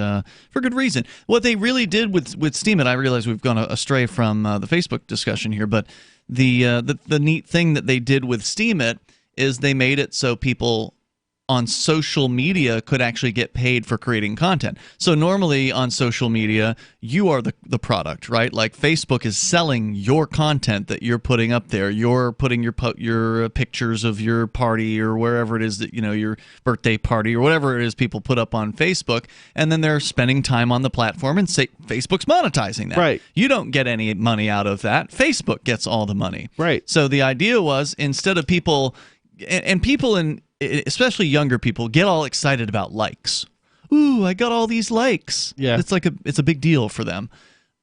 Speaker 6: for good reason. What they really did with Steemit, I realize we've gone astray from the Facebook discussion here, but the neat thing that they did with Steemit is they made it so people on social media could actually get paid for creating content. So normally on social media, you are the product, right? Like Facebook is selling your content that you're putting up there. You're putting your pictures of your party or wherever it is that, your birthday party or whatever it is people put up on Facebook, and then they're spending time on the platform, and Facebook's monetizing that.
Speaker 7: Right.
Speaker 6: You don't get any money out of that. Facebook gets all the money.
Speaker 7: Right.
Speaker 6: So the idea was, instead of people, and people especially younger people, get all excited about likes. Ooh, I got all these likes.
Speaker 7: Yeah.
Speaker 6: It's a big deal for them.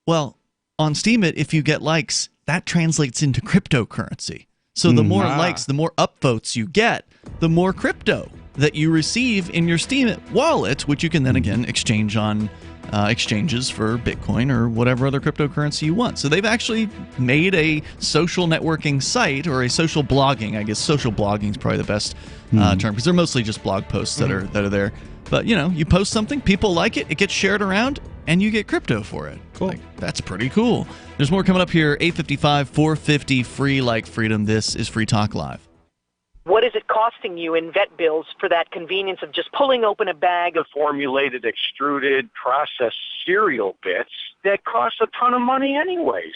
Speaker 6: Well, on Steemit, if you get likes, that translates into cryptocurrency. So the more likes, the more upvotes you get, the more crypto that you receive in your Steemit wallet, which you can then again exchange on exchanges for Bitcoin or whatever other cryptocurrency you want. So they've actually made a social networking site, or a social blogging. I guess social blogging is probably the best term, because they're mostly just blog posts that are there. But you post something, people like it, it gets shared around, and you get crypto for it. Cool. That's pretty cool. There's more coming up here. 855 450 free like freedom. This is Free Talk Live.
Speaker 9: What is it costing you in vet bills for that convenience of just pulling open a bag of
Speaker 11: formulated, extruded, processed cereal bits that cost a ton of money anyways?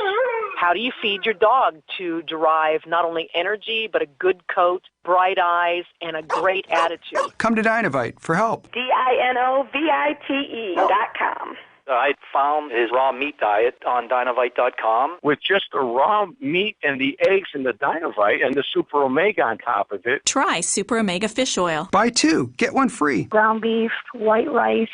Speaker 9: How do you feed your dog to derive not only energy, but a good coat, bright eyes, and a great attitude?
Speaker 13: Come to Dinovite for help.
Speaker 9: DINOVITE.com.
Speaker 11: I found his raw meat diet on Dinovite.com with just the raw meat and the eggs and the Dinovite and the Super Omega on top of it.
Speaker 24: Try Super Omega Fish Oil.
Speaker 13: Buy 2, get 1 free.
Speaker 25: Ground beef, white rice,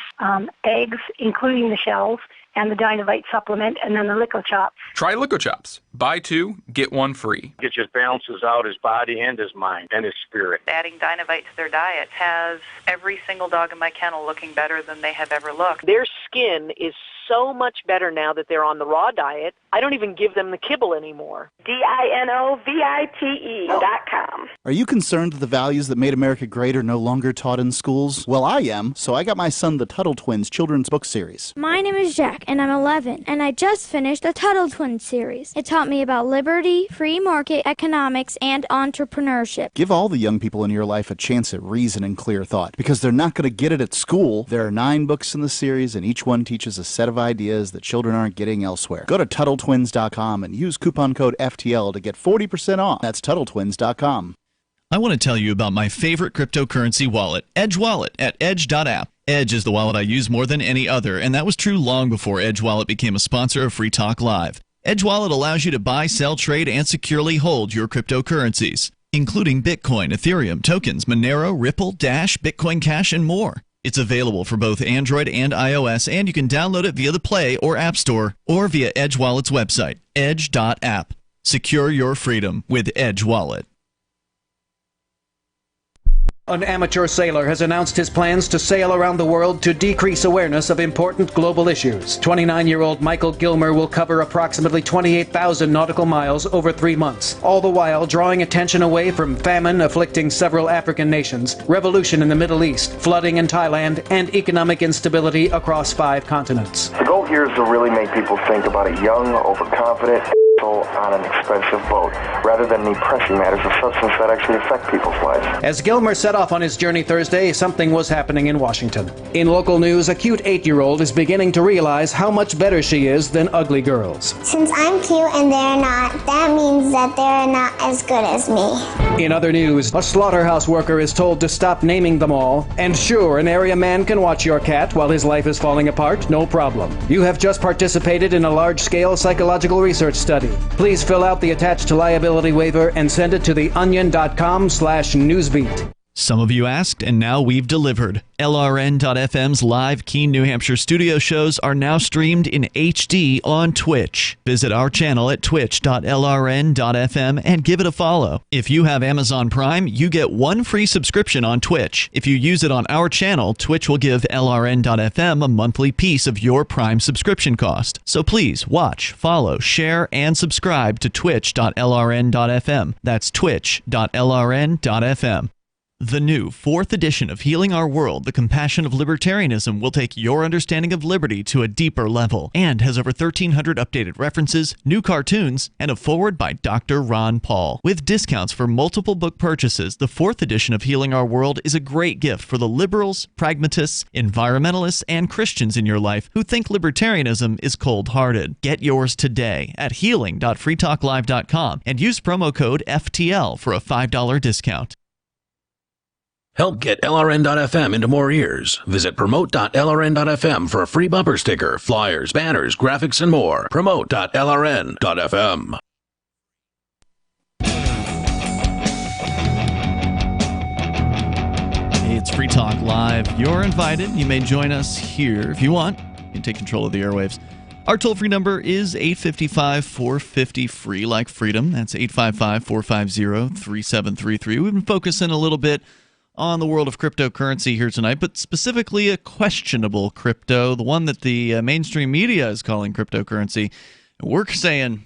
Speaker 25: eggs, including the shells, and the Dinovite supplement, and then the Lico Chops.
Speaker 26: Try Lico Chops. Buy 2, get 1 free.
Speaker 11: It just balances out his body and his mind and his spirit.
Speaker 27: Adding Dinovite to their diet has every single dog in my kennel looking better than they have ever looked.
Speaker 9: Their skin is so much better now that they're on the raw diet. I don't even give them the kibble anymore.
Speaker 25: DINOVITE.com.
Speaker 10: Are you concerned that the values that made America great are no longer taught in schools? Well, I am, so I got my son the Tuttle Twins children's book series.
Speaker 23: My name is Jack, and I'm 11, and I just finished the Tuttle Twins series. It taught me about liberty, free market economics, and entrepreneurship.
Speaker 10: Give all the young people in your life a chance at reason and clear thought, because they're not going to get it at school. There are 9 books in the series, and each one teaches a set of ideas that children aren't getting elsewhere. Go to TuttleTwins.com and use coupon code FTL to get 40% off. That's TuttleTwins.com.
Speaker 6: I want to tell you about my favorite cryptocurrency wallet, Edge Wallet, at edge.app. Edge is the wallet I use more than any other, and that was true long before Edge Wallet became a sponsor of Free Talk Live. Edge Wallet allows you to buy, sell, trade, and securely hold your cryptocurrencies, including Bitcoin, Ethereum, tokens, Monero, Ripple, Dash, Bitcoin Cash, and more. It's available for both Android and iOS, and you can download it via the Play or App Store or via Edge Wallet's website, edge.app. Secure your freedom with Edge Wallet.
Speaker 28: An amateur sailor has announced his plans to sail around the world to decrease awareness of important global issues. 29-year-old Michael Gilmer will cover approximately 28,000 nautical miles over 3 months, all the while drawing attention away from famine afflicting several African nations, revolution in the Middle East, flooding in Thailand, and economic instability across 5 continents.
Speaker 29: The goal here is to really make people think about a young, overconfident on an expensive boat, rather than the pressing matters of substance that actually affect people's lives.
Speaker 28: As Gilmer set off on his journey Thursday, something was happening in Washington. In local news, a cute 8-year-old is beginning to realize how much better she is than ugly girls.
Speaker 23: Since I'm cute and they're not, that means that they're not as good as me.
Speaker 28: In other news, a slaughterhouse worker is told to stop naming them all. And sure, an area man can watch your cat while his life is falling apart, no problem. You have just participated in a large-scale psychological research study. Please fill out the attached liability waiver and send it to theonion.com/newsbeat.
Speaker 6: Some of you asked, and now we've delivered. LRN.FM's live Keene, New Hampshire studio shows are now streamed in HD on Twitch. Visit our channel at twitch.lrn.fm and give it a follow. If you have Amazon Prime, you get 1 free subscription on Twitch. If you use it on our channel, Twitch will give LRN.FM a monthly piece of your Prime subscription cost. So please watch, follow, share, and subscribe to twitch.lrn.fm. That's twitch.lrn.fm. The new 4th edition of Healing Our World, The Compassion of Libertarianism, will take your understanding of liberty to a deeper level and has over 1,300 updated references, new cartoons, and a foreword by Dr. Ron Paul. With discounts for multiple book purchases, the 4th edition of Healing Our World is a great gift for the liberals, pragmatists, environmentalists, and Christians in your life who think libertarianism is cold-hearted. Get yours today at healing.freetalklive.com and use promo code FTL for a $5 discount.
Speaker 30: Help get LRN.FM into more ears. Visit promote.lrn.fm for a free bumper sticker, flyers, banners, graphics, and more. Promote.lrn.fm.
Speaker 6: Hey, it's Free Talk Live. You're invited. You may join us here if you want. You can take control of the airwaves. Our toll-free number is 855-450-FREE, like freedom. That's 855-450-3733. We've been focusing a little bit on the world of cryptocurrency here tonight, but specifically a questionable crypto, the one that the mainstream media is calling cryptocurrency. We're saying,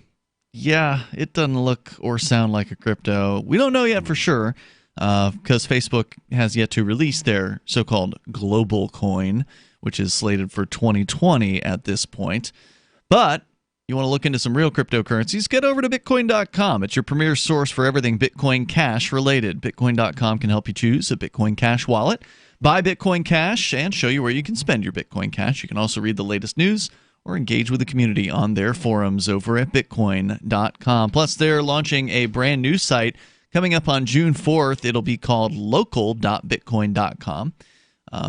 Speaker 6: yeah, it doesn't look or sound like a crypto. We don't know yet for sure, because Facebook has yet to release their so-called global coin, which is slated for 2020 at this point. But you want to look into some real cryptocurrencies, get over to Bitcoin.com. It's your premier source for everything Bitcoin Cash related. Bitcoin.com can help you choose a Bitcoin Cash wallet, buy Bitcoin Cash, and show you where you can spend your Bitcoin Cash. You can also read the latest news or engage with the community on their forums over at Bitcoin.com. Plus, they're launching a brand new site coming up on June 4th. It'll be called local.bitcoin.com.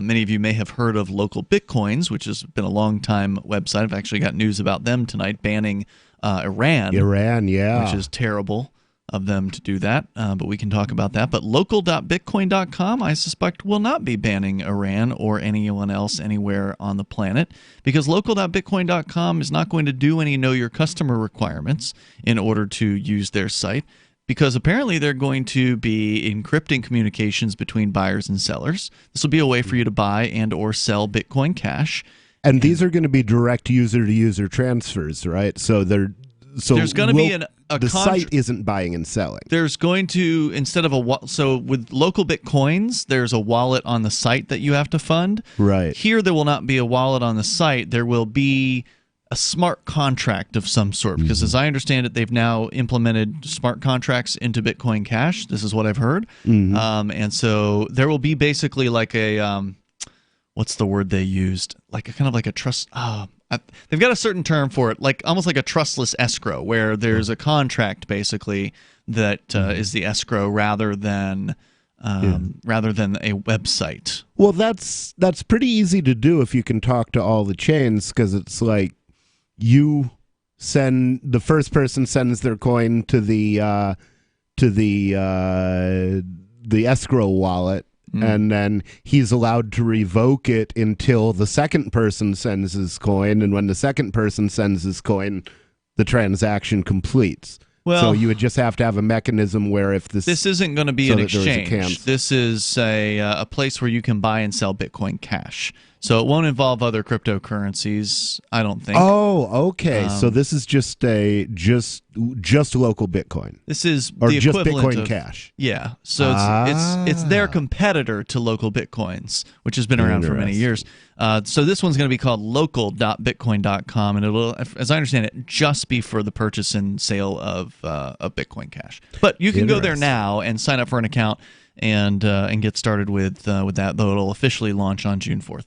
Speaker 6: Many of you may have heard of Local Bitcoins, which has been a long-time website. I've actually got news about them tonight, banning Iran.
Speaker 8: Iran, yeah.
Speaker 6: Which is terrible of them to do that, but we can talk about that. But local.bitcoin.com, I suspect, will not be banning Iran or anyone else anywhere on the planet, because local.bitcoin.com is not going to do any know your customer requirements in order to use their site, because apparently they're going to be encrypting communications between buyers and sellers. This will be a way for you to buy and or sell Bitcoin Cash.
Speaker 8: And these are going to be direct user-to-user transfers, right? So there's
Speaker 6: going to be
Speaker 8: the site isn't buying and selling.
Speaker 6: There's going to, instead of so with Local Bitcoins, there's a wallet on the site that you have to fund.
Speaker 8: Right.
Speaker 6: Here, there will not be a wallet on the site. There will be a smart contract of some sort, because as I understand it, they've now implemented smart contracts into Bitcoin Cash. This is what I've heard. And so there will be basically like a what's the word they used? Like a kind of like a trust. They've got a certain term for it, like almost like a trustless escrow, where there's a contract basically that is the escrow rather than a website.
Speaker 8: Well, that's pretty easy to do if you can talk to all the chains, because it's like the first person sends their coin to the escrow wallet. And then he's allowed to revoke it until the second person sends his coin. And when the second person sends his coin, the transaction completes.
Speaker 6: Well,
Speaker 8: so you would just have to have a mechanism where if this
Speaker 6: isn't going to be an exchange. This is a place where you can buy and sell Bitcoin Cash. So it won't involve other cryptocurrencies, I don't think.
Speaker 8: Oh, okay. So this is just local Bitcoin.
Speaker 6: This is
Speaker 8: or
Speaker 6: the
Speaker 8: just
Speaker 6: equivalent
Speaker 8: Bitcoin
Speaker 6: of
Speaker 8: Cash.
Speaker 6: Yeah. So it's their competitor to Local Bitcoins, which has been around for many years. So this one's going to be called local.bitcoin.com, and it'll, as I understand it, just be for the purchase and sale of Bitcoin Cash. But you can go there now and sign up for an account and get started with that, though it'll officially launch on June 4th.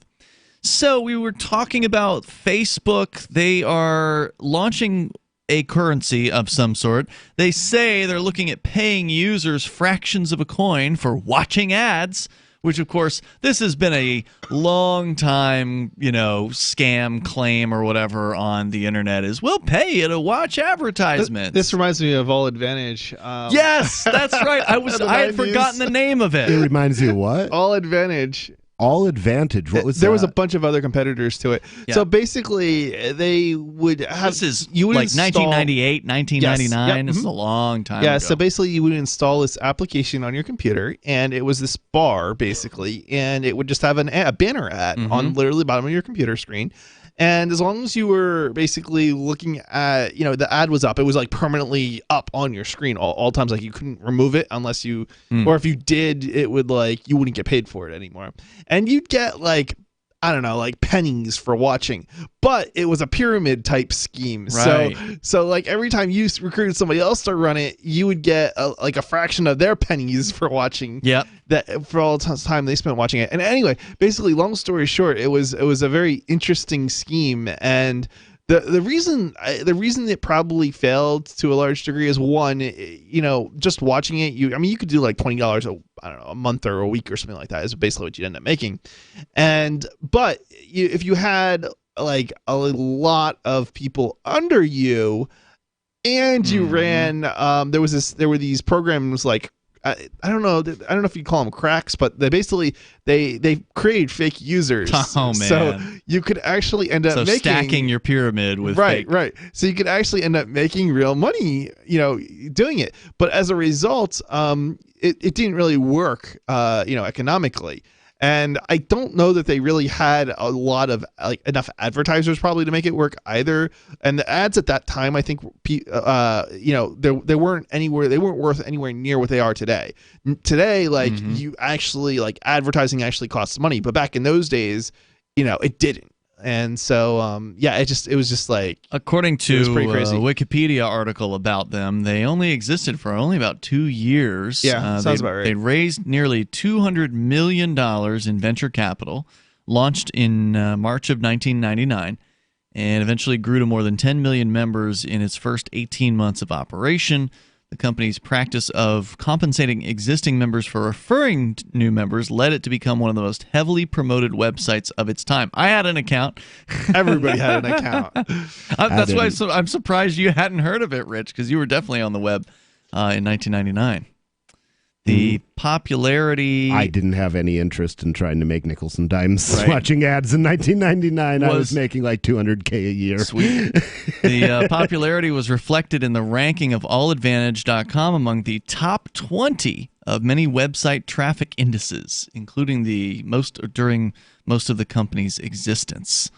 Speaker 6: So we were talking about Facebook. They are launching a currency of some sort. They say they're looking at paying users fractions of a coin for watching ads, which, of course, this has been a long time, scam claim or whatever on the internet is, we'll pay you to watch advertisements.
Speaker 7: This reminds me of All Advantage.
Speaker 6: Yes, that's right. I had forgotten the name of it.
Speaker 8: It reminds you of what?
Speaker 7: All Advantage.
Speaker 8: All Advantage. What was that?
Speaker 7: There was a bunch of other competitors to it.
Speaker 6: Yeah.
Speaker 7: So basically, they would have.
Speaker 6: This is like 1998, 1999.
Speaker 7: Yes. Yep.
Speaker 6: This is a long time ago.
Speaker 7: Yeah, so basically, you would install this application on your computer, and it was this bar, basically, and it would just have a banner ad on literally the bottom of your computer screen. And as long as you were basically looking at, the ad was up, it was like permanently up on your screen all times. Like you couldn't remove it unless you, or if you did, it would you wouldn't get paid for it anymore. And you'd get pennies for watching, but it was a pyramid type scheme.
Speaker 6: Right.
Speaker 7: So every time you recruited somebody else to run it, you would get a fraction of their pennies for watching.
Speaker 6: Yep.
Speaker 7: That for all the time they spent watching it. And anyway, basically, long story short, it was a very interesting scheme. And the reason it probably failed to a large degree is, one, just watching it, you could do like $20 a month or a week or something like that is basically what you'd end up making. But if you had like a lot of people under you and you ran, there were these programs like I don't know if you call them cracks, but they basically they create fake users.
Speaker 6: Oh man!
Speaker 7: So you could actually end up
Speaker 6: stacking your pyramid with fake.
Speaker 7: Right. So you could actually end up making real money, doing it. But as a result, it didn't really work, economically. And I don't know that they really had a lot of enough advertisers probably to make it work either. And the ads at that time, I think, they weren't worth anywhere near what they are today. Today, you actually advertising actually costs money, but back in those days, it didn't. And so, it was just
Speaker 6: according to
Speaker 7: a
Speaker 6: Wikipedia article about them, they only existed for about 2 years.
Speaker 7: Yeah, sounds about right.
Speaker 6: They raised nearly $200 million in venture capital, launched in March of 1999, and eventually grew to more than 10 million members in its first 18 months of operation. The company's practice of compensating existing members for referring new members led it to become one of the most heavily promoted websites of its time. I had an account.
Speaker 7: Everybody had an account.
Speaker 6: That's why I'm surprised you hadn't heard of it, Rich, because you were definitely on the web in 1999. The popularity...
Speaker 8: I didn't have any interest in trying to make nickels and dimes watching ads in 1999. I was making like $200K a year.
Speaker 6: Sweet. The popularity was reflected in the ranking of alladvantage.com among the top 20 of many website traffic indices, including during most of the company's existence.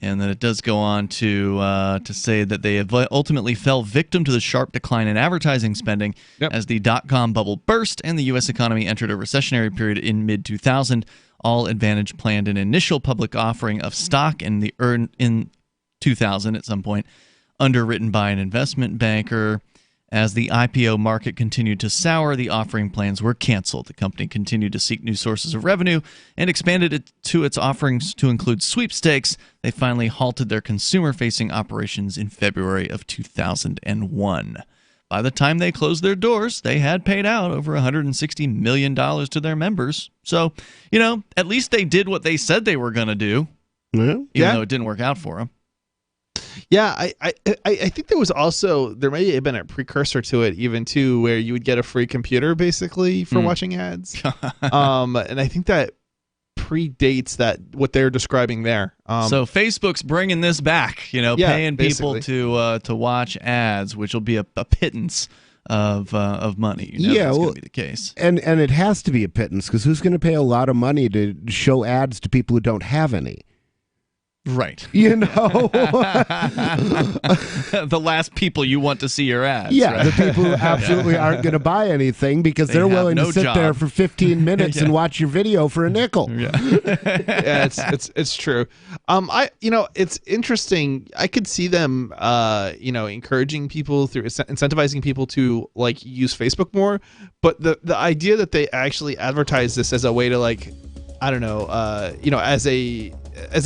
Speaker 6: And then it does go on to say that they ultimately fell victim to the sharp decline in advertising spending as the dot-com bubble burst and the U.S. economy entered a recessionary period in mid-2000. All Advantage planned an initial public offering of stock in 2000 at some point, underwritten by an investment banker. As the IPO market continued to sour, the offering plans were canceled. The company continued to seek new sources of revenue and expanded its offerings to include sweepstakes. They finally halted their consumer-facing operations in February of 2001. By the time they closed their doors, they had paid out over $160 million to their members. So, at least they did what they said they were going to do, even though it didn't work out for them.
Speaker 7: Yeah, I think there may have been a precursor to it even too, where you would get a free computer basically for watching ads. And I think that predates what they're describing there.
Speaker 6: So Facebook's bringing this back, paying
Speaker 7: basically
Speaker 6: people to watch ads, which will be a pittance of money. That's going to be the case.
Speaker 8: And it has to be a pittance, because who's going to pay a lot of money to show ads to people who don't have any?
Speaker 6: Right.
Speaker 8: The
Speaker 6: last people you want to see your ads.
Speaker 8: Yeah,
Speaker 6: right?
Speaker 8: the people who absolutely aren't going to buy anything because they're willing to sit there for 15 minutes and watch your video for a nickel.
Speaker 7: Yeah, it's true. It's interesting. I could see them encouraging people through incentivizing people to use Facebook more, but the idea that they actually advertise this as a way to as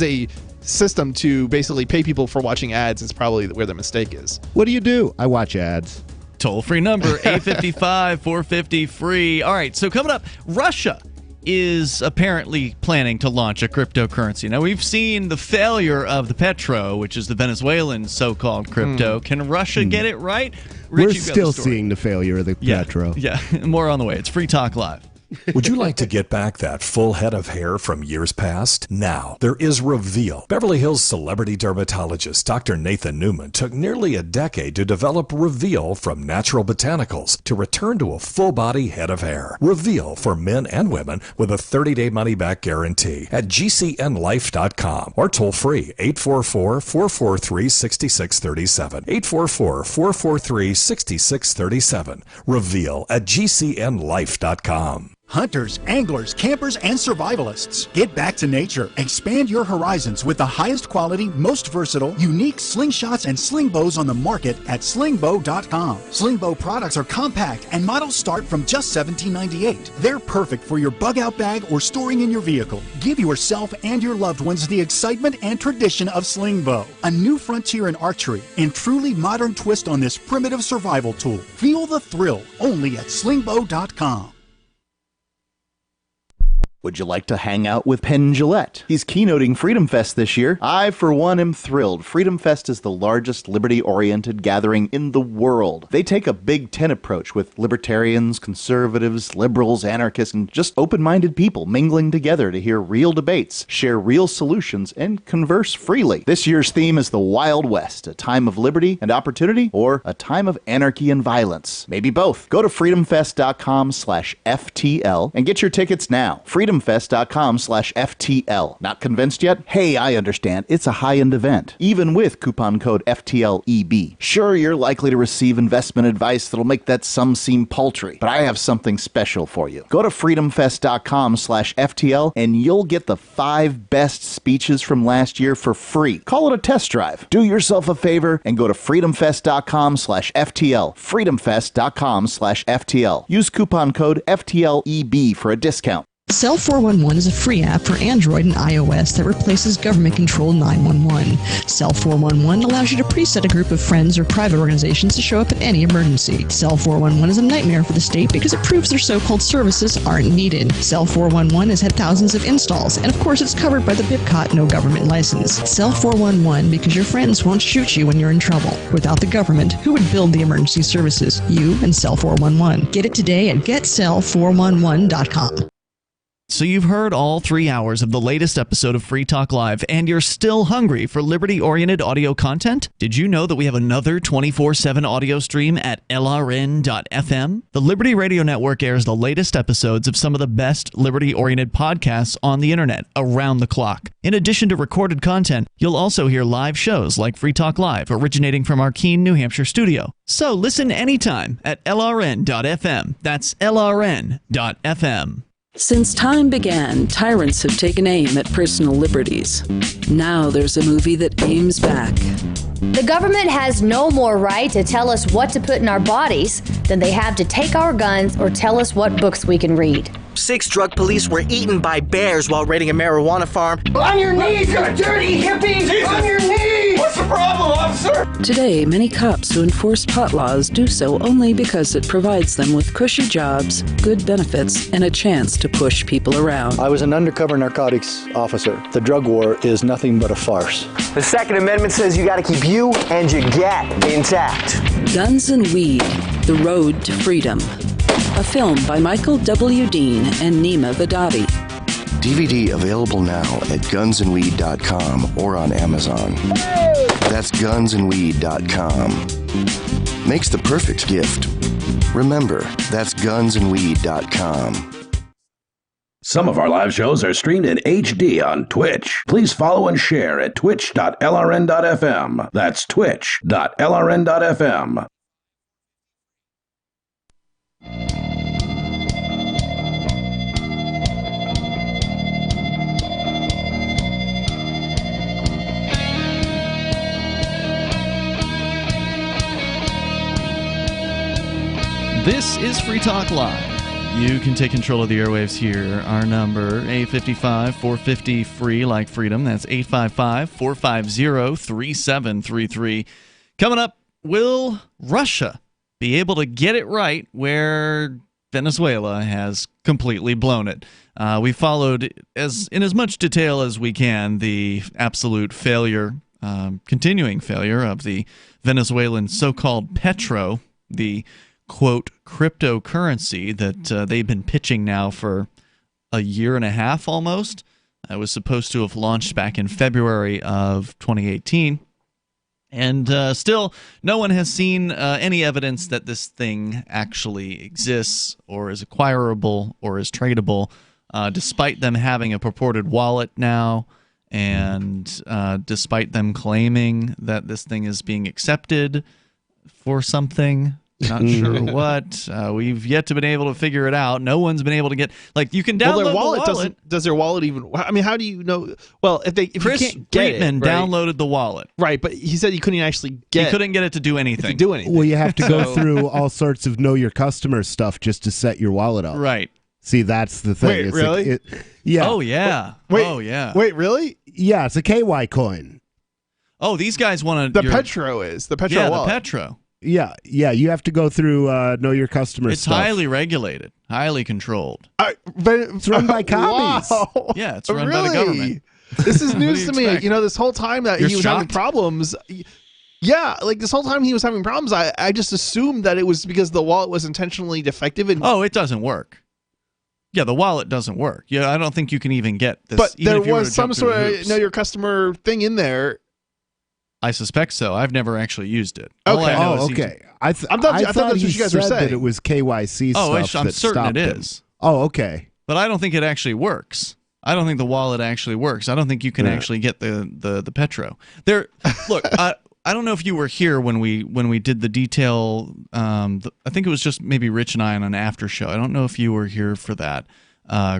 Speaker 7: a system to basically pay people for watching ads is probably where the mistake is.
Speaker 8: What do? I watch ads.
Speaker 6: Toll-free number, 855-450-FREE. All right, so coming up, Russia is apparently planning to launch a cryptocurrency. Now, we've seen the failure of the Petro, which is the Venezuelan so-called crypto. Can Russia get it right? Rich,
Speaker 8: we're still seeing the failure of the Petro.
Speaker 6: Yeah, more on the way. It's Free Talk Live.
Speaker 1: Would you like to get back that full head of hair from years past? Now, there is Reveal. Beverly Hills celebrity dermatologist Dr. Nathan Newman took nearly a decade to develop Reveal from natural botanicals to return to a full-body head of hair. Reveal for men and women with a 30-day money-back guarantee at GCNlife.com or toll-free 844-443-6637. 844-443-6637. Reveal at GCNlife.com.
Speaker 2: Hunters, anglers, campers, and survivalists. Get back to nature. Expand your horizons with the highest quality, most versatile, unique slingshots and sling bows on the market at slingbow.com. Slingbow products are compact and models start from just $17.98. They're perfect for your bug out bag or storing in your vehicle. Give yourself and your loved ones the excitement and tradition of Slingbow, a new frontier in archery and truly modern twist on this primitive survival tool. Feel the thrill only at slingbow.com.
Speaker 10: Would you like to hang out with Penn Jillette? He's keynoting Freedom Fest this year. I, for one, am thrilled. Freedom Fest is the largest liberty-oriented gathering in the world. They take a Big Ten approach with libertarians, conservatives, liberals, anarchists, and just open-minded people mingling together to hear real debates, share real solutions, and converse freely. This year's theme is the Wild West, a time of liberty and opportunity, or a time of anarchy and violence. Maybe both. Go to freedomfest.com/FTL and get your tickets now. freedomfest.com/FTL. Not convinced yet? Hey, I understand. It's a high-end event, even with coupon code FTLEB. Sure, you're likely to receive investment advice that'll make that sum seem paltry, but I have something special for you. Go to freedomfest.com/FTL and you'll get the 5 best speeches from last year for free. Call it a test drive. Do yourself a favor and go to freedomfest.com/FTL. freedomfest.com/FTL. Use coupon code FTLEB for a discount.
Speaker 12: Cell 411 is a free app for Android and iOS that replaces government-controlled 911. Cell 411 allows you to preset a group of friends or private organizations to show up at any emergency. Cell 411 is a nightmare for the state because it proves their so-called services aren't needed. Cell 411 has had thousands of installs, and of course it's covered by the BIPCOT no government license. Cell 411 because your friends won't shoot you when you're in trouble. Without the government, who would build the emergency services? You and Cell 411. Get it today at getcell411.com.
Speaker 6: So you've heard all 3 hours of the latest episode of Free Talk Live, and you're still hungry for liberty-oriented audio content? Did you know that we have another 24/7 audio stream at LRN.FM? The Liberty Radio Network airs the latest episodes of some of the best liberty-oriented podcasts on the internet around the clock. In addition to recorded content, you'll also hear live shows like Free Talk Live, originating from our Keene, New Hampshire studio. So listen anytime at LRN.FM. That's LRN.FM.
Speaker 14: Since time began, tyrants have taken aim at personal liberties. Now there's a movie that aims back.
Speaker 15: The government has no more right to tell us what to put in our bodies than they have to take our guns or tell us what books we can read.
Speaker 16: 6 drug police were eaten by bears while raiding a marijuana farm.
Speaker 17: On your knees, you dirty hippie! Jesus. On your knees! What's the problem, officer?
Speaker 14: Today, many cops who enforce pot laws do so only because it provides them with cushy jobs, good benefits, and a chance to push people around.
Speaker 18: I was an undercover narcotics officer. The drug war is nothing but a farce.
Speaker 16: The Second Amendment says you gotta keep you and your gat intact.
Speaker 14: Guns and Weed, The Road to Freedom. A film by Michael W. Dean and Nima Vadadi.
Speaker 19: DVD available now at gunsandweed.com or on Amazon. That's gunsandweed.com. Makes the perfect gift. Remember, that's gunsandweed.com.
Speaker 30: Some of our live shows are streamed in HD on Twitch. Please follow and share at twitch.lrn.fm. That's twitch.lrn.fm.
Speaker 6: This is Free Talk Live. You can take control of the airwaves here. Our number, 855-450-FREE, like freedom. That's 855-450-3733. Coming up, will Russia be able to get it right where Venezuela has completely blown it? We followed, in as much detail as we can, the absolute failure, continuing failure of the Venezuelan so-called Petro, the quote cryptocurrency that they've been pitching now for a year and a half almost. It was supposed to have launched back in February of 2018. And still, no one has seen any evidence that this thing actually exists or is acquirable or is tradable, despite them having a purported wallet now, and despite them claiming that this thing is being accepted for something. Not sure what. We've yet to been able to figure it out. No one's been able to get, like, you can download
Speaker 7: their wallet.
Speaker 6: the wallet.
Speaker 7: Does their wallet even? I mean, how do you know? Well, if
Speaker 6: Chris
Speaker 7: you can't get
Speaker 6: Friedman
Speaker 7: it, right?
Speaker 6: downloaded the wallet,
Speaker 7: right? But he said you couldn't actually get.
Speaker 6: He couldn't get it to do anything.
Speaker 8: Well, you have to go through all sorts of know your customer stuff just to set your wallet up.
Speaker 6: Right.
Speaker 8: See, that's the thing.
Speaker 7: Wait,
Speaker 8: it's
Speaker 7: really?
Speaker 8: Yeah.
Speaker 6: Oh yeah.
Speaker 7: Wait,
Speaker 6: oh yeah.
Speaker 7: Wait, really?
Speaker 8: Yeah, it's a KY coin.
Speaker 6: Oh, these guys want
Speaker 7: to. The Petro wallet.
Speaker 6: The Petro.
Speaker 8: Yeah, you have to go through know your customer
Speaker 6: It's
Speaker 8: stuff.
Speaker 6: highly regulated, highly controlled.
Speaker 8: It's run by commies.
Speaker 7: Wow.
Speaker 6: Yeah, it's run by the government.
Speaker 7: This is
Speaker 6: What do
Speaker 7: news
Speaker 6: you
Speaker 7: to me.
Speaker 6: expect?
Speaker 7: This whole time that
Speaker 6: You're
Speaker 7: he was having
Speaker 6: shocked?
Speaker 7: problems. Yeah, this whole time he was having problems, I just assumed that it was because the wallet was intentionally defective. And
Speaker 6: Oh, it doesn't work. Yeah, the wallet doesn't work. Yeah, I don't think you can even get this.
Speaker 7: but
Speaker 6: even
Speaker 7: there
Speaker 6: if you were
Speaker 7: was
Speaker 6: to
Speaker 7: some
Speaker 6: jump through
Speaker 7: sort
Speaker 6: the
Speaker 7: of
Speaker 6: hoops.
Speaker 7: know your customer thing in there.
Speaker 6: I suspect so. I've never actually used it. All
Speaker 7: Okay.
Speaker 6: I know is
Speaker 8: Okay. I thought
Speaker 7: I thought
Speaker 8: that's
Speaker 7: that's what
Speaker 8: he
Speaker 7: you guys were
Speaker 8: said that
Speaker 7: saying.
Speaker 8: it was KYC
Speaker 6: Oh,
Speaker 8: stuff
Speaker 6: I'm
Speaker 8: that
Speaker 6: certain
Speaker 8: stopped
Speaker 6: it
Speaker 8: him.
Speaker 6: is.
Speaker 8: Oh, okay.
Speaker 6: But I don't think it actually works. I don't think the wallet actually works. I don't think you can actually get the Petro. There, look, I don't know if you were here when we did the detail. I think it was just maybe Rich and I on an after show. I don't know if you were here for that,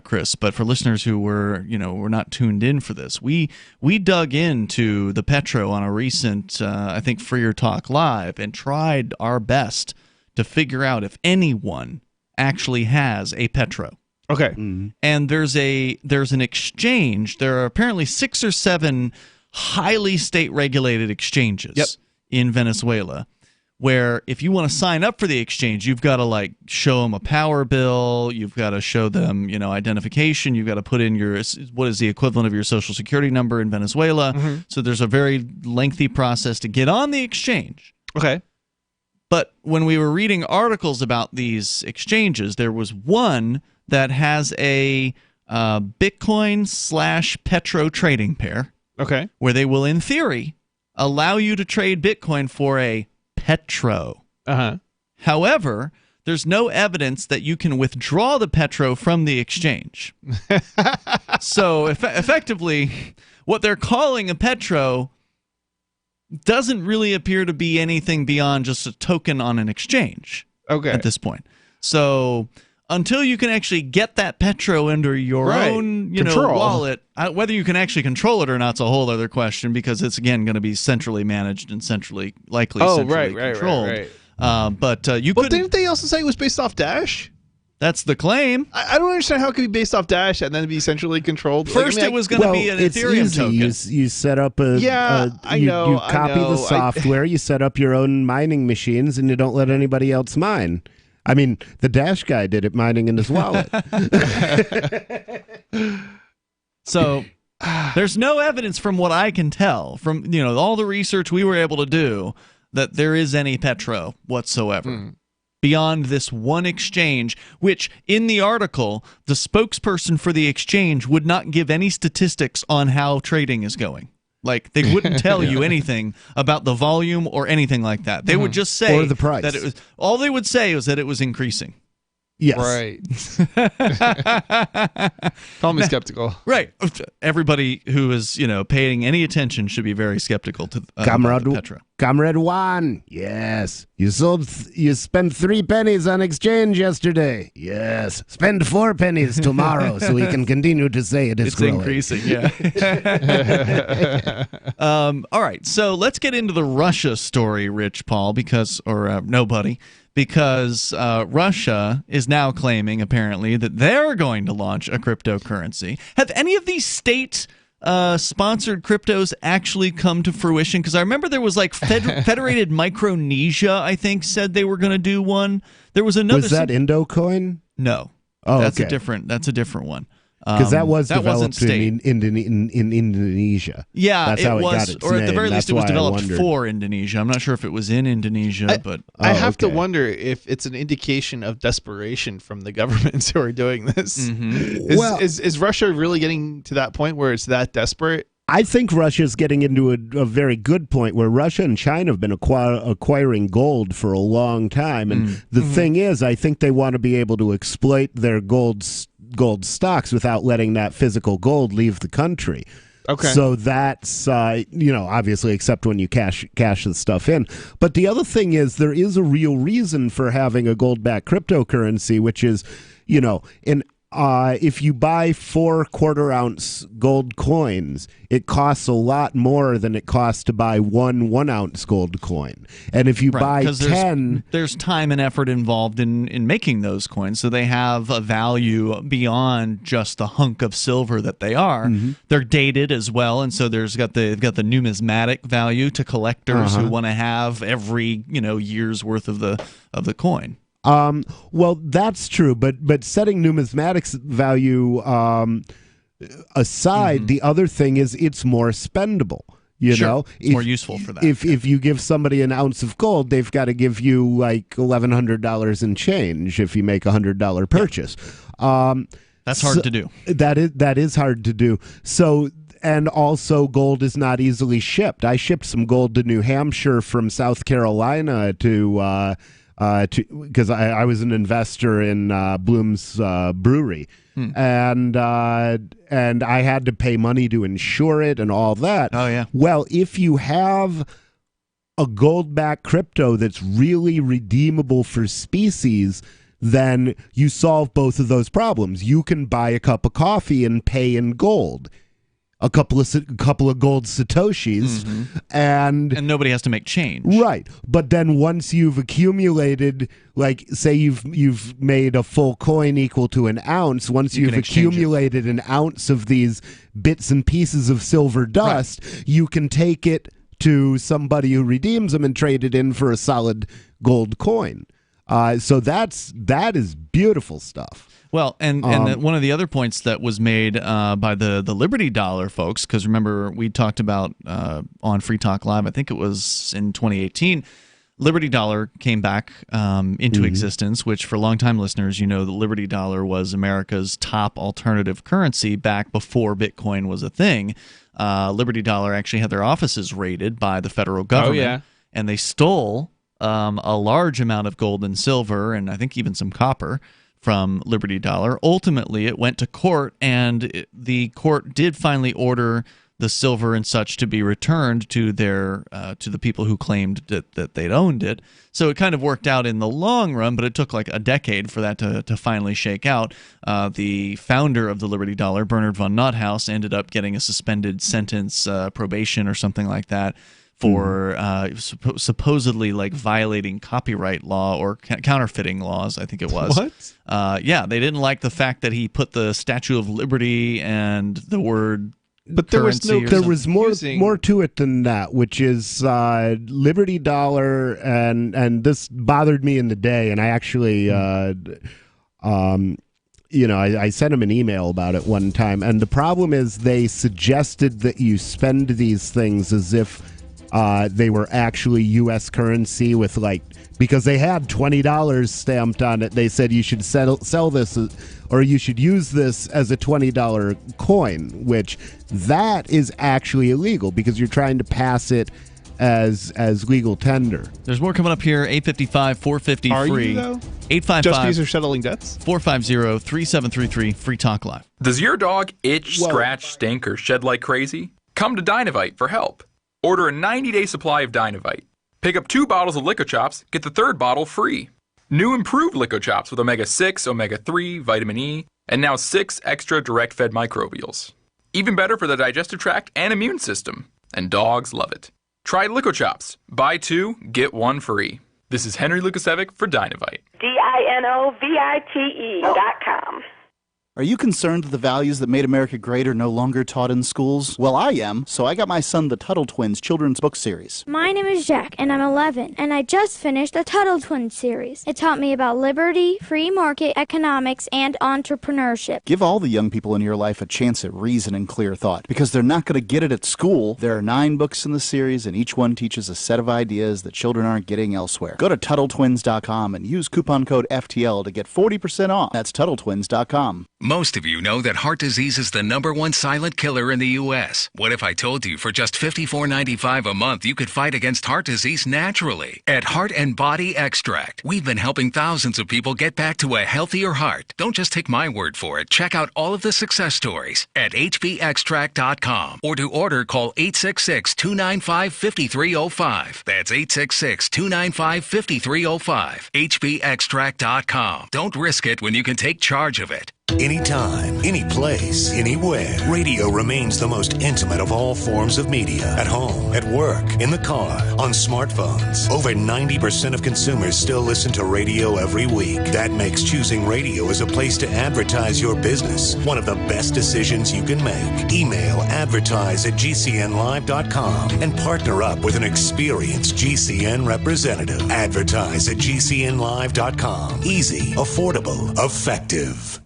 Speaker 6: Chris. But for listeners who were not tuned in for this, we dug into the Petro on a recent I think Freer Talk Live and tried our best to figure out if anyone actually has a Petro.
Speaker 7: Okay.
Speaker 6: And there's an exchange. There are apparently 6 or 7 highly state regulated exchanges in Venezuela where if you want to sign up for the exchange, you've got to show them a power bill, you've got to show them, identification, you've got to put in what is the equivalent of your social security number in Venezuela. So there's a very lengthy process to get on the exchange.
Speaker 7: Okay.
Speaker 6: But when we were reading articles about these exchanges, there was one that has a Bitcoin/Petro trading pair.
Speaker 7: Okay.
Speaker 6: Where they will, in theory, allow you to trade Bitcoin for a Petro.
Speaker 7: Uh-huh.
Speaker 6: However, there's no evidence that you can withdraw the Petro from the exchange. So effectively, what they're calling a Petro doesn't really appear to be anything beyond just a token on an exchange.
Speaker 7: Okay.
Speaker 6: At this point. So until you can actually get that Petro under your own, wallet, whether you can actually control it or not is a whole other question because it's again going to be centrally managed and centrally controlled.
Speaker 7: Right.
Speaker 6: But you
Speaker 7: But
Speaker 6: could.
Speaker 7: didn't they also say it was based off Dash?
Speaker 6: That's the claim.
Speaker 7: I don't understand how it could be based off Dash and then be centrally controlled.
Speaker 6: First, it was going to be an Ethereum
Speaker 8: easy.
Speaker 6: token.
Speaker 8: You set up you copy the software, you set up your own mining machines, and you don't let anybody else mine. I mean, the Dash guy did it mining in his wallet.
Speaker 6: So there's no evidence from what I can tell from all the research we were able to do that there is any Petro whatsoever. Beyond this one exchange, which in the article, the spokesperson for the exchange would not give any statistics on how trading is going. They wouldn't tell you anything about the volume or anything like that. They would just say
Speaker 8: or the price.
Speaker 6: that it was. All they would say was that it was increasing.
Speaker 8: Yes.
Speaker 7: Right. Call me skeptical.
Speaker 6: Right. Everybody who is, paying any attention should be very skeptical to
Speaker 8: Comrade
Speaker 6: the Petro.
Speaker 8: Comrade Juan, yes. You spent 3 pennies on exchange yesterday. Yes. Spend 4 pennies tomorrow so we can continue to say it's growing.
Speaker 6: Increasing, yeah. All right, so let's get into the Russia story, Rich Paul, because Russia is now claiming, apparently, that they're going to launch a cryptocurrency. Have any of these state sponsored cryptos actually come to fruition? Because I remember there was Federated Micronesia, I think, said they were going to do one. There was another.
Speaker 8: Was that Indocoin?
Speaker 6: No.
Speaker 8: Oh,
Speaker 6: that's
Speaker 8: okay.
Speaker 6: That's a different one.
Speaker 8: Because that was
Speaker 6: wasn't
Speaker 8: developed in Indonesia.
Speaker 6: Yeah,
Speaker 8: that's how it got its
Speaker 6: or at the
Speaker 8: name.
Speaker 6: very
Speaker 8: That's
Speaker 6: least, it was
Speaker 8: why I
Speaker 6: developed
Speaker 8: wondered.
Speaker 6: for Indonesia. I'm not sure if it was in Indonesia, but
Speaker 7: I have to wonder if it's an indication of desperation from the governments who are doing this. Is Russia really getting to that point where it's that desperate?
Speaker 8: I think Russia's getting into a very good point where Russia and China have been acquiring gold for a long time. And the thing is, I think they want to be able to exploit their gold stocks without letting that physical gold leave the country.
Speaker 7: Okay.
Speaker 8: So that's, obviously, except when you cash the stuff in. But the other thing is there is a real reason for having a gold-backed cryptocurrency, which is, if you buy 4 quarter-ounce gold coins, it costs a lot more than it costs to buy 1 1-ounce gold coin. And if you buy 10...
Speaker 6: There's time and effort involved in making those coins, so they have a value beyond just the hunk of silver that they are.
Speaker 8: Mm-hmm.
Speaker 6: They're dated as well, and so they've got the numismatic value to collectors who want to have every year's worth of the coin.
Speaker 8: Well, that's true, but setting numismatics value aside, the other thing is it's more spendable. You know,
Speaker 6: it's more useful for that.
Speaker 8: If you give somebody an ounce of gold, they've got to give you like $1,100 in change if you make $100 purchase.
Speaker 6: That's hard to do.
Speaker 8: That is hard to do. So. And also, gold is not easily shipped. I shipped some gold to New Hampshire from South Carolina because I was an investor in Bloom's Brewery, and I had to pay money to insure it and all that.
Speaker 6: Oh yeah.
Speaker 8: Well, if you have a gold-backed crypto that's really redeemable for species, then you solve both of those problems. You can buy a cup of coffee and pay in gold. A couple of gold satoshis, and
Speaker 6: nobody has to make change,
Speaker 8: right? But then once you've accumulated, like say you've made a full coin equal to an ounce, once you've accumulated an ounce of these bits and pieces of silver dust, you can take it to somebody who redeems them and trade it in for a solid gold coin. So that is beautiful stuff.
Speaker 6: Well, and one of the other points that was made by the Liberty Dollar folks, because remember we talked about on Free Talk Live, I think it was in 2018, Liberty Dollar came back into existence, which for longtime listeners, the Liberty Dollar was America's top alternative currency back before Bitcoin was a thing. Liberty Dollar actually had their offices raided by the federal government, and they stole a large amount of gold and silver, and I think even some copper from Liberty Dollar. Ultimately, it went to court, and the court did finally order the silver and such to be returned to their to the people who claimed that they'd owned it. So it kind of worked out in the long run, but it took like a decade for that to finally shake out. The founder of the Liberty Dollar, Bernard von Nothaus, ended up getting a suspended sentence, probation or something like that, for supposedly like violating copyright law or counterfeiting laws, I think it was.
Speaker 7: What?
Speaker 6: Yeah, they didn't like the fact that he put the Statue of Liberty and the word.
Speaker 7: But there was
Speaker 8: more to it than that, which is Liberty Dollar, and this bothered me in the day, and I actually. I sent him an email about it one time, and the problem is they suggested that you spend these things as if they were actually U.S. currency with because they had $20 stamped on it. They said you should sell this or you should use this as a $20 coin, which that is actually illegal because you're trying to pass it as legal tender.
Speaker 6: There's more coming up here. 855 450
Speaker 7: Are
Speaker 6: free.
Speaker 7: You though?
Speaker 6: 855
Speaker 7: just because you're settling debts.
Speaker 6: 450-3733 Free Talk Live.
Speaker 3: Does your dog itch, scratch, stink, or shed like crazy? Come to Dynavite for help. Order a 90-day supply of Dynavite. Pick up 2 bottles of Lico Chops, get the 3rd bottle free. New improved Lico Chops with omega-6, omega-3, vitamin E, and now 6 extra direct-fed microbials. Even better for the digestive tract and immune system. And dogs love it. Try Lico Chops. Buy 2, get 1 free. This is Henry Lukasevic for Dynavite.
Speaker 25: DINOVITE.com.
Speaker 10: Are you concerned that the values that made America great are no longer taught in schools? Well, I am, so I got my son the Tuttle Twins children's book series.
Speaker 23: My name is Jack, and I'm 11, and I just finished the Tuttle Twins series. It taught me about liberty, free market economics, and entrepreneurship.
Speaker 10: Give all the young people in your life a chance at reason and clear thought, because they're not going to get it at school. There are 9 books in the series, and each one teaches a set of ideas that children aren't getting elsewhere. Go to TuttleTwins.com and use coupon code FTL to get 40% off. That's TuttleTwins.com.
Speaker 4: Most of you know that heart disease is the #1 silent killer in the U.S. What if I told you for just $54.95 a month you could fight against heart disease naturally? At Heart and Body Extract, we've been helping thousands of people get back to a healthier heart. Don't just take my word for it. Check out all of the success stories at hbextract.com, or to order, call 866-295-5305. That's 866-295-5305. hbextract.com. Don't risk it when you can take charge of it.
Speaker 5: Anytime, any place, anywhere. Radio remains the most intimate of all forms of media. At home, at work, in the car, on smartphones. Over 90% of consumers still listen to radio every week. That makes choosing radio as a place to advertise your business one of the best decisions you can make. Email advertise@gcnlive.com and partner up with an experienced GCN representative. Advertise@gcnlive.com. Easy, affordable, effective.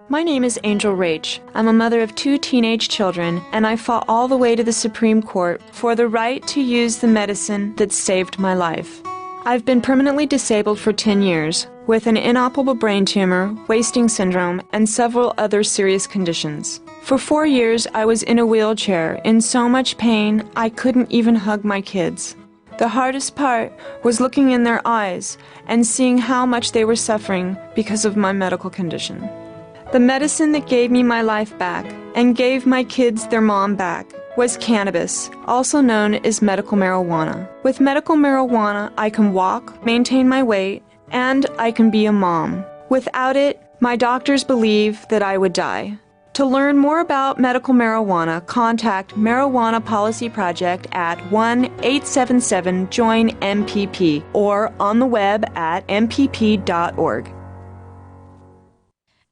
Speaker 9: My name is Angel Rach. I'm a mother of 2 teenage children, and I fought all the way to the Supreme Court for the right to use the medicine that saved my life. I've been permanently disabled for 10 years, with an inoperable brain tumor, wasting syndrome, and several other serious conditions. For 4 years, I was in a wheelchair, in so much pain I couldn't even hug my kids. The hardest part was looking in their eyes and seeing how much they were suffering because of my medical condition. The medicine that gave me my life back and gave my kids their mom back was cannabis, also known as medical marijuana. With medical marijuana, I can walk, maintain my weight, and I can be a mom. Without it, my doctors believe that I would die. To learn more about medical marijuana, contact Marijuana Policy Project at 1-877-JOIN-MPP or on the web at mpp.org.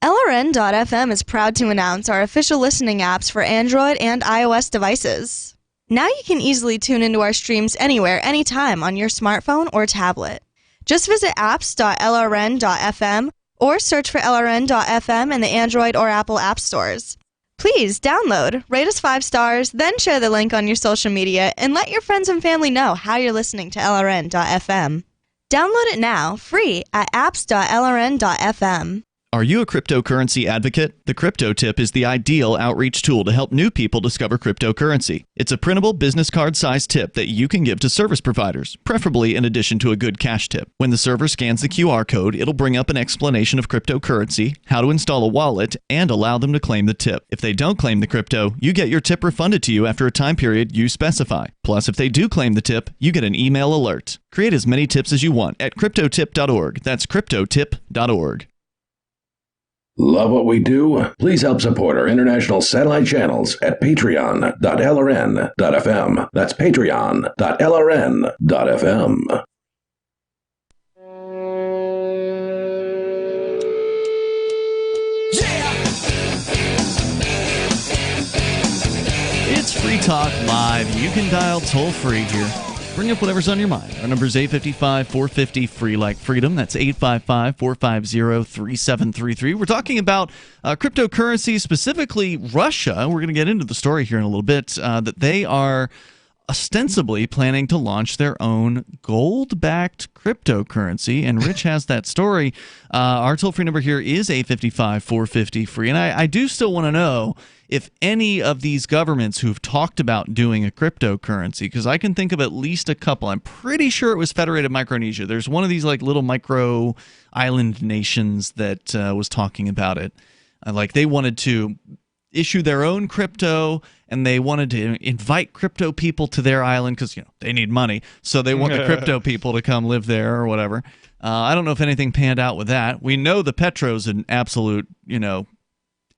Speaker 11: LRN.FM is proud to announce our official listening apps for Android and iOS devices. Now you can easily tune into our streams anywhere, anytime on your smartphone or tablet. Just visit apps.lrn.fm or search for LRN.FM in the Android or Apple app stores. Please download, rate us 5 stars, then share the link on your social media and let your friends and family know how you're listening to LRN.FM. Download it now, free at apps.lrn.fm.
Speaker 6: Are you a cryptocurrency advocate? The Crypto Tip is the ideal outreach tool to help new people discover cryptocurrency. It's a printable business card-sized tip that you can give to service providers, preferably in addition to a good cash tip. When the server scans the QR code, it'll bring up an explanation of cryptocurrency, how to install a wallet, and allow them to claim the tip. If they don't claim the crypto, you get your tip refunded to you after a time period you specify. Plus, if they do claim the tip, you get an email alert. Create as many tips as you want at cryptotip.org. That's cryptotip.org.
Speaker 30: Love what we do? Please help support our international satellite channels at patreon.lrn.fm. That's patreon.lrn.fm.
Speaker 6: It's Free Talk Live. You can dial toll-free here. Bring up whatever's on your mind. Our number is 855-450-FREE like freedom. That's 855-450-3733. We're talking about cryptocurrency, specifically Russia. We're going to get into the story here in a little bit, that they are ostensibly planning to launch their own gold-backed cryptocurrency, and Rich has that story. Our toll-free number here is 855-450-FREE, and I do still want to know if any of these governments who've talked about doing a cryptocurrency, because I can think of at least a couple. I'm pretty sure it was Federated Micronesia. There's one of these like little micro island nations that was talking about it. Like they wanted to issue their own crypto, and they wanted to invite crypto people to their island because, you know, they need money. So they want the crypto people to come live there or whatever. I don't know if anything panned out with that. We know the Petro's an absolute,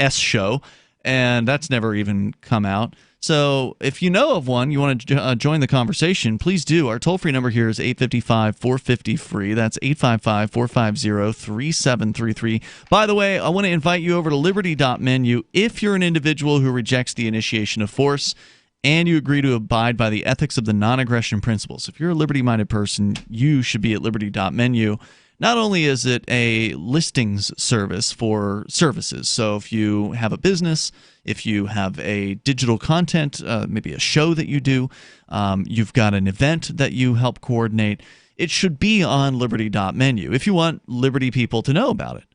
Speaker 6: S show, and that's never even come out. So if you know of one, you want to join the conversation, please do. Our toll-free number here is 855-450-FREE. That's 855-450-3733. By the way, I want to invite you over to liberty.menu if you're an individual who rejects the initiation of force and you agree to abide by the ethics of the non-aggression principles. If you're a liberty-minded person, you should be at liberty.menu. Not only is it a listings service for services, so if you have a business, if you have a digital content, maybe a show that you do, you've got an event that you help coordinate, it should be on liberty.menu if you want Liberty people to know about it.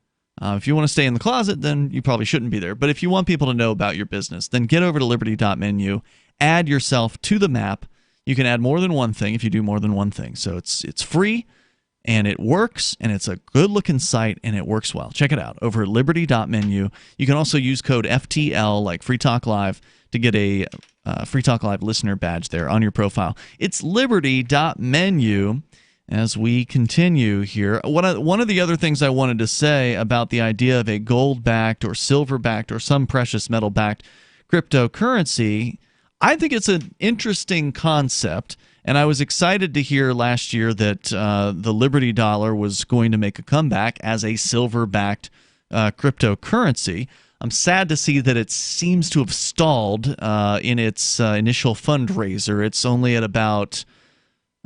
Speaker 6: If you want to stay in the closet, then you probably shouldn't be there. But if you want people to know about your business, then get over to liberty.menu, add yourself to the map. You can add more than one thing if you do more than one thing. So it's free. And it works, and it's a good-looking site, and it works well. Check it out over at liberty.menu. You can also use code FTL, like Free Talk Live, to get a Free Talk Live listener badge there on your profile. It's liberty.menu. as we continue here. One of the other things I wanted to say about the idea of a gold-backed or silver-backed or some precious metal-backed cryptocurrency, I think it's an interesting concept, and I was excited to hear last year that the Liberty Dollar was going to make a comeback as a silver-backed cryptocurrency. I'm sad to see that it seems to have stalled in its initial fundraiser. It's only at about...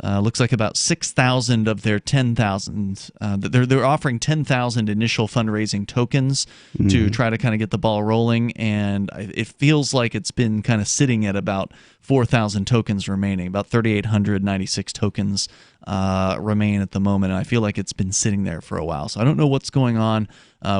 Speaker 6: looks like about 6,000 of their 10,000. They're offering 10,000 initial fundraising tokens to try to kind of get the ball rolling, and it feels like it's been kind of sitting at about 4,000 tokens remaining. About 3,896 tokens remain at the moment, and I feel like it's been sitting there for a while. So I don't know what's going on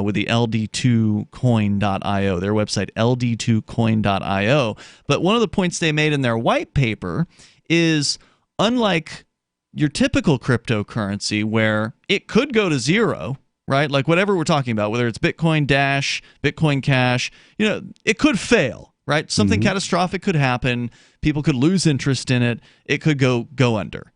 Speaker 6: with the LD2coin.io, their website, LD2coin.io. But one of the points they made in their white paper is, unlike your typical cryptocurrency where it could go to zero, right? Like whatever we're talking about, whether it's Bitcoin Dash, Bitcoin Cash, it could fail, right? Something catastrophic could happen. People could lose interest in it. It could go under.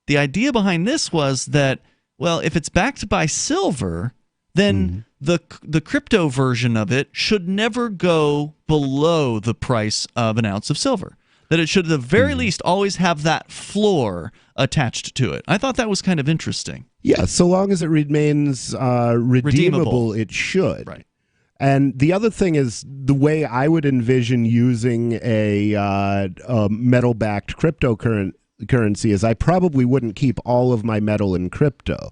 Speaker 6: The idea behind this was that, well, if it's backed by silver, then the crypto version of it should never go below the price of an ounce of silver. That it should at the very least always have that floor attached to it. I thought that was kind of interesting.
Speaker 8: Yeah, so long as it remains redeemable, it should.
Speaker 6: Right.
Speaker 8: And the other thing is the way I would envision using a metal-backed cryptocurrency is I probably wouldn't keep all of my metal in crypto.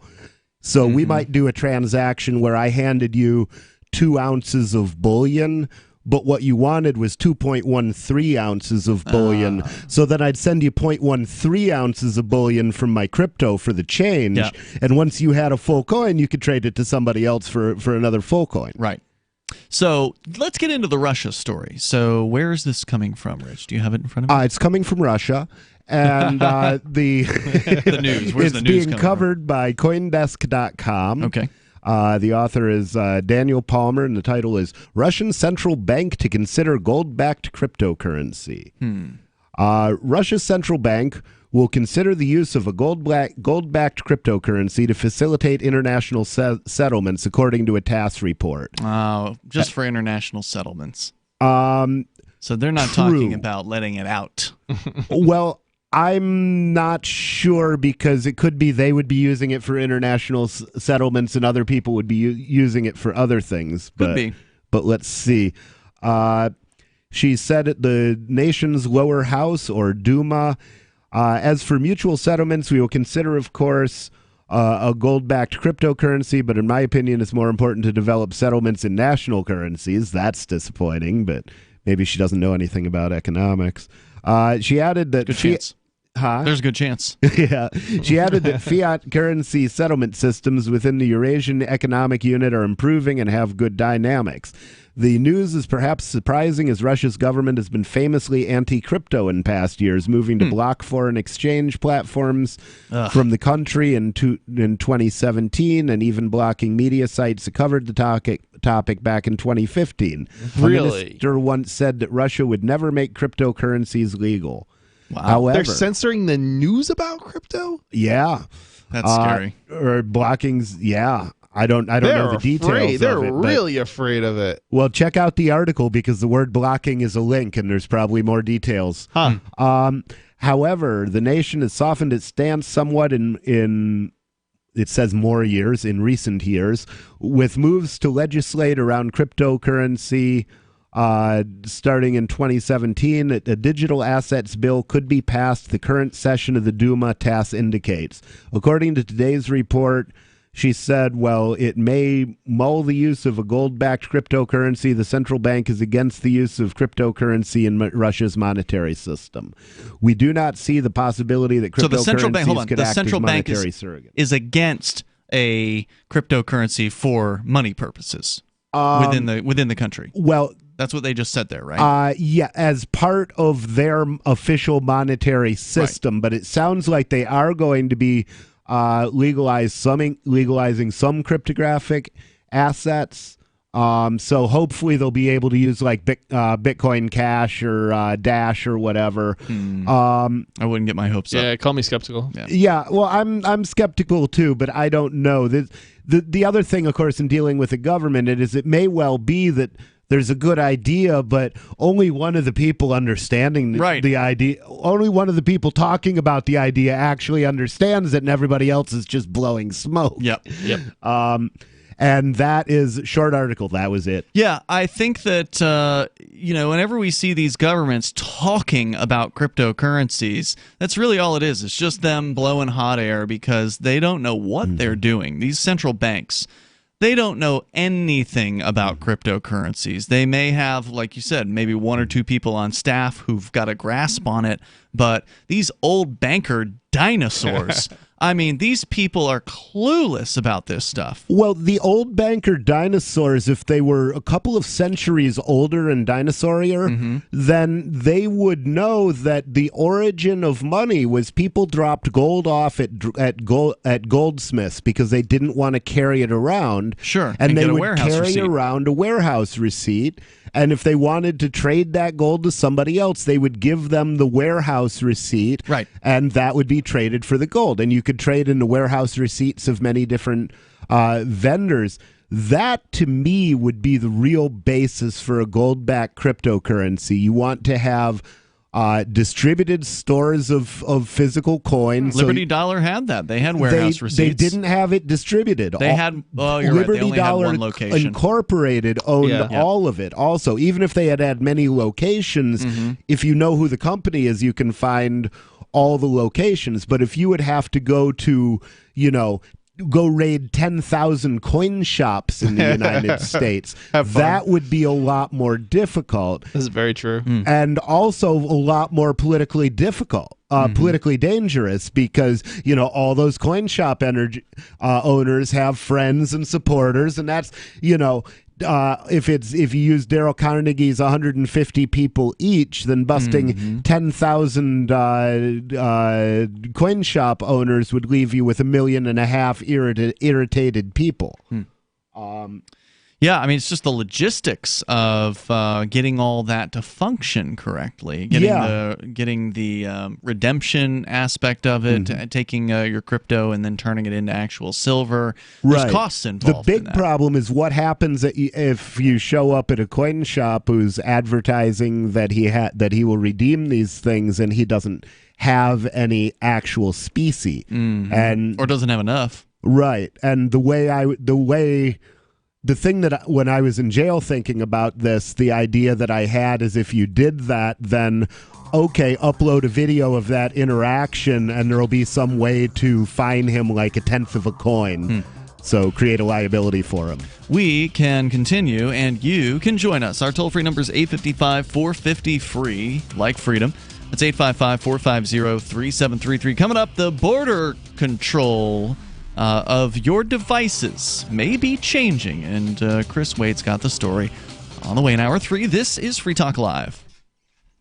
Speaker 8: So we might do a transaction where I handed you 2 ounces of bullion, but what you wanted was 2.13 ounces of bullion. So then I'd send you 0.13 ounces of bullion from my crypto for the change.
Speaker 6: Yeah.
Speaker 8: And once you had a full coin, you could trade it to somebody else for another full coin.
Speaker 6: Right. So let's get into the Russia story. So where is this coming from, Rich? Do you have it in front of you?
Speaker 8: It's coming from Russia. And the
Speaker 6: news. Where's the news
Speaker 8: being covered by Coindesk.com.
Speaker 6: Okay.
Speaker 8: The author is Daniel Palmer, and the title is Russian Central Bank to Consider Gold-Backed Cryptocurrency. Russia's central bank will consider the use of a gold-backed cryptocurrency to facilitate international settlements, according to a TASS report.
Speaker 6: Just for international settlements. So they're not
Speaker 8: True.
Speaker 6: talking about letting it out.
Speaker 8: Well, I'm not sure, because it could be they would be using it for international settlements and other people would be using it for other things.
Speaker 6: Could be.
Speaker 8: But let's see. She said at the nation's lower house, or Duma, as for mutual settlements, we will consider, of course, a gold-backed cryptocurrency, but in my opinion, it's more important to develop settlements in national currencies. That's disappointing, but maybe she doesn't know anything about economics. She added that...
Speaker 6: Good chance. There's a good chance.
Speaker 8: Yeah. She added that fiat currency settlement systems within the Eurasian Economic Unit are improving and have good dynamics. The news is perhaps surprising, as Russia's government has been famously anti-crypto in past years, moving to block foreign exchange platforms from the country in 2017, and even blocking media sites that covered the topic back in 2015.
Speaker 7: Really?
Speaker 8: A minister once said that Russia would never make cryptocurrencies legal.
Speaker 6: Wow.
Speaker 8: However,
Speaker 7: They're censoring the news about crypto?
Speaker 8: Yeah.
Speaker 6: That's scary.
Speaker 8: Or blocking, yeah. I don't know the details
Speaker 7: They're
Speaker 8: of it.
Speaker 7: really afraid of it.
Speaker 8: Well, check out the article, because the word blocking is a link, and there's probably more details. However, the nation has softened its stance somewhat in it says more years, in recent years, with moves to legislate around cryptocurrency. Starting in 2017, a digital assets bill could be passed the current session of the Duma, TASS indicates. According to today's report, she said, well, it may mull the use of a gold-backed cryptocurrency. The central bank is against the use of cryptocurrency in Russia's monetary system. We do not see the possibility that cryptocurrencies could act as monetary surrogate.
Speaker 6: Is against a cryptocurrency for money purposes within the country.
Speaker 8: Well,
Speaker 6: that's what they just said there, right?
Speaker 8: Yeah, as part of their official monetary system, but it sounds like they are going to be legalizing some cryptographic assets, So hopefully they'll be able to use like Bitcoin Cash or Dash or whatever.
Speaker 6: I wouldn't get my hopes up.
Speaker 7: Yeah, call me skeptical.
Speaker 8: Yeah, well, I'm skeptical too, but I don't know. The other thing, of course, in dealing with the government, it may well be that there's a good idea, but only one of the people understanding the idea, only one of the people talking about the idea actually understands it, and everybody else is just blowing smoke.
Speaker 6: Yep.
Speaker 8: And that is short article. That was it.
Speaker 6: Yeah, I think that whenever we see these governments talking about cryptocurrencies, that's really all it is. It's just them blowing hot air because they don't know what they're doing. These central banks, they don't know anything about cryptocurrencies. They may have, like you said, maybe one or two people on staff who've got a grasp on it, but these old banker dinosaurs, I mean, these people are clueless about this stuff.
Speaker 8: Well, the old banker dinosaurs, if they were a couple of centuries older and dinosaurier, then they would know that the origin of money was people dropped gold off at goldsmiths because they didn't want to carry it around.
Speaker 6: Sure,
Speaker 8: and they would carry
Speaker 6: receipt.
Speaker 8: around a warehouse receipt. And if they wanted to trade that gold to somebody else, they would give them the warehouse receipt, and that would be traded for the gold. And you could trade in the warehouse receipts of many different vendors. That, to me, would be the real basis for a gold-backed cryptocurrency. You want to have distributed stores of physical coins.
Speaker 6: Liberty Dollar had that. They had warehouse receipts.
Speaker 8: They didn't have it distributed.
Speaker 6: They had, you're
Speaker 8: Liberty
Speaker 6: right. They only
Speaker 8: Dollar
Speaker 6: had one location.
Speaker 8: Incorporated owned all of it also. Even if they had many locations, if you know who the company is, you can find all the locations. But if you would have to go to, go raid 10,000 coin shops in the United States, that would be a lot more difficult.
Speaker 7: This is very true.
Speaker 8: And also a lot more politically difficult, politically dangerous, because, all those coin shop owners have friends and supporters, and that's, if you use Daryl Carnegie's 150 people each, then busting 10,000 coin shop owners would leave you with 1.5 million irritated people.
Speaker 6: Yeah, I mean, it's just the logistics of getting all that to function correctly, getting the redemption aspect of it, taking your crypto and then turning it into actual silver. There's costs involved.
Speaker 8: The big problem is what happens if you show up at a coin shop who's advertising that he will redeem these things and he doesn't have any actual specie,
Speaker 6: or doesn't have enough.
Speaker 8: Right, and the thing that when I was in jail thinking about this, the idea that I had is if you did that, then upload a video of that interaction and there'll be some way to fine him like 1/10 of a coin. So create a liability for him.
Speaker 6: We can continue, and you can join us. Our toll-free number is 855-450-FREE, like freedom. That's 855-450-3733. Coming up, the border control of your devices may be changing, and Chris Wade's got the story on the way in Hour 3. This is Free Talk Live.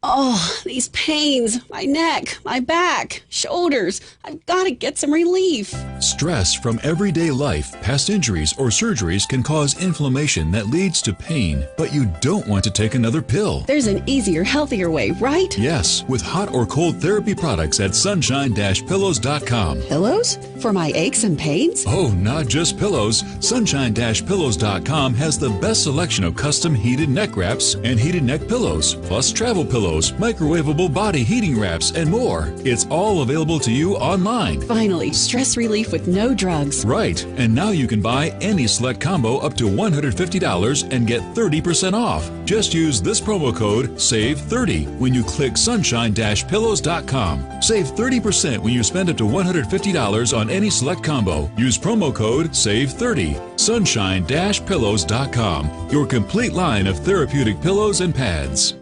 Speaker 1: Oh, these pains, my neck, my back, shoulders. I've got to get some relief.
Speaker 13: Stress from everyday life, past injuries, or surgeries can cause inflammation that leads to pain, but you don't want to take another pill.
Speaker 1: There's an easier, healthier way, right?
Speaker 13: Yes, with hot or cold therapy products at sunshine-pillows.com.
Speaker 1: Pillows? For my aches and pains?
Speaker 13: Oh, not just pillows. Sunshine-pillows.com has the best selection of custom heated neck wraps and heated neck pillows, plus travel pillows, microwavable body heating wraps, and more. It's all available to you online.
Speaker 1: Finally, stress relief with no drugs.
Speaker 13: Right, and now you can buy any select combo up to $150 and get 30% off. Just use this promo code SAVE30 when you click sunshine-pillows.com. Save 30% when you spend up to $150 on any select combo. Use promo code SAVE30. Sunshine-pillows.com. Your complete line of therapeutic pillows and pads.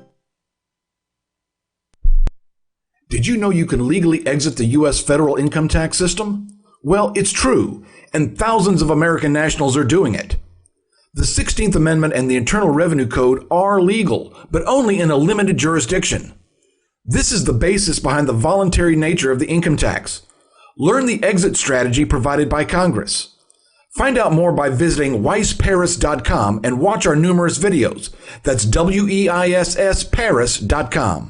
Speaker 20: Did you know you can legally exit the U.S. federal income tax system? Well, it's true, and thousands of American nationals are doing it. The 16th Amendment and the Internal Revenue Code are legal, but only in a limited jurisdiction. This is the basis behind the voluntary nature of the income tax. Learn the exit strategy provided by Congress. Find out more by visiting weissparis.com and watch our numerous videos. That's WEISS Paris.com.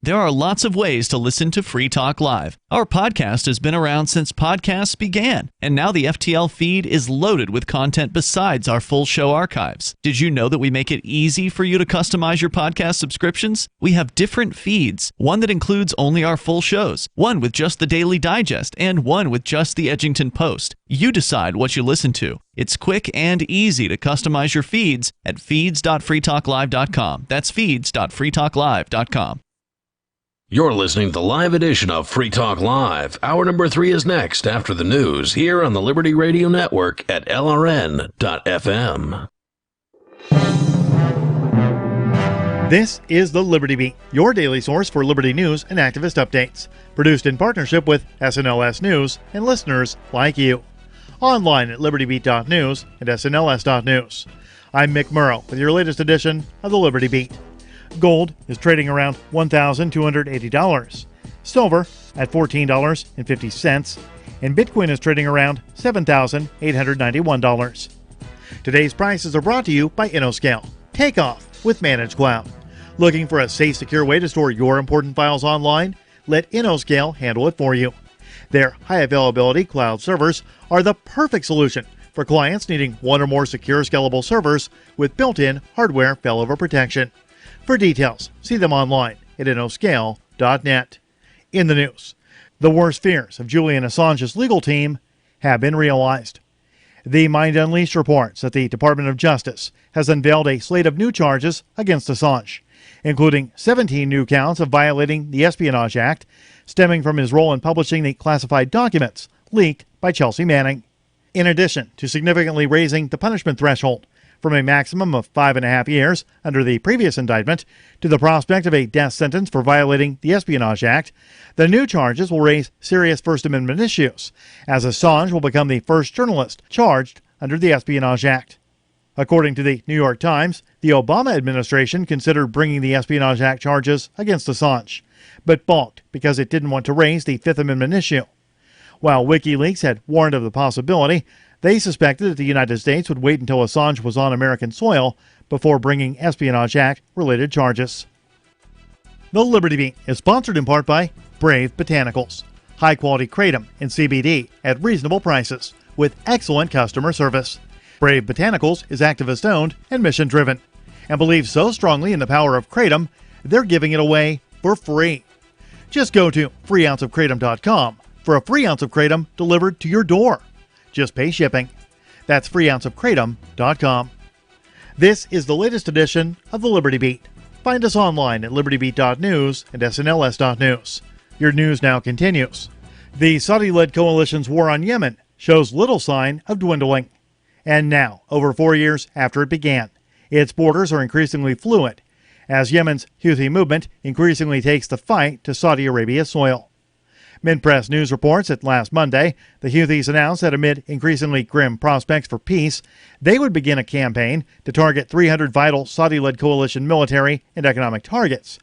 Speaker 6: There are lots of ways to listen to Free Talk Live. Our podcast has been around since podcasts began, and now the FTL feed is loaded with content besides our full show archives. Did you know that we make it easy for you to customize your podcast subscriptions? We have different feeds, one that includes only our full shows, one with just the Daily Digest, and one with just the Edgington Post. You decide what you listen to. It's quick and easy to customize your feeds at feeds.freetalklive.com. That's feeds.freetalklive.com.
Speaker 30: You're listening to the live edition of Free Talk Live. Hour number 3 is next after the news here on the Liberty Radio Network at LRN.FM.
Speaker 2: This is the Liberty Beat, your daily source for Liberty news and activist updates. Produced in partnership with SNLS News and listeners like you. Online at libertybeat.news and snls.news. I'm Mick Murrow with your latest edition of the Liberty Beat. Gold is trading around $1,280. Silver at $14.50. And Bitcoin is trading around $7,891. Today's prices are brought to you by InnoScale. Take off with Managed Cloud. Looking for a safe, secure way to store your important files online? Let InnoScale handle it for you. Their high availability cloud servers are the perfect solution for clients needing one or more secure, scalable servers with built-in hardware failover protection. For details, see them online at innoscale.net. In the news, the worst fears of Julian Assange's legal team have been realized. The Mind Unleashed reports that the Department of Justice has unveiled a slate of new charges against Assange, including 17 new counts of violating the Espionage Act, stemming from his role in publishing the classified documents leaked by Chelsea Manning. In addition to significantly raising the punishment threshold from a maximum of 5.5 years under the previous indictment to the prospect of a death sentence for violating the Espionage Act, the new charges will raise serious First Amendment issues, as Assange will become the first journalist charged under the Espionage Act. According to the New York Times, the Obama administration considered bringing the Espionage Act charges against Assange, but balked because it didn't want to raise the Fifth Amendment issue. While WikiLeaks had warned of the possibility, they suspected that the United States would wait until Assange was on American soil before bringing Espionage Act-related charges. The Liberty Beat is sponsored in part by Brave Botanicals. High-quality kratom and CBD at reasonable prices with excellent customer service. Brave Botanicals is activist-owned and mission-driven and believes so strongly in the power of kratom, they're giving it away for free. Just go to freeounceofkratom.com for a free ounce of kratom delivered to your door. Just pay shipping. That's freeounceofkratom.com. This is the latest edition of the Liberty Beat. Find us online at libertybeat.news and snls.news. Your news now continues. The Saudi-led coalition's war on Yemen shows little sign of dwindling. And now, over 4 years after it began, its borders are increasingly fluid, as Yemen's Houthi movement increasingly takes the fight to Saudi Arabia's soil. Minpress News reports that last Monday, the Houthis announced that amid increasingly grim prospects for peace, they would begin a campaign to target 300 vital Saudi-led coalition military and economic targets,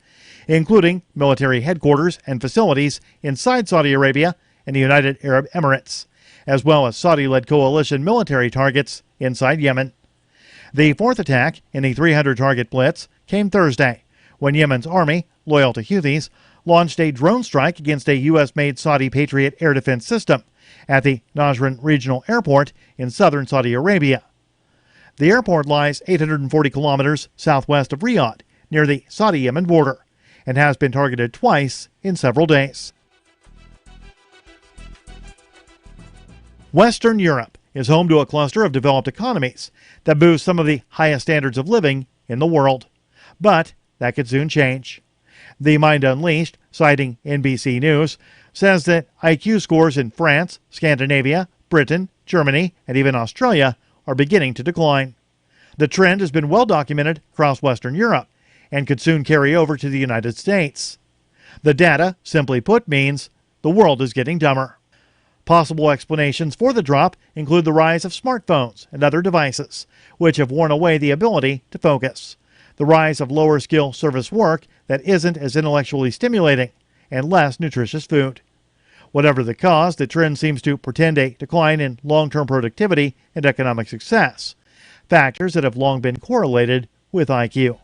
Speaker 2: including military headquarters and facilities inside Saudi Arabia and the United Arab Emirates, as well as Saudi-led coalition military targets inside Yemen. The fourth attack in the 300-target blitz came Thursday, when Yemen's army, loyal to Houthis, launched a drone strike against a U.S.-made Saudi Patriot air defense system at the Najran Regional Airport in southern Saudi Arabia. The airport lies 840 kilometers southwest of Riyadh, near the Saudi-Yemen border, and has been targeted twice in several days. Western Europe is home to a cluster of developed economies that boost some of the highest standards of living in the world. But that could soon change. The Mind Unleashed, citing NBC News, says that IQ scores in France, Scandinavia, Britain, Germany, and even Australia are beginning to decline. The trend has been well documented across Western Europe and could soon carry over to the United States. The data, simply put, means the world is getting dumber. Possible explanations for the drop include the rise of smartphones and other devices, which have worn away the ability to focus, the rise of lower-skill service work that isn't as intellectually stimulating, and less nutritious food. Whatever the cause, the trend seems to portend a decline in long-term productivity and economic success, factors that have long been correlated with IQ.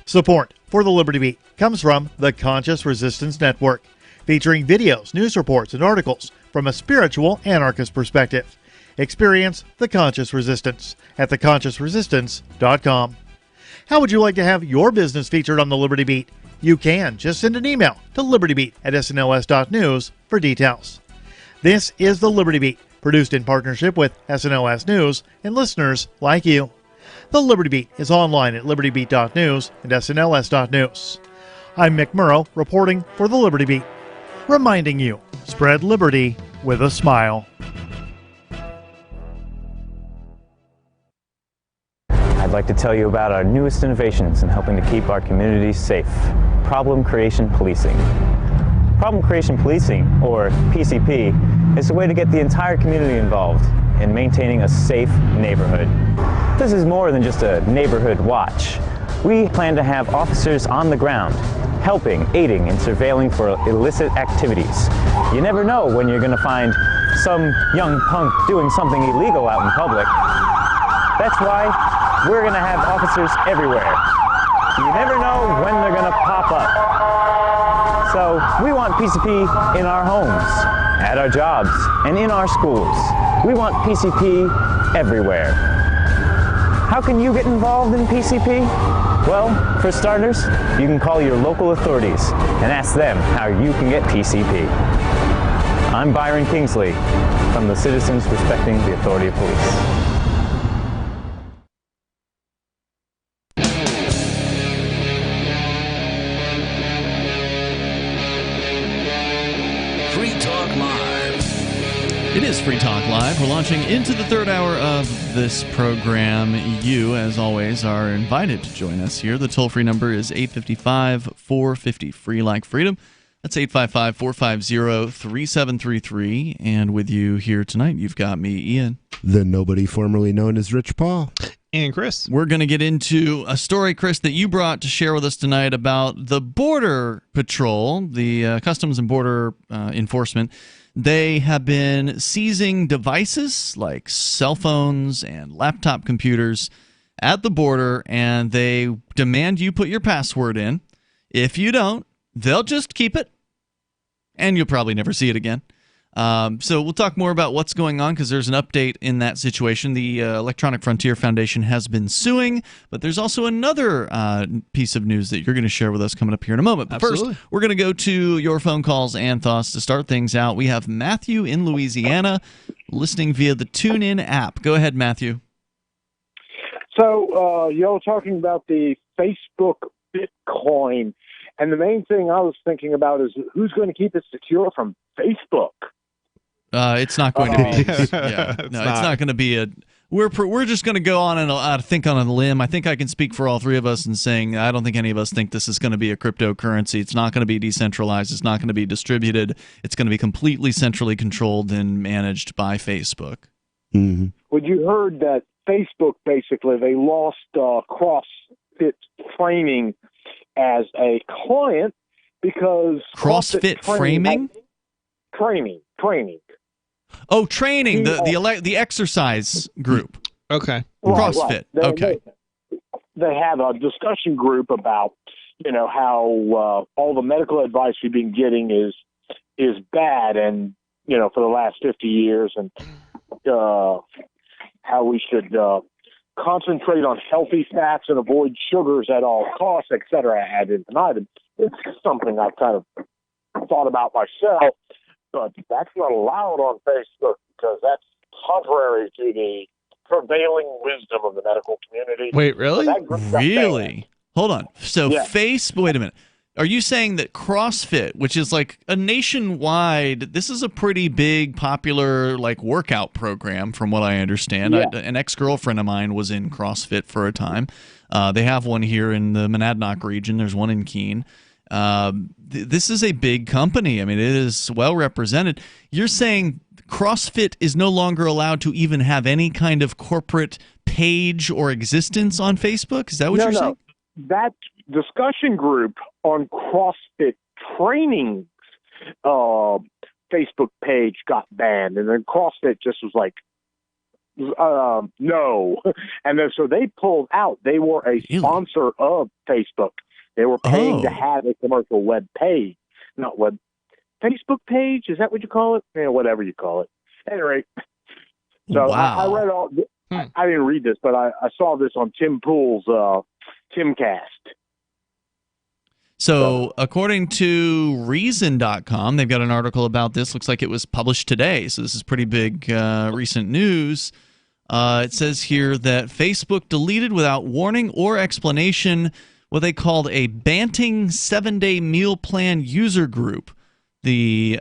Speaker 2: Support for the Liberty Beat comes from the Conscious Resistance Network, featuring videos, news reports, and articles from a spiritual anarchist perspective. Experience the Conscious Resistance at theconsciousresistance.com. How would you like to have your business featured on the Liberty Beat? You can. Just send an email to libertybeat@snls.news for details. This is the Liberty Beat, produced in partnership with SNLS News and listeners like you. The Liberty Beat is online at libertybeat.news and snls.news. I'm Mick Murrow, reporting for the Liberty Beat, reminding you, spread liberty with a smile.
Speaker 12: I'd like to tell you about our newest innovations in helping to keep our communities safe. Problem Creation Policing. Problem Creation Policing, or PCP, is a way to get the entire community involved in maintaining a safe neighborhood. This is more than just a neighborhood watch. We plan to have officers on the ground, helping, aiding, and surveilling for illicit activities. You never know when you're going to find some young punk doing something illegal out in public. That's why we're going to have officers everywhere. You never know when they're going to pop up. So we want PCP in our homes, at our jobs, and in our schools. We want PCP everywhere. How can you get involved in PCP? Well, for starters, you can call your local authorities and ask them how you can get PCP. I'm Byron Kingsley from the Citizens Respecting the Authority of Police.
Speaker 6: It is Free Talk Live. We're launching into the third hour of this program. You, as always, are invited to join us here. The toll-free number is 855-450, free like freedom. That's 855-450-3733. And with you here tonight, you've got me, Ian.
Speaker 8: The nobody formerly known as Rich Paul.
Speaker 7: And Chris.
Speaker 6: We're going to get into a story, Chris, that you brought to share with us tonight about the Border Patrol, the Customs and Border Enforcement. They have been seizing devices like cell phones and laptop computers at the border, and they demand you put your password in. If you don't, they'll just keep it, and you'll probably never see it again. So we'll talk more about what's going on because there's an update in that situation. The Electronic Frontier Foundation has been suing, but there's also another piece of news that you're going to share with us coming up here in a moment. But
Speaker 7: Absolutely.
Speaker 6: First, we're going to go to your phone calls and thoughts to start things out. We have Matthew in Louisiana listening via the TuneIn app. Go ahead, Matthew.
Speaker 15: So y'all talking about the Facebook Bitcoin, and the main thing I was thinking about is who's going to keep it secure from Facebook?
Speaker 6: It's not going to be. It's not going to be a. We're just going to go on and think on a limb. I think I can speak for all three of us in saying I don't think any of us think this is going to be a cryptocurrency. It's not going to be decentralized. It's not going to be distributed. It's going to be completely centrally controlled and managed by Facebook.
Speaker 8: Mm-hmm.
Speaker 15: Well, you heard that Facebook basically they lost CrossFit Framing as a client because
Speaker 6: CrossFit Framing.
Speaker 15: Training.
Speaker 6: Oh, training, the exercise group.
Speaker 7: Okay.
Speaker 6: CrossFit.
Speaker 15: Right.
Speaker 6: Okay.
Speaker 15: They have a discussion group about, how all the medical advice we've been getting is bad and, for the last 50 years and how we should concentrate on healthy fats and avoid sugars at all costs, et cetera, ad infinitum. It's something I've kind of thought about myself. But that's not allowed on Facebook because that's contrary to the prevailing wisdom of the medical community.
Speaker 7: Wait, really?
Speaker 6: Really? Hold on. So
Speaker 15: Yeah.
Speaker 6: wait a minute. Are you saying that CrossFit, which is like a nationwide, this is a pretty big, popular workout program from what I understand.
Speaker 15: Yeah.
Speaker 6: An ex-girlfriend of mine was in CrossFit for a time. They have one here in the Monadnock region. There's one in Keene. This is a big company. I mean, it is well represented. You're saying CrossFit is no longer allowed to even have any kind of corporate page or existence on Facebook? Is that what you're saying?
Speaker 15: That discussion group on CrossFit training Facebook page got banned, and then CrossFit just was like, no. And then so they pulled out. They were a sponsor of Facebook. They were paying to have a commercial web page, not web Facebook page. Is that what you call it? Yeah, whatever you call it. At any rate, so I read all. I didn't read this, but I saw this on Tim Pool's Timcast.
Speaker 6: So, according to Reason.com, they've got an article about this. Looks like it was published today. So, this is pretty big recent news. It says here that Facebook deleted without warning or explanation what they called a Banting 7-day meal plan user group. The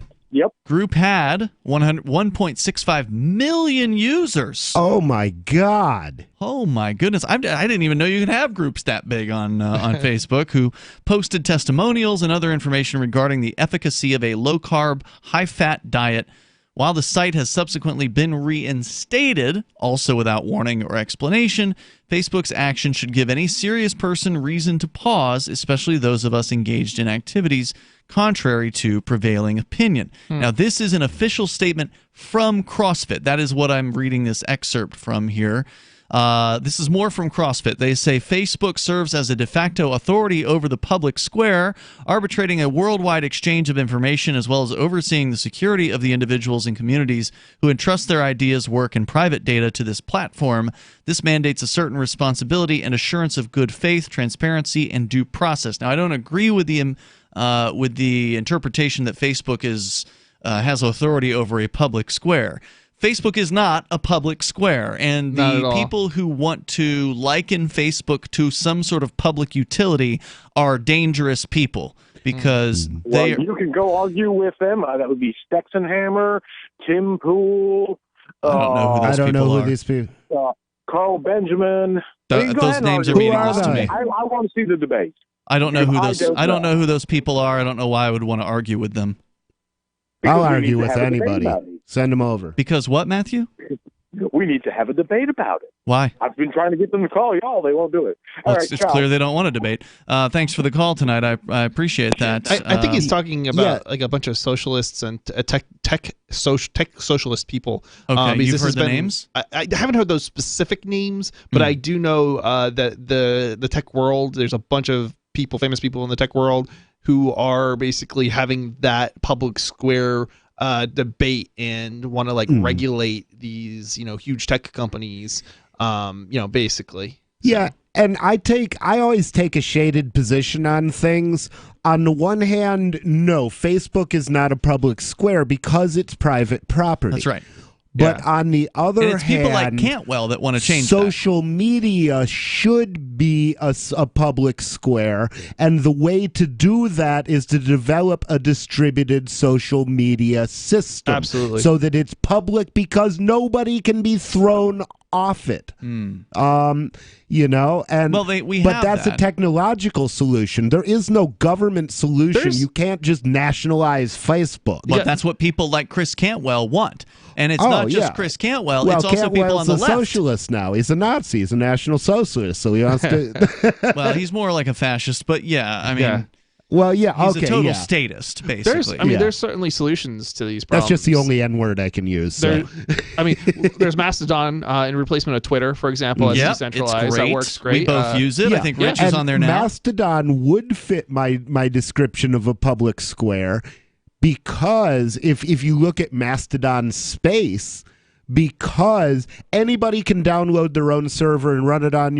Speaker 6: group had 1.65 million users.
Speaker 8: Oh my God!
Speaker 6: Oh my goodness! I didn't even know you could have groups that big on Facebook who posted testimonials and other information regarding the efficacy of a low-carb, high-fat diet. While the site has subsequently been reinstated, also without warning or explanation, Facebook's action should give any serious person reason to pause, especially those of us engaged in activities contrary to prevailing opinion. Now, this is an official statement from CrossFit. That is what I'm reading this excerpt from here. This is more from CrossFit. They say Facebook serves as a de facto authority over the public square, arbitrating a worldwide exchange of information as well as overseeing the security of the individuals and communities who entrust their ideas, work, and private data to this platform. This mandates a certain responsibility and assurance of good faith, transparency, and due process. Now, I don't agree with the interpretation that Facebook has authority over a public square. Facebook is not a public square, and the people who want to liken Facebook to some sort of public utility are dangerous people because
Speaker 15: you can go argue with them. That would be Stexenhammer, Tim Pool.
Speaker 6: I don't know who these people
Speaker 15: are. Carl Benjamin.
Speaker 6: Those names are meaningless to me.
Speaker 15: I want to see the debate.
Speaker 6: I don't know who those people are. I don't know why I would want to argue with them.
Speaker 8: I'll argue with anybody. Send them over.
Speaker 6: Because what, Matthew?
Speaker 15: We need to have a debate about it.
Speaker 6: Why?
Speaker 15: I've been trying to get them to call y'all. They won't do it.
Speaker 6: Well, it's clear they don't want to debate. Thanks for the call tonight. I appreciate that.
Speaker 7: I think he's talking about like a bunch of socialists and tech socialist people.
Speaker 6: Okay, you've heard the names?
Speaker 7: I haven't heard those specific names, but I do know that the tech world, there's a bunch of people, famous people in the tech world, who are basically having that public square debate and want to regulate these huge tech companies basically.
Speaker 8: Yeah, and I always take a shaded position on things. On the one hand, no, Facebook is not a public square because it's private property.
Speaker 6: That's right.
Speaker 8: But on the other hand,
Speaker 6: people like Cantwell that want to change
Speaker 8: social media should be a public square, and the way to do that is to develop a distributed social media system.
Speaker 7: Absolutely.
Speaker 8: So that it's public because nobody can be thrown off it.
Speaker 6: Mm.
Speaker 8: But that's a technological solution. There is no government solution. You can't just nationalize Facebook.
Speaker 6: But that's what people like Chris Cantwell want. And it's not just Chris Cantwell, it's also people on the left.
Speaker 8: He's a socialist now. He's a Nazi. He's a national socialist. So he wants to...
Speaker 6: Well, he's more like a fascist, but I mean...
Speaker 8: Yeah. Well, yeah,
Speaker 6: he's a total statist, basically.
Speaker 7: There's certainly solutions to these problems.
Speaker 8: That's just the only N-word I can use. So.
Speaker 7: There's Mastodon in replacement of Twitter, for example. It's decentralized.
Speaker 6: It's great.
Speaker 7: That works great.
Speaker 6: We both use it. I think Rich is on there now.
Speaker 8: Mastodon would fit my description of a public square because if you look at Mastodon space, because anybody can download their own server and run it on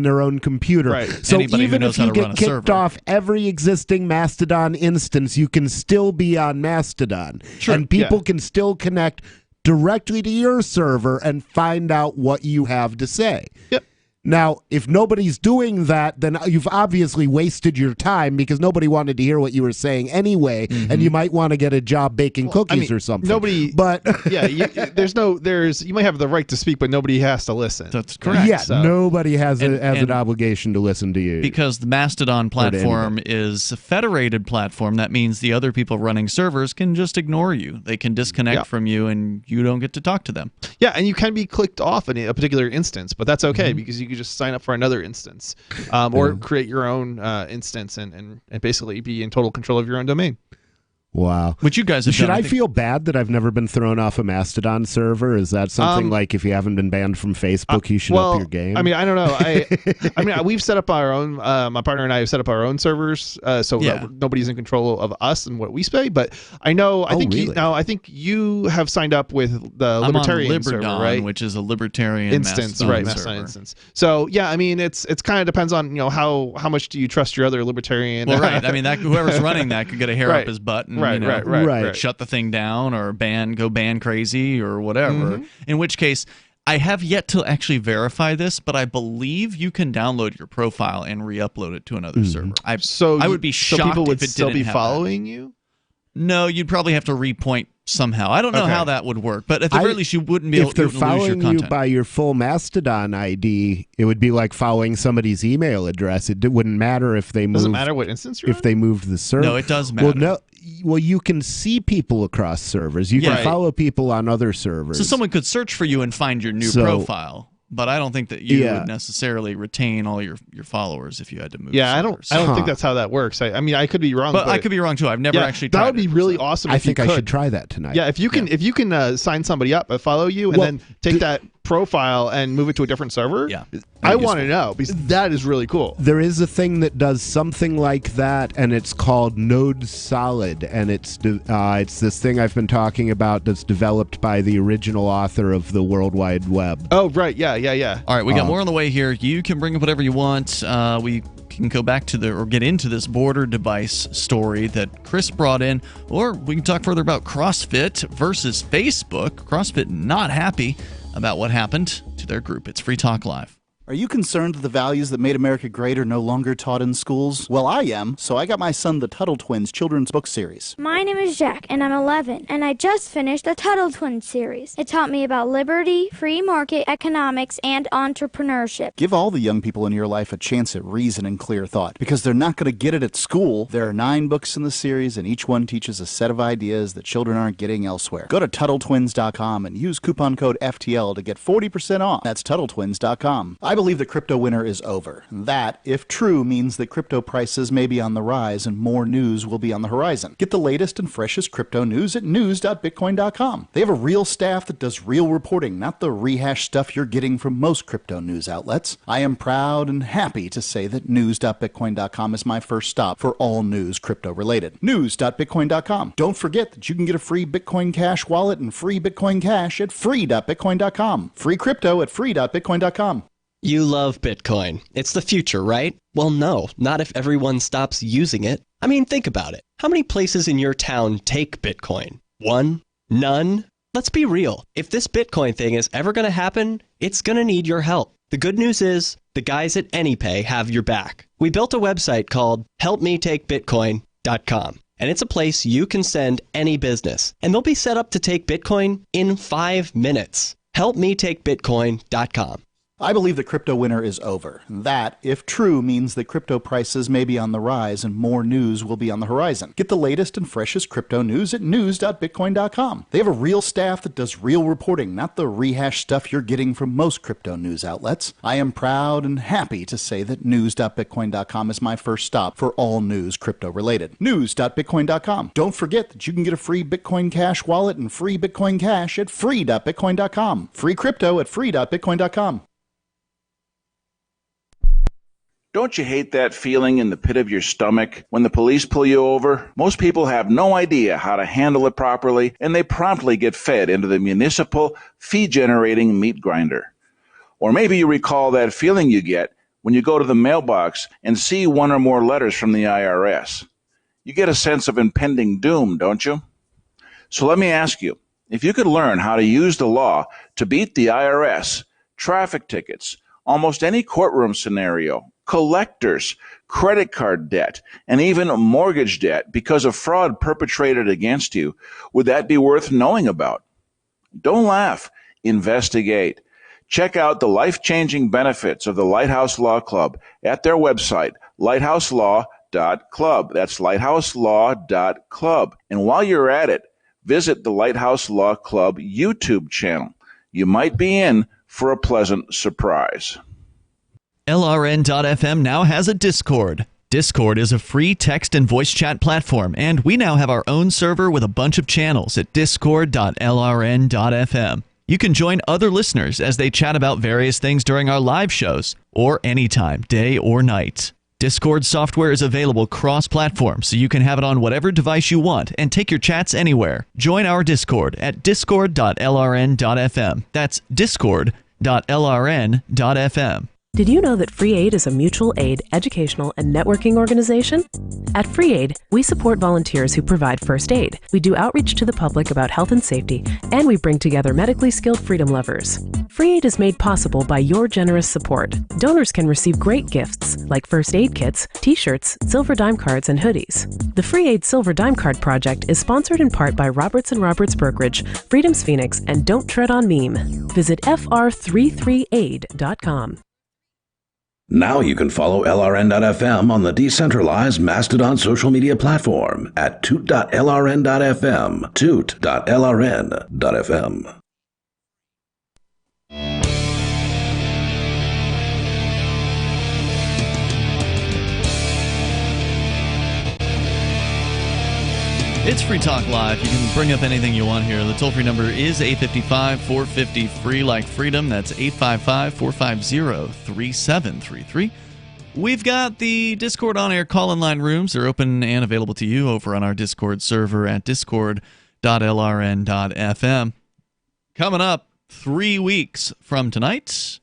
Speaker 8: their own computer.
Speaker 7: Right.
Speaker 8: So
Speaker 6: Anybody
Speaker 8: even
Speaker 6: who
Speaker 8: if
Speaker 6: knows how
Speaker 8: you
Speaker 6: to run
Speaker 8: get
Speaker 6: a
Speaker 8: kicked
Speaker 6: server.
Speaker 8: off every existing Mastodon instance, you can still be on Mastodon.
Speaker 7: Sure,
Speaker 8: and people can still connect directly to your server and find out what you have to say.
Speaker 7: Yep.
Speaker 8: Now, if nobody's doing that, then you've obviously wasted your time because nobody wanted to hear what you were saying anyway, and you might want to get a job baking cookies or something.
Speaker 7: You might have the right to speak, but nobody has to listen.
Speaker 6: That's correct.
Speaker 8: Yeah, nobody has an obligation to listen to you.
Speaker 6: Because the Mastodon platform is a federated platform, that means the other people running servers can just ignore you. They can disconnect from you, and you don't get to talk to them.
Speaker 7: Yeah, and you can be clicked off in a particular instance, but that's okay because you can just sign up for another instance or create your own instance and basically be in total control of your own domain.
Speaker 8: Wow.
Speaker 6: Which you guys have
Speaker 8: Should
Speaker 6: done,
Speaker 8: I
Speaker 6: I think.
Speaker 8: feel bad that I've never been thrown off a Mastodon server? Is that something like if you haven't been banned from Facebook, you should up your game?
Speaker 7: I mean, I don't know. I mean, we've set up our own. My partner and I have set up our own servers, so that nobody's in control of us and what we say. But I know. I think you have signed up with the Libertarian
Speaker 6: I'm on
Speaker 7: server,
Speaker 6: Liberdon,
Speaker 7: right?
Speaker 6: which is a Libertarian
Speaker 7: instance, right? Mastodon instance. So yeah, I mean, it's kind of depends on how much do you trust your other Libertarian.
Speaker 6: Well, right. I mean, whoever's running that could get a hair up his butt and
Speaker 7: right.
Speaker 6: shut the thing down or go ban crazy or whatever. In which case, I have yet to actually verify this, but I believe you can download your profile and re-upload it to another server. I would be shocked
Speaker 7: people would
Speaker 6: if it
Speaker 7: still
Speaker 6: didn't
Speaker 7: be
Speaker 6: have
Speaker 7: following you.
Speaker 6: No, you'd probably have to repoint somehow. I don't know how that would work, but at the very least, you wouldn't be able to lose your content.
Speaker 8: If they're following you by your full Mastodon ID, it would be like following somebody's email address. It wouldn't matter if they moved.
Speaker 7: Doesn't matter what instance you're
Speaker 8: if they moved the server.
Speaker 6: No, it does matter.
Speaker 8: Well, you can see people across servers. You can follow people on other servers.
Speaker 6: So someone could search for you and find your new profile. But I don't think that you would necessarily retain all your followers if you had to move.
Speaker 7: Yeah, I don't think that's how that works. I mean, I could be wrong,
Speaker 6: but I could be wrong too. I've never actually tried
Speaker 7: that would be really awesome.
Speaker 8: I
Speaker 7: if
Speaker 8: think
Speaker 7: you
Speaker 8: I
Speaker 7: could.
Speaker 8: should try that tonight.
Speaker 7: Yeah, if you can sign somebody up, follow you, and then take that profile and move it to a different server.
Speaker 6: Yeah,
Speaker 7: I want to know because that is really cool.
Speaker 8: There is a thing that does something like that, and it's called Node Solid, and it's this thing I've been talking about that's developed by the original author of the World Wide Web.
Speaker 7: Oh, right. Yeah.
Speaker 6: All right, we got more on the way here. You can bring up whatever you want. We can go back to get into this border device story that Chris brought in, or we can talk further about CrossFit versus Facebook. CrossFit not happy about what happened to their group. It's Free Talk Live.
Speaker 10: Are you concerned that the values that made America great are no longer taught in schools? Well, I am, so I got my son the Tuttle Twins children's book series.
Speaker 23: My name is Jack, and I'm 11, and I just finished the Tuttle Twins series. It taught me about liberty, free market economics, and entrepreneurship.
Speaker 10: Give all the young people in your life a chance at reason and clear thought, because they're not going to get it at school. There are 9 books in the series, and each one teaches a set of ideas that children aren't getting elsewhere. Go to TuttleTwins.com and use coupon code FTL to get 40% off. That's TuttleTwins.com. I believe the crypto winter is over. That, if true, means that crypto prices may be on the rise and more news will be on the horizon. Get the latest and freshest crypto news at news.bitcoin.com. They have a real staff that does real reporting, not the rehash stuff you're getting from most crypto news outlets. I am proud and happy to say that news.bitcoin.com is my first stop for all news crypto related. News.bitcoin.com. Don't forget that you can get a free Bitcoin Cash wallet and free Bitcoin Cash at free.bitcoin.com. Free crypto at free.bitcoin.com.
Speaker 16: You love Bitcoin. It's the future, right? Well, no, not if everyone stops using it. I mean, think about it. How many places in your town take Bitcoin? 1? None? Let's be real. If this Bitcoin thing is ever going to happen, it's going to need your help. The good news is, the guys at AnyPay have your back. We built a website called HelpMeTakeBitcoin.com. And it's a place you can send any business. And they'll be set up to take Bitcoin in 5 minutes. HelpMeTakeBitcoin.com.
Speaker 10: I believe the crypto winter is over. That, if true, means that crypto prices may be on the rise and more news will be on the horizon. Get the latest and freshest crypto news at news.bitcoin.com. They have a real staff that does real reporting, not the rehash stuff you're getting from most crypto news outlets. I am proud and happy to say that news.bitcoin.com is my first stop for all news crypto related. News.bitcoin.com. Don't forget that you can get a free Bitcoin Cash wallet and free Bitcoin Cash at free.bitcoin.com. Free crypto at free.bitcoin.com.
Speaker 17: Don't you hate that feeling in the pit of your stomach when the police pull you over? Most people have no idea how to handle it properly, and they promptly get fed into the municipal fee-generating meat grinder. Or maybe you recall that feeling you get when you go to the mailbox and see one or more letters from the IRS. You get a sense of impending doom, don't you? So let me ask you, if you could learn how to use the law to beat the IRS, traffic tickets, almost any courtroom scenario, collectors, credit card debt, and even mortgage debt because of fraud perpetrated against you, would that be worth knowing about? Don't laugh. Investigate. Check out the life-changing benefits of the Lighthouse Law Club at their website, lighthouselaw.club. That's lighthouselaw.club. And while you're at it, visit the Lighthouse Law Club YouTube channel. You might be in for a pleasant surprise.
Speaker 6: LRN.FM now has a Discord. Discord is a free text and voice chat platform, and we now have our own server with a bunch of channels at discord.lrn.fm. You can join other listeners as they chat about various things during our live shows, or anytime, day or night. Discord software is available cross-platform, so you can have it on whatever device you want and take your chats anywhere. Join our Discord at discord.lrn.fm. That's discord.lrn.fm.
Speaker 14: Did you know that Free Aid is a mutual aid, educational, and networking organization? At Free Aid, we support volunteers who provide first aid. We do outreach to the public about health and safety, and we bring together medically skilled freedom lovers. Free Aid is made possible by your generous support. Donors can receive great gifts like first aid kits, t-shirts, silver dime cards, and hoodies. The Free Aid Silver Dime Card Project is sponsored in part by Roberts & Roberts Brokerage, Freedom's Phoenix, and Don't Tread on Meme. Visit fr33aid.com.
Speaker 30: Now you can follow LRN.FM on the decentralized Mastodon social media platform at toot.lrn.fm, toot.lrn.fm.
Speaker 6: It's Free Talk Live. You can bring up anything you want here. The toll-free number is 855-450-FREE like freedom. That's 855-450-3733. We've got the Discord on-air call-in line rooms. They're open and available to you over on our Discord server at discord.lrn.fm. Coming up 3 weeks from tonight,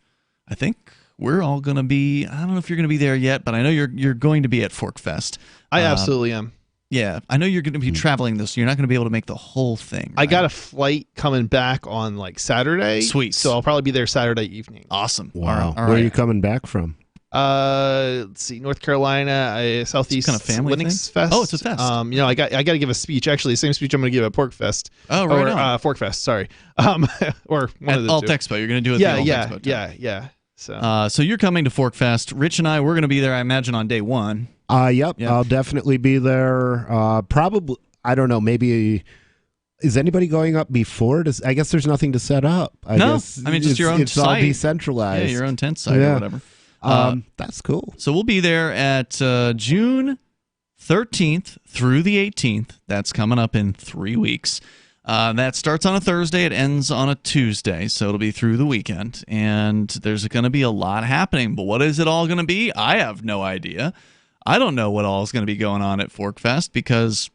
Speaker 6: I think we're all going to be, I don't know if you're going to be there yet, but I know you're going to be at ForkFest.
Speaker 7: I absolutely am.
Speaker 6: Yeah, I know you're going to be traveling this, so you're not going to be able to make the whole thing.
Speaker 7: Right? I got a flight coming back on like Saturday.
Speaker 6: Sweet.
Speaker 7: So I'll probably be there Saturday evening.
Speaker 6: Awesome.
Speaker 8: Wow.
Speaker 6: All right.
Speaker 8: Where are you coming back from?
Speaker 7: Let's see, North Carolina, Southeast
Speaker 6: kind of family
Speaker 7: Linux
Speaker 6: thing?
Speaker 7: Fest.
Speaker 6: Oh, it's a fest.
Speaker 7: I got to give a speech. Actually, the same speech I'm going to give at PorkFest.
Speaker 6: Oh, right on.
Speaker 7: ForkFest. Sorry. Or one of the
Speaker 6: Alt
Speaker 7: two.
Speaker 6: Expo. You're going to do it. At the Alt Expo.
Speaker 7: Yeah.
Speaker 6: So you're coming to ForkFest. Rich and I, we're going to be there, I imagine, on day one.
Speaker 8: Yep. I'll definitely be there. Probably, I don't know, maybe, is anybody going up before? I guess there's nothing to set up. I mean,
Speaker 6: just your own
Speaker 8: it's
Speaker 6: site.
Speaker 8: all decentralized.
Speaker 6: Yeah, your own tent site or whatever.
Speaker 8: That's cool.
Speaker 6: So we'll be there at June 13th through the 18th. That's coming up in 3 weeks. That starts on a Thursday. It ends on a Tuesday, so it'll be through the weekend. And there's going to be a lot happening. But what is it all going to be? I have no idea. I don't know what all is going to be going on at ForkFest because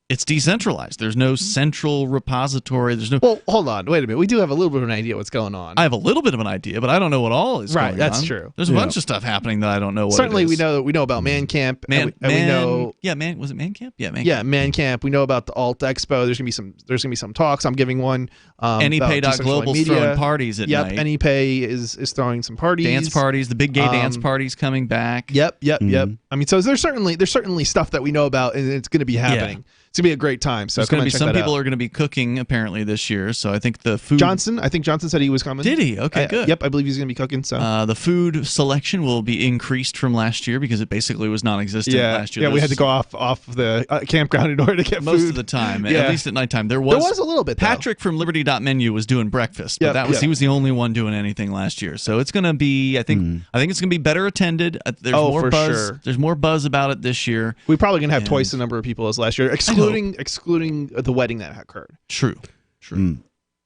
Speaker 6: it's decentralized. There's no central repository. There's no.
Speaker 7: Well, hold on. Wait a minute. We do have a little bit of an idea what's going on.
Speaker 6: I have a little bit of an idea, but I don't know what all is going on.
Speaker 7: Right, that's true.
Speaker 6: There's a bunch of stuff happening that I don't know what
Speaker 7: Certainly,
Speaker 6: it is.
Speaker 7: we know about Man Camp.
Speaker 6: We know.
Speaker 7: Yeah,
Speaker 6: was it Man Camp? Yeah, Man Camp.
Speaker 7: Yeah, Man Camp. We know about the Alt Expo. There's gonna be some talks. I'm giving one.
Speaker 6: AnyPay.global's throwing parties at night.
Speaker 7: Yep, AnyPay is throwing some parties.
Speaker 6: Dance parties. The big gay dance parties coming back.
Speaker 7: Yep. I mean, so there's certainly stuff that we know about, and it's going to be happening. Yeah. It's going to be a great time. So
Speaker 6: there's going to be some people are going to be cooking apparently this year. So I think the food.
Speaker 7: I think Johnson said he was coming.
Speaker 6: Did he? Okay, good.
Speaker 7: Yep, I believe he's going to be cooking. So
Speaker 6: the food selection will be increased from last year because it basically was non-existent last year.
Speaker 7: Yeah, we had to go off the campground in order to get
Speaker 6: most
Speaker 7: food.
Speaker 6: of the time. At least at nighttime, there was
Speaker 7: a little bit.
Speaker 6: Patrick from Liberty.menu was doing breakfast, but he was the only one doing anything last year. So it's going to be. I think it's going to be better attended. There's more buzz.
Speaker 7: Sure.
Speaker 6: There's more buzz about it this year.
Speaker 7: We're probably going to have twice the number of people as last year, excluding the wedding that occurred.
Speaker 6: True.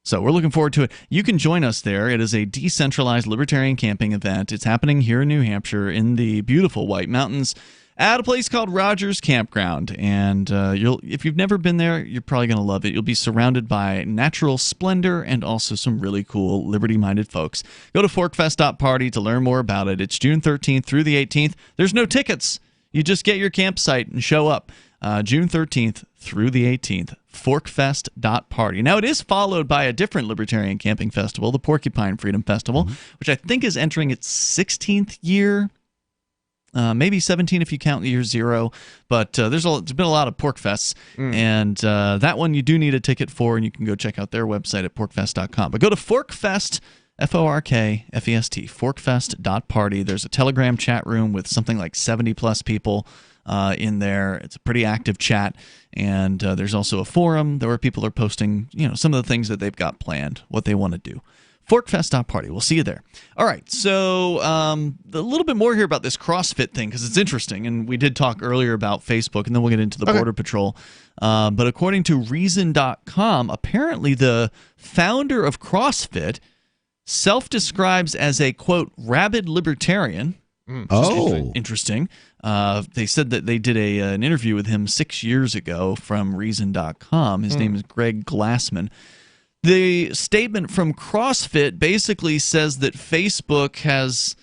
Speaker 6: So we're looking forward to it. You can join us there. It is a decentralized libertarian camping event. It's happening here in New Hampshire in the beautiful White Mountains at a place called Rogers Campground. And if you've never been there, you're probably going to love it. You'll be surrounded by natural splendor and also some really cool liberty-minded folks. Go to forkfest.party to learn more about it. It's June 13th through the 18th. There's no tickets. You just get your campsite and show up. June 13th through the 18th, forkfest.party. Now, it is followed by a different libertarian camping festival, the Porcupine Freedom Festival, which I think is entering its 16th year, maybe 17 if you count the year 0. But there's been a lot of PorkFests, and that one you do need a ticket for, and you can go check out their website at porkfest.com. But go to ForkFest, FORKFEST, forkfest.party. There's a Telegram chat room with something like 70-plus people in there. It's a pretty active chat, and there's also a forum where people are posting, some of the things that they've got planned, what they want to do. Forkfest.party. We'll see you there. All right, so a little bit more here about this CrossFit thing because it's interesting, and we did talk earlier about Facebook, and then we'll get into the Border Patrol. But according to Reason.com, apparently the founder of CrossFit self-describes as a, quote, rabid libertarian. Interesting. They said that they did an interview with him 6 years ago from Reason.com. His name is Greg Glassman. The statement from CrossFit basically says that Facebook has,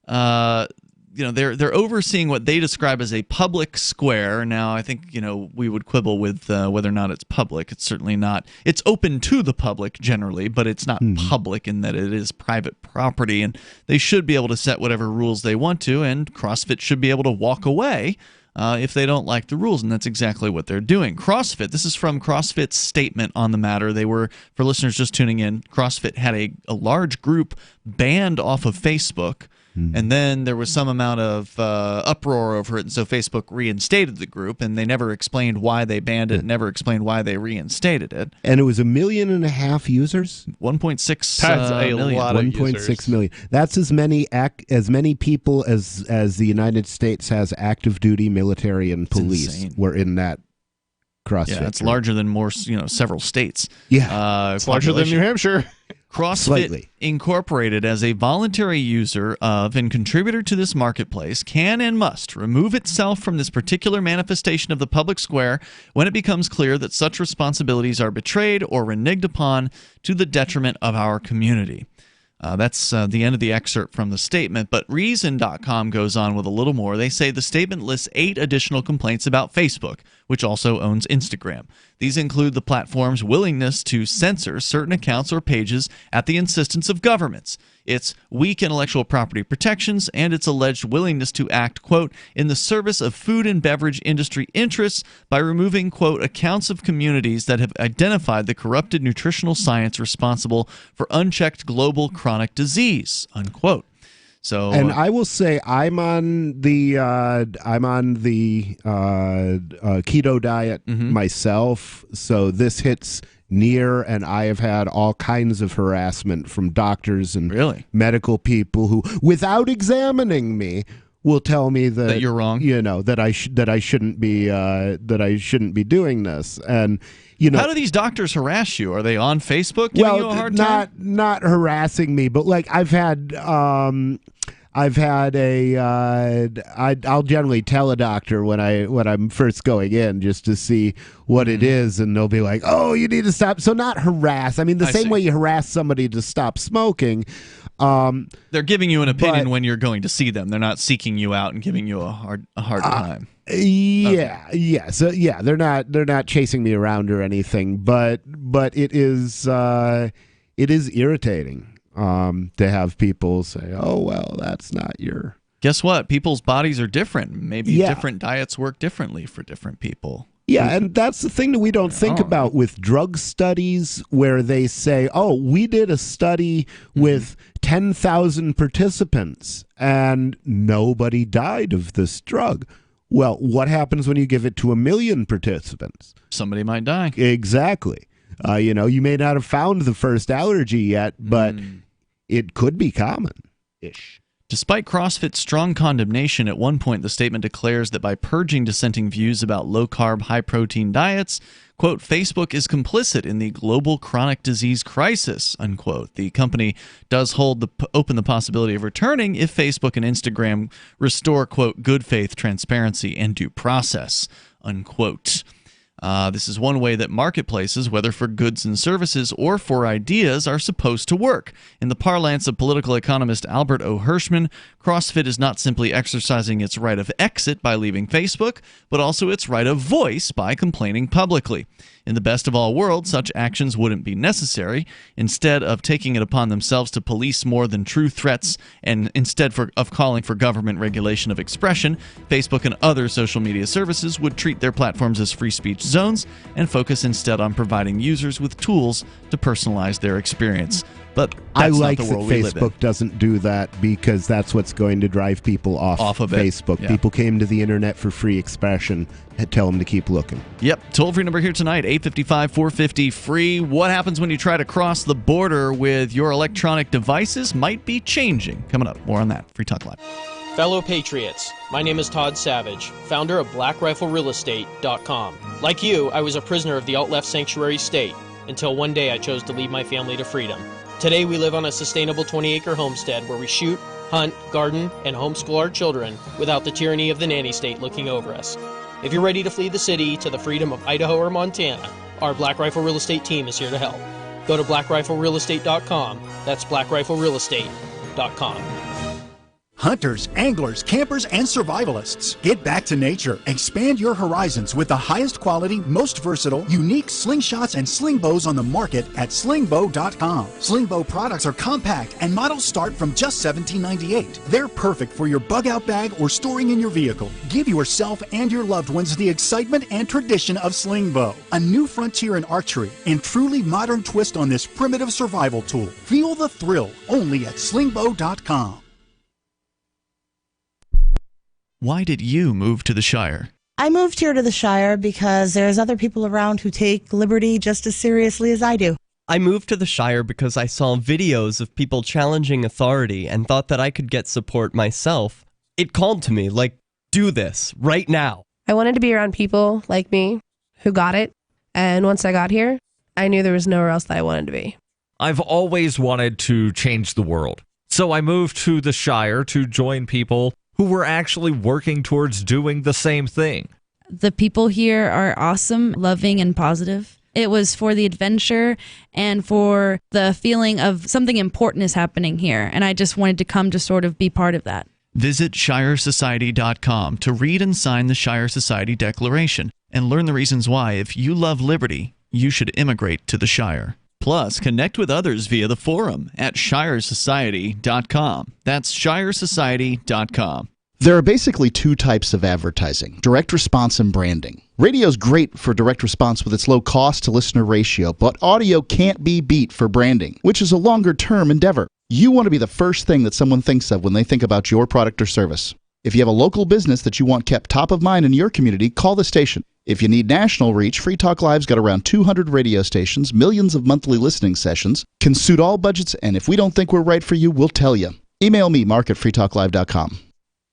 Speaker 6: they're overseeing what they describe as a public square. Now, I think, we would quibble with whether or not it's public. It's certainly not. It's open to the public generally, but it's not public in that it is private property, and they should be able to set whatever rules they want to, and CrossFit should be able to walk away if they don't like the rules, and that's exactly what they're doing. CrossFit, this is from CrossFit's statement on the matter. They were, for listeners just tuning in, CrossFit had a large group banned off of Facebook, and then there was some amount of uproar over it, and so Facebook reinstated the group, and they never explained why they banned it, never explained why they reinstated it.
Speaker 8: And it was 1.5 million users?
Speaker 6: 1.6
Speaker 7: That's a
Speaker 6: million.
Speaker 7: lot of
Speaker 8: 1.6 million. That's as many people as the United States has active duty military and police were in that CrossFit.
Speaker 6: Yeah, it's larger than several states.
Speaker 8: Yeah,
Speaker 7: it's larger than New Hampshire.
Speaker 6: CrossFit Incorporated, as a voluntary user of and contributor to this marketplace, can and must remove itself from this particular manifestation of the public square when it becomes clear that such responsibilities are betrayed or reneged upon to the detriment of our community. That's the end of the excerpt from the statement, but Reason.com goes on with a little more. They say the statement lists 8 additional complaints about Facebook, which also owns Instagram. These include the platform's willingness to censor certain accounts or pages at the insistence of governments, its weak intellectual property protections, and its alleged willingness to act, quote, in the service of food and beverage industry interests by removing, quote, accounts of communities that have identified the corrupted nutritional science responsible for unchecked global chronic disease, unquote. So,
Speaker 8: and I will say I'm on the keto diet myself, so this hits near, and I have had all kinds of harassment from doctors and medical people who, without examining me, will tell me that
Speaker 6: you're wrong.
Speaker 8: That I shouldn't be doing this. And
Speaker 6: how do these doctors harass you? Are they on Facebook giving you a hard time?
Speaker 8: Not harassing me, but like I'll generally tell a doctor when I'm first going in just to see what it is, and they'll be like, "Oh, you need to stop." So not harass. I mean, the same way you harass somebody to stop smoking.
Speaker 6: They're giving you an opinion when you're going to see them. They're not seeking you out and giving you a hard time.
Speaker 8: So they're not chasing me around or anything, but it is irritating to have people say, "Oh, well, that's not your."
Speaker 6: Guess what? People's bodies are different. Maybe different diets work differently for different people.
Speaker 8: Yeah, and that's the thing that we don't think about with drug studies, where they say, "Oh, we did a study with 10,000 participants and nobody died of this drug." Well, what happens when you give it to 1 million participants?
Speaker 6: Somebody might die.
Speaker 8: Exactly. You may not have found the first allergy yet, but it could be common-ish.
Speaker 6: Despite CrossFit's strong condemnation, at one point the statement declares that by purging dissenting views about low-carb, high-protein diets, quote, Facebook is complicit in the global chronic disease crisis, unquote. The company does hold open the possibility of returning if Facebook and Instagram restore, quote, good faith, transparency, and due process, unquote. This is one way that marketplaces, whether for goods and services or for ideas, are supposed to work. In the parlance of political economist Albert O. Hirschman, CrossFit is not simply exercising its right of exit by leaving Facebook, but also its right of voice by complaining publicly. In the best of all worlds, such actions wouldn't be necessary. Instead of taking it upon themselves to police more than true threats, and instead of calling for government regulation of expression, Facebook and other social media services would treat their platforms as free speech zones and focus instead on providing users with tools to personalize their experience. But
Speaker 8: I
Speaker 6: that's
Speaker 8: like
Speaker 6: not
Speaker 8: that
Speaker 6: the world we live in.
Speaker 8: Facebook doesn't do that because that's what's going to drive people off
Speaker 6: of it.
Speaker 8: Facebook.
Speaker 6: Yeah.
Speaker 8: People came to the internet for free expression. Tell them to keep looking.
Speaker 6: Yep. Toll-free number here tonight, 855-450-FREE. What happens when you try to cross the border with your electronic devices might be changing. Coming up, more on that. Free Talk Live.
Speaker 3: Fellow Patriots, my name is Todd Savage, founder of BlackRifleRealEstate.com. Like you, I was a prisoner of the alt-left sanctuary state until one day I chose to lead my family to freedom. Today we live on a sustainable 20-acre homestead where we shoot, hunt, garden, and homeschool our children without the tyranny of the nanny state looking over us. If you're ready to flee the city to the freedom of Idaho or Montana, our Black Rifle Real Estate team is here to help. Go to BlackRifleRealEstate.com. That's BlackRifleRealEstate.com.
Speaker 18: Hunters, anglers, campers, and survivalists. Get back to nature. Expand your horizons with the highest quality, most versatile, unique slingshots and sling bows on the market at slingbow.com. Slingbow products are compact and models start from just $17.98. They're perfect for your bug out bag or storing in your vehicle. Give yourself and your loved ones the excitement and tradition of Slingbow, a new frontier in archery and truly modern twist on this primitive survival tool. Feel the thrill only at slingbow.com.
Speaker 6: Why did you move to the Shire?
Speaker 19: I moved here to the Shire because there's other people around who take liberty just as seriously as I do.
Speaker 21: I moved to the Shire because I saw videos of people challenging authority and thought that I could get support myself. It called to me, like, do this, right now.
Speaker 22: I wanted to be around people like me who got it, and once I got here, I knew there was nowhere else that I wanted to be.
Speaker 24: I've always wanted to change the world, so I moved to the Shire to join people who were actually working towards doing the same thing. The people here are awesome, loving, and positive. It was for the adventure and for the feeling of something important is happening here, and I just wanted to come to sort of be part of that.
Speaker 6: Visit ShireSociety.com to read and sign the Shire Society Declaration and learn the reasons why, if you love liberty, you should immigrate to the Shire. Plus, connect with others via the forum at ShireSociety.com. That's ShireSociety.com.
Speaker 10: There are basically two types of advertising, direct response and branding. Radio's great for direct response with its low cost to listener ratio, but audio can't be beat for branding, which is a longer term endeavor. You want to be the first thing that someone thinks of when they think about your product or service. If you have a local business that you want kept top of mind in your community, call the station. If you need national reach, Free Talk Live's got around 200 radio stations, millions of monthly listening sessions, can suit all budgets, and if we don't think we're right for you, we'll tell you. Email me, mark@freetalklive.com.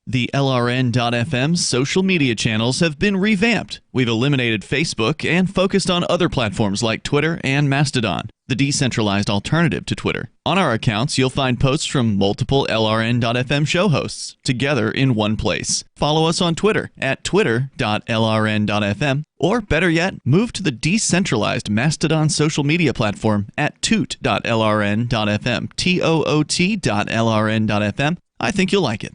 Speaker 6: The LRN.FM social media channels have been revamped. We've eliminated Facebook and focused on other platforms like Twitter and Mastodon, the decentralized alternative to Twitter. On our accounts, you'll find posts from multiple LRN.FM show hosts together in one place. Follow us on Twitter at twitter.lrn.fm, or better yet, move to the decentralized Mastodon social media platform at toot.lrn.fm, toot.lrn.fm. I think you'll like it.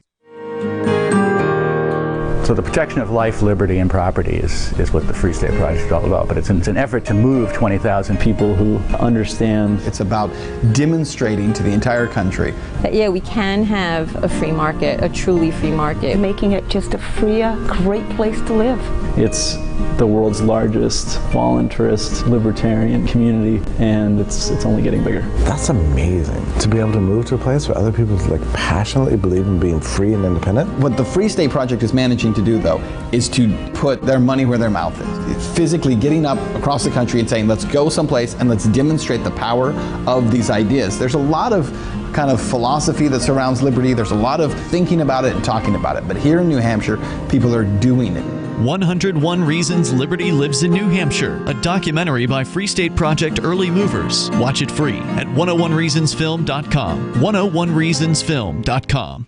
Speaker 26: So the protection of life, liberty, and property is what the Free State Project is all about. But it's an effort to move 20,000 people who understand.
Speaker 27: It's about demonstrating to the entire country
Speaker 28: that, yeah, we can have a free market, a truly free market. Making it just a freer, great place to live.
Speaker 26: It's the world's largest voluntarist libertarian community, and it's only getting bigger.
Speaker 29: That's amazing, to be able to move to a place where other people passionately believe in being free and independent.
Speaker 27: What the Free State Project is managing to do, though, is to put their money where their mouth is. It's physically getting up across the country and saying, let's go someplace and let's demonstrate the power of these ideas. There's a lot of kind of philosophy that surrounds liberty. There's a lot of thinking about it and talking about it. But here in New Hampshire, people are doing it.
Speaker 6: 101 Reasons Liberty Lives in New Hampshire, a documentary by Free State Project Early Movers. Watch it free at 101reasonsfilm.com. 101reasonsfilm.com.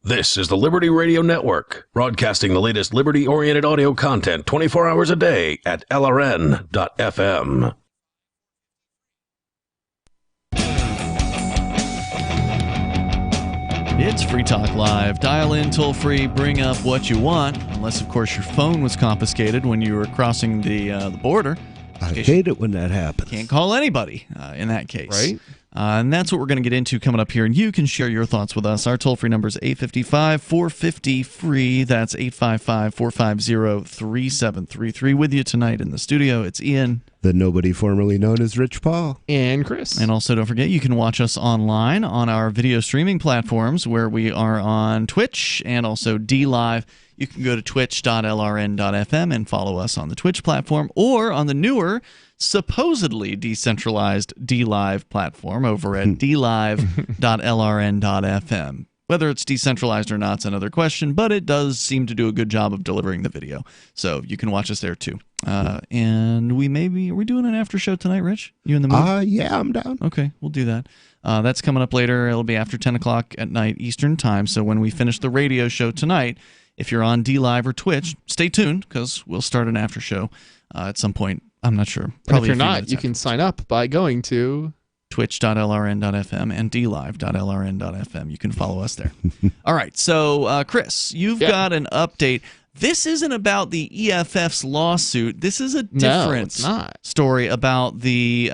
Speaker 30: This is the Liberty Radio Network, broadcasting the latest liberty-oriented audio content 24 hours a day at LRN.FM.
Speaker 6: It's Free Talk Live. Dial in toll free, bring up what you want, unless, of course, your phone was confiscated when you were crossing the border.
Speaker 8: I hate it when that happens.
Speaker 6: Can't call anybody in that case.
Speaker 8: Right?
Speaker 6: And that's what we're going to get into coming up here. And you can share your thoughts with us. Our toll-free number is 855-450-FREE. That's 855-450-3733. With you tonight in the studio, it's Ian.
Speaker 8: The nobody formerly known as Rich Paul.
Speaker 7: And Chris.
Speaker 6: And also, don't forget, you can watch us online on our video streaming platforms where we are on Twitch and also DLive. You can go to twitch.lrn.fm and follow us on the Twitch platform or on the newer, supposedly decentralized DLive platform over at dlive.lrn.fm. Whether it's decentralized or not is another question, but it does seem to do a good job of delivering the video. So you can watch us there too. And are we doing an after show tonight, Rich? You in the mood?
Speaker 8: Yeah, I'm down.
Speaker 6: Okay, we'll do that. That's coming up later. It'll be after 10 o'clock at night Eastern time. So when we finish the radio show tonight, if you're on DLive or Twitch, stay tuned because we'll start an after show at some point. I'm not sure.
Speaker 7: Probably if you're not, you can sign up by going to
Speaker 6: twitch.lrn.fm and dlive.lrn.fm. You can follow us there. All right. So, Chris, you've got an update. This isn't about the EFF's lawsuit. This is a different story about the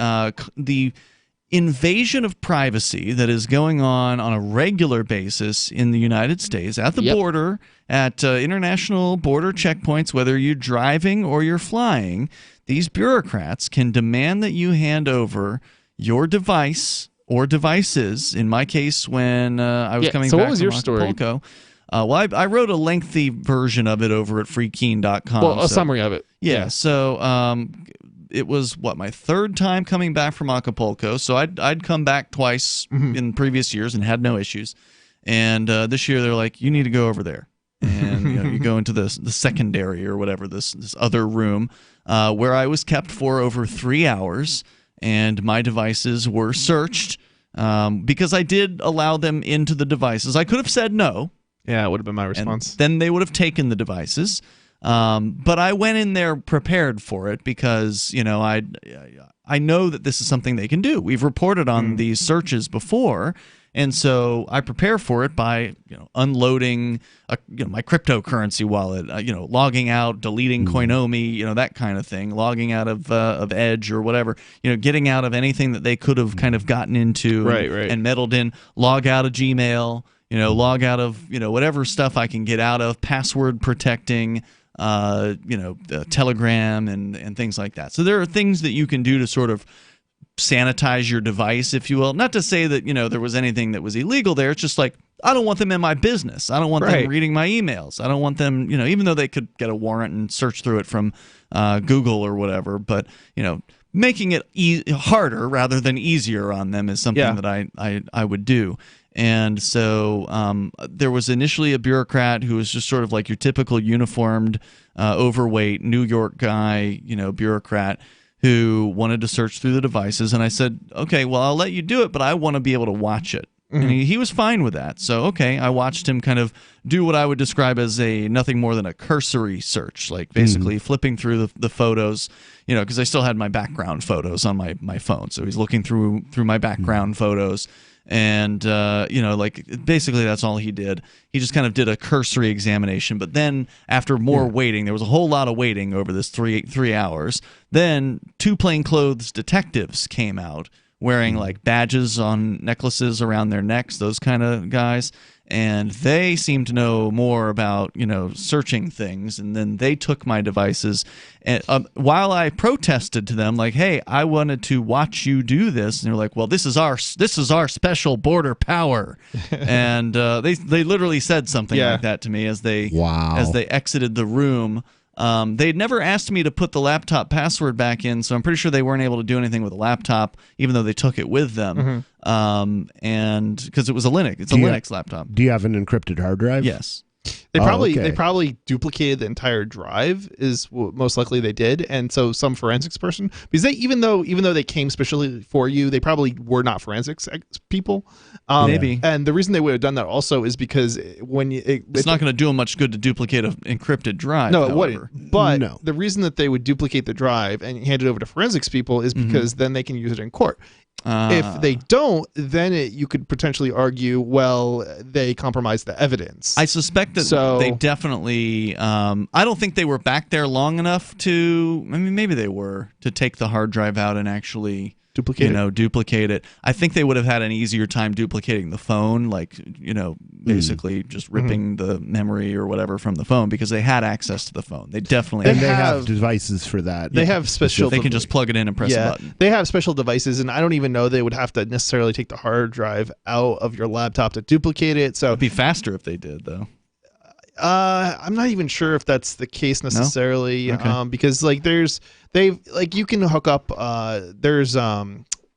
Speaker 6: invasion of privacy that is going on a regular basis in the United States at the border, at international border checkpoints, whether you're driving or you're flying. These bureaucrats can demand that you hand over your device or devices. In my case, when I was coming back from Acapulco, well, I wrote a lengthy version of it over at freekeen.com.
Speaker 7: Well, a summary of it.
Speaker 6: Yeah. So it was, my third time coming back from Acapulco. So I'd come back twice in previous years and had no issues. And this year they're like, you need to go over there. And you go into the secondary or whatever, this other room where I was kept for over 3 hours. And my devices were searched because I did allow them into the devices. I could have said no.
Speaker 7: Yeah, it would have been my response.
Speaker 6: Then they would have taken the devices. But I went in there prepared for it because, I know that this is something they can do. We've reported on these searches before. And so I prepare for it by, unloading my cryptocurrency wallet, logging out, deleting Coinomi, that kind of thing, logging out of Edge or whatever, getting out of anything that they could have kind of gotten into and meddled in, log out of Gmail, log out of, whatever stuff I can get out of, password protecting, Telegram and things like that. So there are things that you can do to sort of sanitize your device, if you will. Not to say that, there was anything that was illegal there. It's just like, I don't want them in my business. I don't want them reading my emails. I don't want them, even though they could get a warrant and search through it from Google or whatever. But, making it harder rather than easier on them is something that I would do. And so there was initially a bureaucrat who was just sort of like your typical uniformed, overweight New York guy, bureaucrat who wanted to search through the devices. And I said, okay, well, I'll let you do it, but I want to be able to watch it. And he was fine with that. So, okay, I watched him kind of do what I would describe as nothing more than a cursory search, like basically flipping through the photos, because I still had my background photos on my phone. So he's looking through my background photos. And, basically that's all he did. He just kind of did a cursory examination. But then after more waiting, there was a whole lot of waiting over this three hours. Then two plainclothes detectives came out wearing like badges on necklaces around their necks, those kind of guys. And they seemed to know more about, searching things. And then they took my devices. And while I protested to them, like, hey, I wanted to watch you do this. And they're like, well, this is our special border power. And they literally said something like that to me as they exited the room. They'd never asked me to put the laptop password back in, so I'm pretty sure they weren't able to do anything with the laptop, even though they took it with them. And because it was a Linux laptop.
Speaker 8: Do you have an encrypted hard drive?
Speaker 6: Yes.
Speaker 7: They probably duplicated the entire drive is what most likely they did, and so some forensics person, because even though they came specially for you, they probably were not forensics people.
Speaker 6: Maybe.
Speaker 7: And the reason they would have done that also is because
Speaker 6: it's not going to do them much good to duplicate an encrypted drive.
Speaker 7: No, it wouldn't. But the reason that they would duplicate the drive and hand it over to forensics people is because then they can use it in court. If they don't, then you could potentially argue, well, they compromised the evidence.
Speaker 6: I suspect that they definitely. I don't think they were back there long enough to. I mean, maybe they were to take the hard drive out and actually duplicate it. I think they would have had an easier time duplicating the phone, like, basically just ripping the memory or whatever from the phone, because they had access to the phone. They definitely
Speaker 8: and they have devices for that.
Speaker 7: They have special.
Speaker 6: They can just plug it in and press a button.
Speaker 7: They have special devices, and I don't even know they would have to necessarily take the hard drive out of your laptop to duplicate it. So
Speaker 6: it'd be faster if they did, though.
Speaker 7: I'm not even sure if that's the case necessarily,
Speaker 6: No? Okay.
Speaker 7: because you can hook up.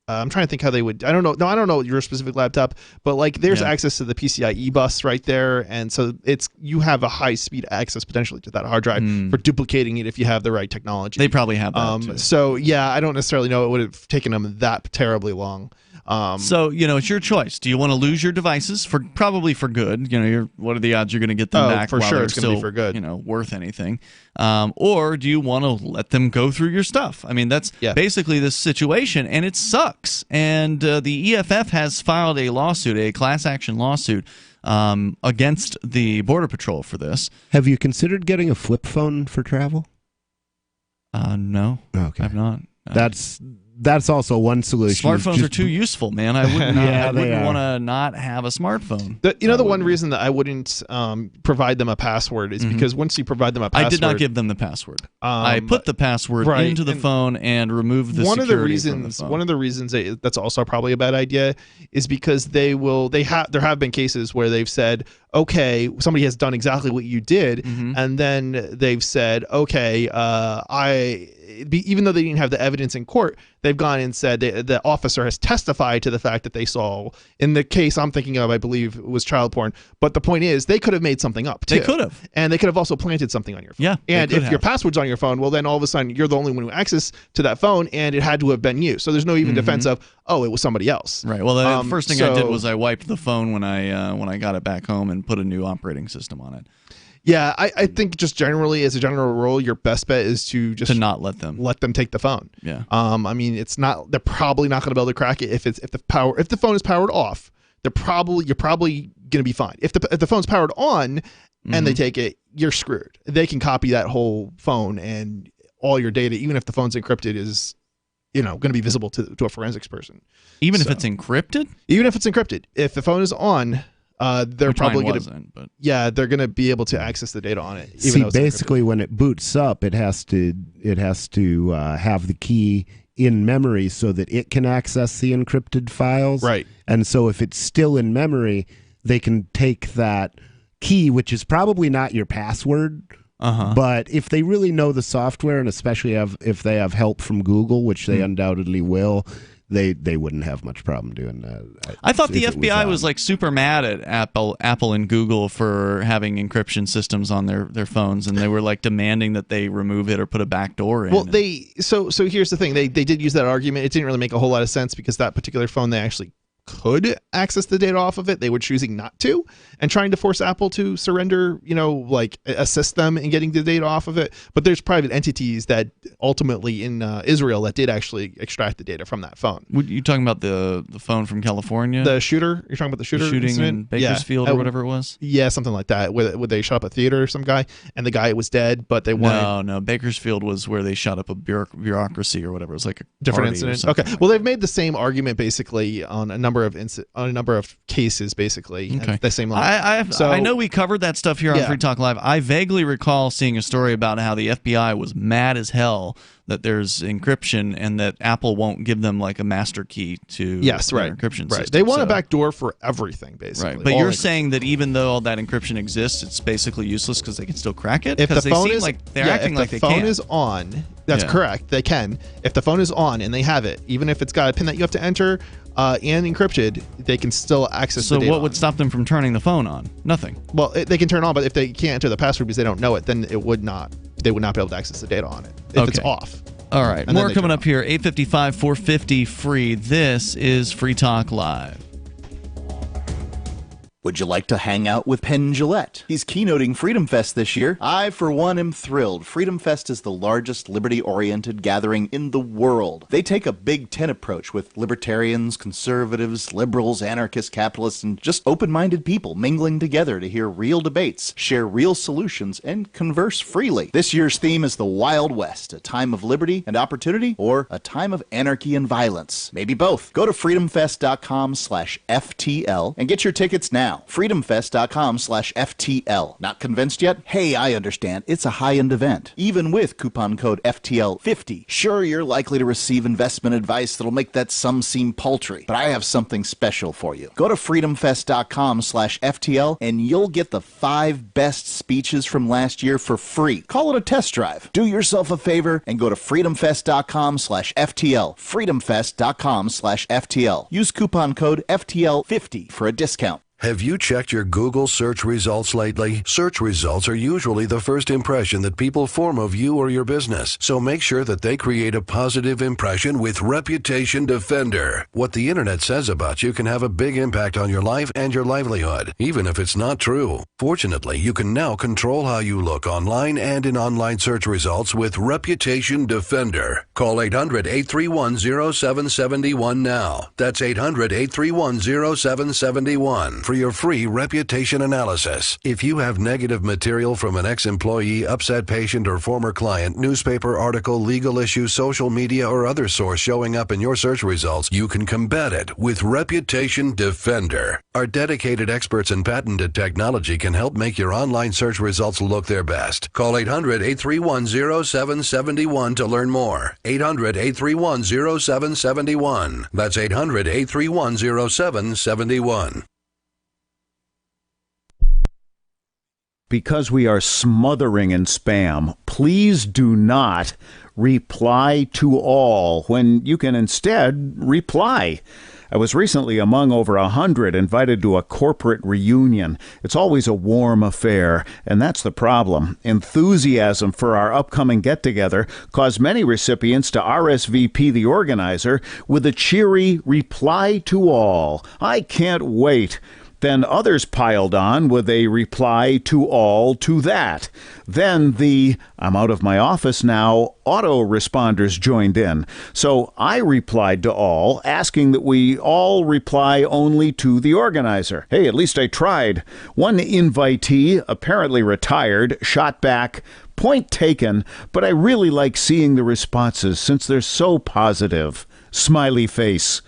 Speaker 7: I'm trying to think how they would. I don't know. No, I don't know your specific laptop, but there's access to the PCIe bus right there, and so you have a high speed access potentially to that hard drive for duplicating it if you have the right technology.
Speaker 6: They probably have that too.
Speaker 7: So yeah, I don't necessarily know it would have taken them that terribly long.
Speaker 6: So it's your choice. Do you want to lose your devices probably for good? What are the odds you're going to get them back?
Speaker 7: For
Speaker 6: while
Speaker 7: sure,
Speaker 6: they're
Speaker 7: it's going to be
Speaker 6: still,
Speaker 7: for good.
Speaker 6: Worth anything? Or do you want to let them go through your stuff? I mean, that's basically this situation, and it sucks. And the EFF has filed a lawsuit, a class action lawsuit, against the Border Patrol for this.
Speaker 8: Have you considered getting a flip phone for travel?
Speaker 6: No.
Speaker 8: Okay.
Speaker 6: I've not.
Speaker 8: That's also one solution.
Speaker 6: Smartphones are too useful, man. I wouldn't, I wouldn't want to not have a smartphone.
Speaker 7: The one reason that I wouldn't provide them a password is because once you provide them a password...
Speaker 6: I did not give them the password. I put the password into the phone and removed the security from the phone.
Speaker 7: One of the reasons that's also probably a bad idea is because there have been cases where they've said, okay, somebody has done exactly what you did, and then they've said, okay, even though they didn't have the evidence in court, they've gone and said the officer has testified to the fact that they saw, in the case I'm thinking of, I believe it was child porn. But the point is, they could have made something up too.
Speaker 6: They could have.
Speaker 7: And they could have also planted something on your phone.
Speaker 6: Yeah.
Speaker 7: And if your password's on your phone, well, then all of a sudden you're the only one who access to that phone, and it had to have been you. So there's no even defense of, it was somebody else.
Speaker 6: Right. Well, the first thing I did was I wiped the phone when I got it back home and put a new operating system on it.
Speaker 7: Yeah, I think just generally, as a general rule, your best bet is to
Speaker 6: not let them
Speaker 7: take the phone.
Speaker 6: Yeah.
Speaker 7: I mean, they're probably not going to be able to crack it if the phone is powered off. You're probably going to be fine. If the phone's powered on and they take it, you're screwed. They can copy that whole phone, and all your data, even if the phone's encrypted, is going to be visible to a forensics person.
Speaker 6: Even if it's encrypted?
Speaker 7: Even if it's encrypted. If the phone is on, they're probably going
Speaker 6: to.
Speaker 7: Yeah, they're going to be able to access the data on it.
Speaker 8: See, basically, when it boots up, it has to have the key in memory so that it can access the encrypted files.
Speaker 7: Right.
Speaker 8: And so, if it's still in memory, they can take that key, which is probably not your password. But if they really know the software, and especially if they have help from Google, which they undoubtedly will, they wouldn't have much problem doing that.
Speaker 6: I thought the FBI was super mad at Apple and Google for having encryption systems on their phones, and they were demanding that they remove it or put a backdoor in.
Speaker 7: Well, so here's the thing. They did use that argument. It didn't really make a whole lot of sense because that particular phone, they actually could access the data off of it. They were choosing not to and trying to force Apple to surrender, assist them in getting the data off of it. But there's private entities that ultimately in Israel that did actually extract the data from that phone.
Speaker 6: You talking about the phone from California?
Speaker 7: The shooter? You're talking about the shooter?
Speaker 6: The shooting
Speaker 7: incident?
Speaker 6: in Bakersfield or whatever it was?
Speaker 7: Yeah, something like that. Where they shot up a theater or some guy and the guy was dead, but they wanted...
Speaker 6: No. Bakersfield was where they shot up a bureaucracy or whatever. It was like a
Speaker 7: different incident. Okay. Well, they've made the same argument basically on a number of cases, basically.
Speaker 6: Okay.
Speaker 7: The same line.
Speaker 6: I know we covered that stuff here on Free Talk Live. I vaguely recall seeing a story about how the FBI was mad as hell that there's encryption and that Apple won't give them a master key to their encryption system.
Speaker 7: They want a backdoor for everything, basically.
Speaker 6: Right. But you're saying that even though all that encryption exists, it's basically useless because they can still crack it?
Speaker 7: If the phone
Speaker 6: is on,
Speaker 7: that's correct. They can. If the phone is on and they have it, even if it's got a pin that you have to enter and encrypted, they can still access the data.
Speaker 6: So what would stop them from turning the phone on? Nothing.
Speaker 7: Well, they can turn on, but if they can't enter the password because they don't know it, then they would not be able to access the data on it if it's off.
Speaker 6: All right. More coming up here. 855-450-FREE. This is Free Talk Live.
Speaker 10: Would you like to hang out with Penn Jillette? He's keynoting Freedom Fest this year. I, for one, am thrilled. Freedom Fest is the largest liberty-oriented gathering in the world. They take a Big Ten approach with libertarians, conservatives, liberals, anarchists, capitalists, and just open-minded people mingling together to hear real debates, share real solutions, and converse freely. This year's theme is the Wild West, a time of liberty and opportunity, or a time of anarchy and violence. Maybe both. Go to freedomfest.com/FTL and get your tickets now. freedomfest.com/FTL. Not convinced yet? Hey, I understand. It's a high-end event. Even with coupon code FTL50. Sure, you're likely to receive investment advice that'll make that sum seem paltry, but I have something special for you. Go to freedomfest.com/FTL and you'll get the 5 best speeches from last year for free. Call it a test drive. Do yourself a favor and go to freedomfest.com/FTL. freedomfest.com/FTL. Use coupon code FTL50 for a discount.
Speaker 1: Have you checked your Google search results lately? Search results are usually the first impression that people form of you or your business, so make sure that they create a positive impression with Reputation Defender. What the internet says about you can have a big impact on your life and your livelihood, even if it's not true. Fortunately, you can now control how you look online and in online search results with Reputation Defender. Call 800-831-0771 now. That's 800-831-0771. For your free reputation analysis. If you have negative material from an ex-employee, upset patient, or former client, newspaper article, legal issue, social media, or other source showing up in your search results, you can combat it with Reputation Defender. Our dedicated experts in patented technology can help make your online search results look their best. Call 800-831-0771 to learn more. 800-831-0771. That's 800-831-0771.
Speaker 2: Because we are smothering in spam, please do not reply to all when you can instead reply. I was recently among over 100 invited to a corporate reunion. It's always a warm affair, and that's the problem. Enthusiasm for our upcoming get-together caused many recipients to RSVP the organizer with a cheery reply to all. I can't wait. Then others piled on with a reply to all to that. Then the "I'm out of my office now" autoresponders joined in. So I replied to all, asking that we all reply only to the organizer. Hey, at least I tried. One invitee, apparently retired, shot back, "Point taken, but I really like seeing the responses since they're so positive." Smiley face.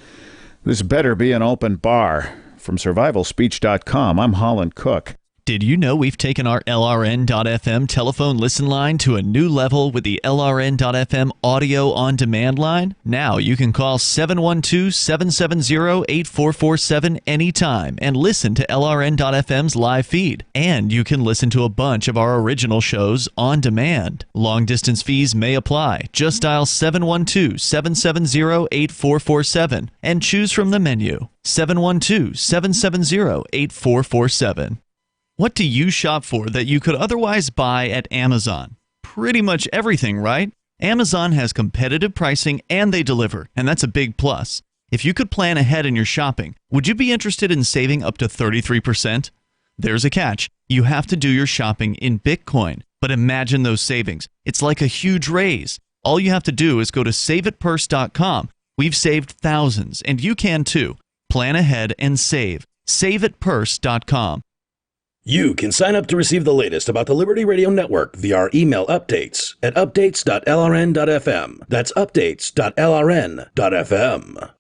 Speaker 2: This better be an open bar. From survivalspeech.com, I'm Holland Cook.
Speaker 6: Did you know we've taken our LRN.FM telephone listen line to a new level with the LRN.FM audio on demand line? Now you can call 712-770-8447 anytime and listen to LRN.FM's live feed. And you can listen to a bunch of our original shows on demand. Long distance fees may apply. Just dial 712-770-8447 and choose from the menu. 712-770-8447. What do you shop for that you could otherwise buy at Amazon? Pretty much everything, right? Amazon has competitive pricing and they deliver, and that's a big plus. If you could plan ahead in your shopping, would you be interested in saving up to 33%? There's a catch. You have to do your shopping in Bitcoin. But imagine those savings. It's like a huge raise. All you have to do is go to SaveItPurse.com. We've saved thousands, and you can too. Plan ahead and save. SaveItPurse.com.
Speaker 30: You can sign up to receive the latest about the Liberty Radio Network via our email updates at updates.lrn.fm. That's updates.lrn.fm.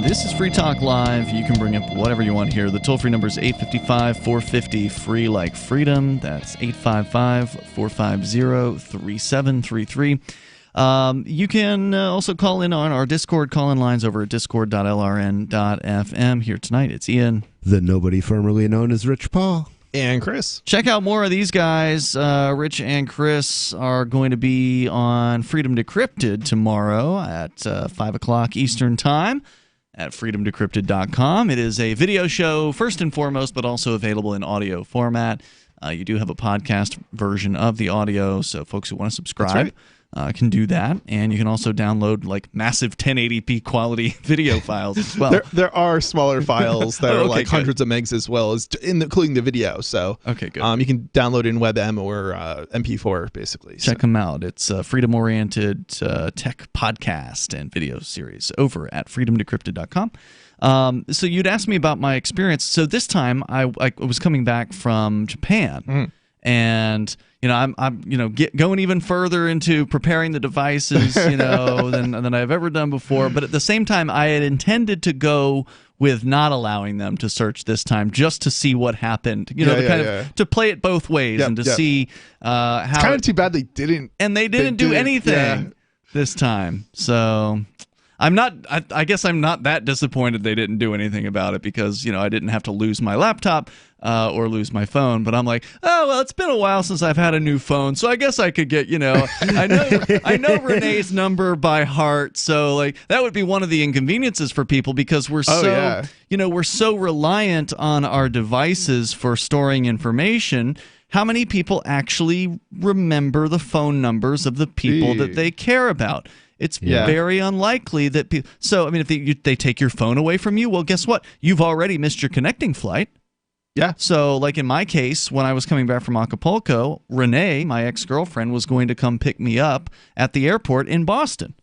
Speaker 6: This is Free Talk Live. You can bring up whatever you want here. The toll-free number is 855-450-FREE like freedom. That's 855-450-3733. You can also call in on our Discord call-in lines over at discord.lrn.fm. Here tonight, it's Ian.
Speaker 8: The nobody formerly known as Rich Paul.
Speaker 7: And Chris.
Speaker 6: Check out more of these guys. Rich and Chris are going to be on Freedom Decrypted tomorrow at 5 o'clock Eastern Time at freedomdecrypted.com. It is a video show, first and foremost, but also available in audio format. You do have a podcast version of the audio, so folks who want to subscribe, can do that, and you can also download like massive 1080p quality video files as well.
Speaker 7: There are smaller files that are
Speaker 6: Okay,
Speaker 7: like
Speaker 6: good.
Speaker 7: hundreds of megs as well, as including the video. So
Speaker 6: okay, good.
Speaker 7: You can download in WebM or MP4 basically.
Speaker 6: Check them out. It's a freedom-oriented tech podcast and video series over at freedomdecrypted.com. So you'd asked me about my experience. So this time I was coming back from Japan, and I'm going even further into preparing the devices, than I've ever done before. But at the same time, I had intended to go with not allowing them to search this time, just to see what happened. To play it both ways and to see how.
Speaker 7: It's kind of too bad they didn't.
Speaker 6: And they didn't do anything this time. So I'm not. I guess I'm not that disappointed they didn't do anything about it, because I didn't have to lose my laptop or lose my phone. But I'm like, oh well, it's been a while since I've had a new phone, so I guess I could get. I know Renee's number by heart, so like that would be one of the inconveniences for people, because we're we're so reliant on our devices for storing information. How many people actually remember the phone numbers of the people that they care about? It's very unlikely that people. So, I mean, if they take your phone away from you, well, guess what? You've already missed your connecting flight.
Speaker 7: Yeah.
Speaker 6: So, like in my case, when I was coming back from Acapulco, Renee, my ex-girlfriend, was going to come pick me up at the airport in Boston.